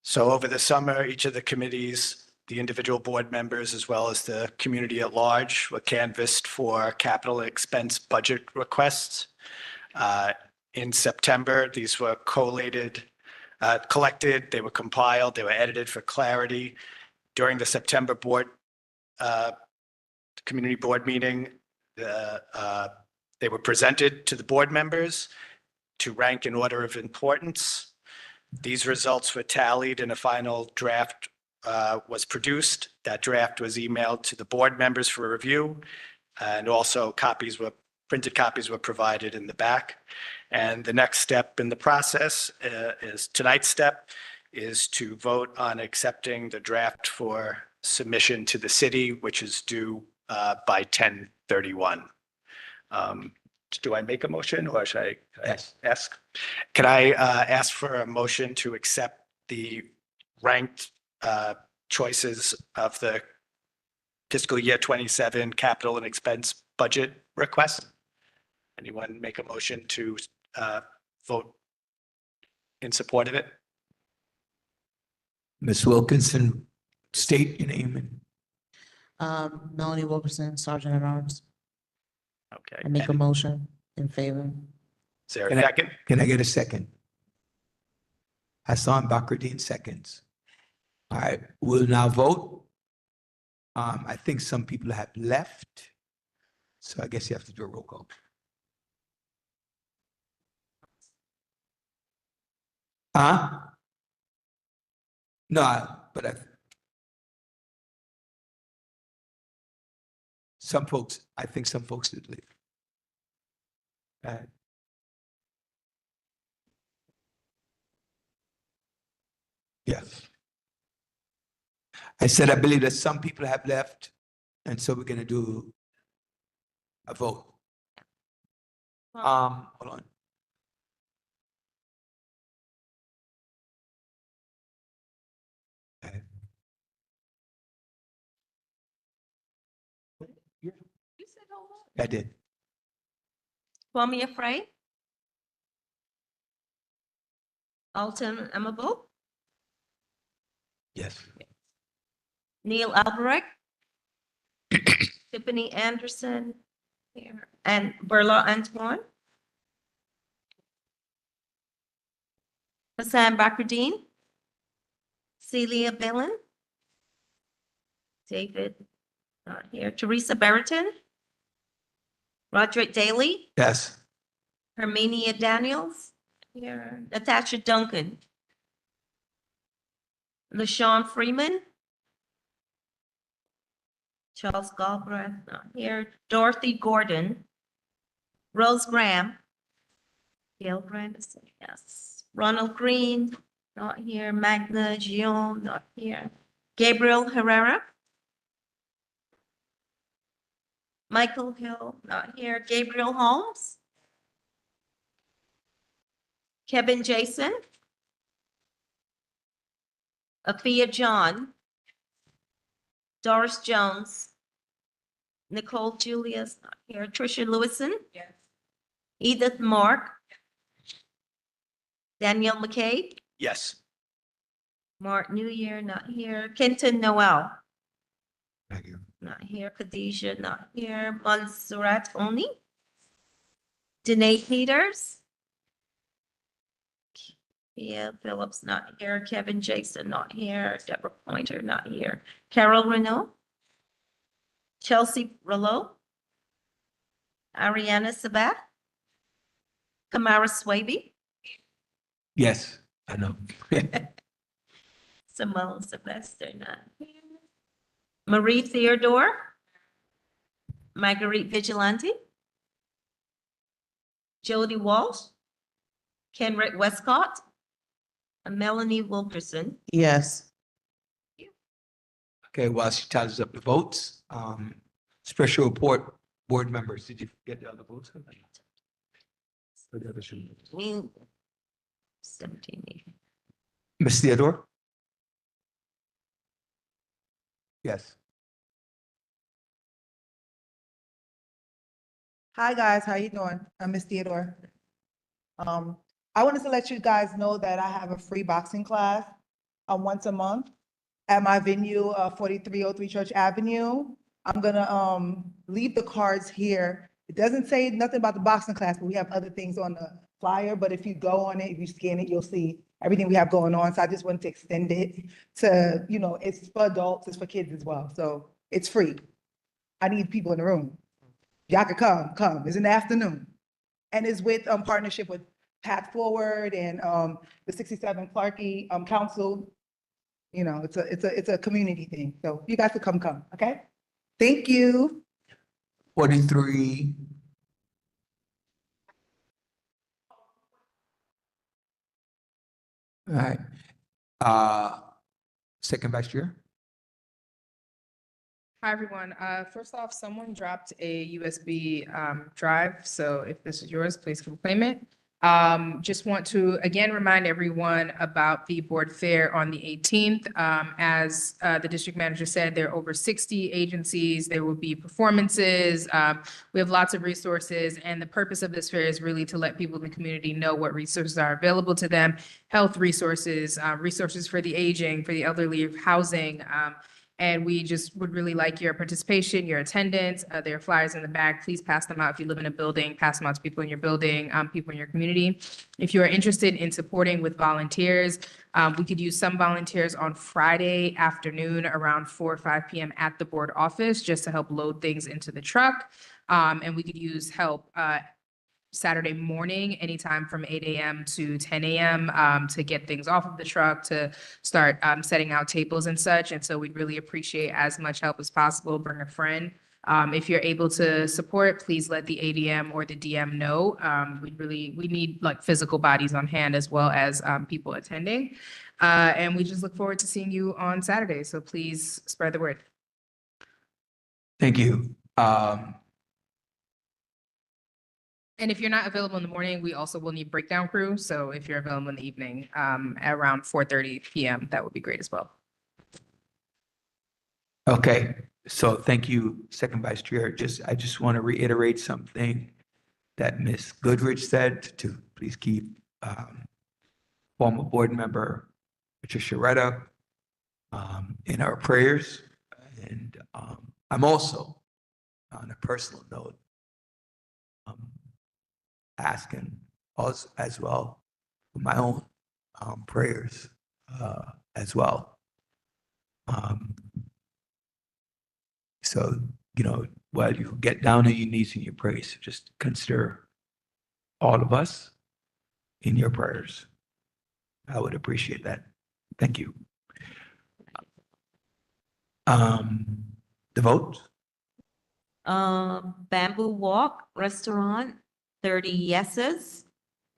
So over the summer, each of the committees, the individual board members, as well as the community at large, were canvassed for capital expense budget requests. In September, these were collated, collected, they were compiled, they were edited for clarity. During the September community board meeting, they were presented to the board members to rank in order of importance. These results were tallied and a final draft was produced. That draft was emailed to the board members for review, and also printed copies were provided in the back. And the next step in the process tonight's step is to vote on accepting the draft for submission to the city, which is due by 10/31. Do I make a motion or should I ask? Can I ask for a motion to accept the ranked choices of the fiscal year 27 capital and expense budget request? Anyone make a motion to vote in support of it? Ms. Wilkinson, state your name and. Melanie Wilkerson, Sergeant at Arms. Okay. I make a motion in favor. Is there a second? Can I get a second? Hassan Bakruddin seconds. All right, we'll now vote. I think some people have left, so I guess you have to do a roll call. No, but I think some folks did leave. Yes. I said, I believe that some people have left, and so we're gonna do a vote. Hold on. Okay. I did. Kwame Afraid? Alton Amable? Yes. Neil Albrecht? Tiffany Anderson? Here. And Berla Antoine? Hassan Bakruddin? Celia Bellin? David, not here. Teresa Barrington? Roderick Daly? Yes. Hermenia Daniels? Here. Natasha Duncan? LaShawn Freeman? Charles Galbraith, not here. Dorothy Gordon? Rose Graham? Gail Grandison, yes. Ronald Green, not here. Magna Gion, not here. Gabriel Herrera? Michael Hill, not here. Gabriel Holmes? Kevin Jason? Afia John? Doris Jones? Nicole Julius, not here. Tricia Lewison? Yes. Edith Mark? Danielle McCabe? Yes. Mark New Year, not here. Kenton Noel? Thank you. Not here. Khadijah, not here. Montserrat Oni? Danae Peters? Kia Phillips, not here. Kevin Jason, not here. Deborah Pointer, not here. Carol Renault? Chelsea Rouleau? Ariana Sabat? Kamara Swaby? Yes, I know. Simone Sylvester, not here. Marie Theodore? Marguerite Vigilante? Jody Walsh? Kenrick Westcott? And Melanie Wilkerson? Yes. Okay, while she tallies up the votes, special report board members, did you get the other votes? For the other two? 17. Ms. Theodore? Yes. Hi, guys. How you doing? I'm Miss Theodore. I wanted to let you guys know that I have a free boxing class once a month at my venue, 4303 Church Avenue. I'm gonna leave the cards here. It doesn't say nothing about the boxing class, but we have other things on the flyer. But if you go on it, if you scan it, you'll see everything we have going on. So I just wanted to extend it to, it's for adults, it's for kids as well. So it's free. I need people in the room. Y'all could come. It's in the afternoon. And it's with partnership with Path Forward and the 67 Clarkie Council. It's a community thing. So you guys could come, okay? Thank you. 43. All right. Second Vice Chair. Hi, everyone. First off, someone dropped a USB drive, so if this is yours, please come claim it. Just want to again remind everyone about the board fair on the 18th. As the district manager said, there are over 60 agencies. There will be performances. We have lots of resources, and the purpose of this fair is really to let people in the community know what resources are available to them: health resources, resources for the aging, for the elderly, housing. And we just would really like your participation, your attendance. There are flyers in the back. Please pass them out. If you live in a building, pass them out to people in your building, people in your community. If you are interested in supporting with volunteers, we could use some volunteers on Friday afternoon around 4 or 5 p.m. at the board office just to help load things into the truck. And we could use help Saturday morning, anytime from 8 a.m. to 10 a.m. To get things off of the truck, to start setting out tables and such. And so we'd really appreciate as much help as possible. Bring a friend. If you're able to support, please let the ADM or the DM know. We need like physical bodies on hand as well as people attending. And we just look forward to seeing you on Saturday. So please spread the word. Thank you. And if you're not available in the morning, we also will need breakdown crew. So if you're available in the evening, around 4:30 p.m., that would be great as well. Okay, so thank you, Second Vice Chair. I just want to reiterate something that Ms. Goodrich said, to please keep former board member Patricia Retta in our prayers. And I'm also, on a personal note, asking us as well for my own prayers as well. So, while you get down on your knees in your prayers, just consider all of us in your prayers. I would appreciate that. Thank you. The vote? Bamboo Walk Restaurant, 30 yeses.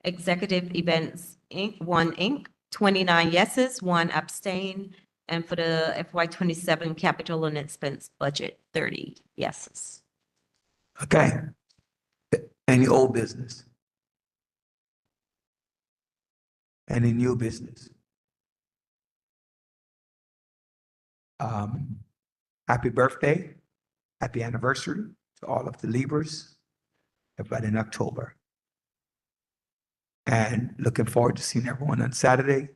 Executive Events Inc., 29 yeses, 1 abstain. And for the FY 27 capital and expense budget, 30 yeses. Okay. Any old business? Any new business? Happy birthday, happy anniversary to all of the Libras, everybody in October. And looking forward to seeing everyone on Saturday.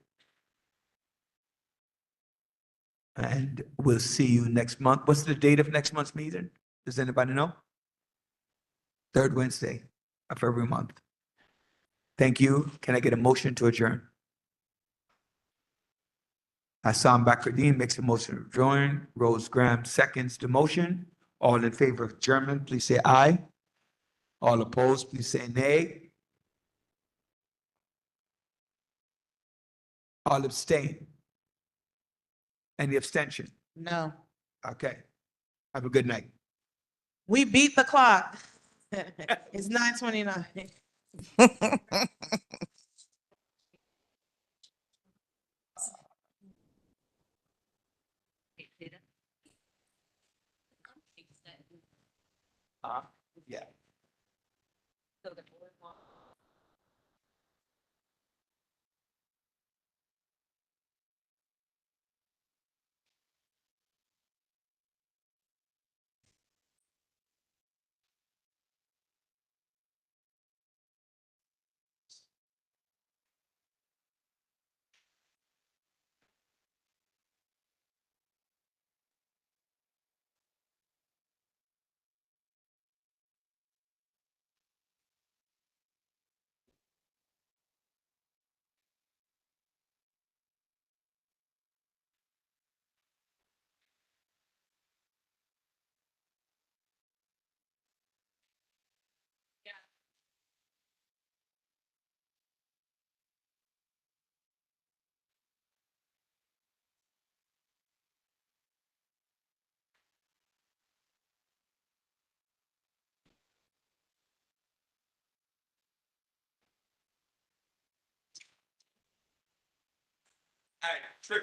And we'll see you next month. What's the date of next month's meeting? Does anybody know? Third Wednesday of every month. Thank you. Can I get a motion to adjourn? Hassan Bakrdeen makes a motion to adjourn. Rose Graham seconds the motion. All in favor of adjournment, please say aye. All opposed, please say nay. All abstain. Any abstention? No. Okay. Have a good night. We beat the clock. It's 9:29. Yeah. right,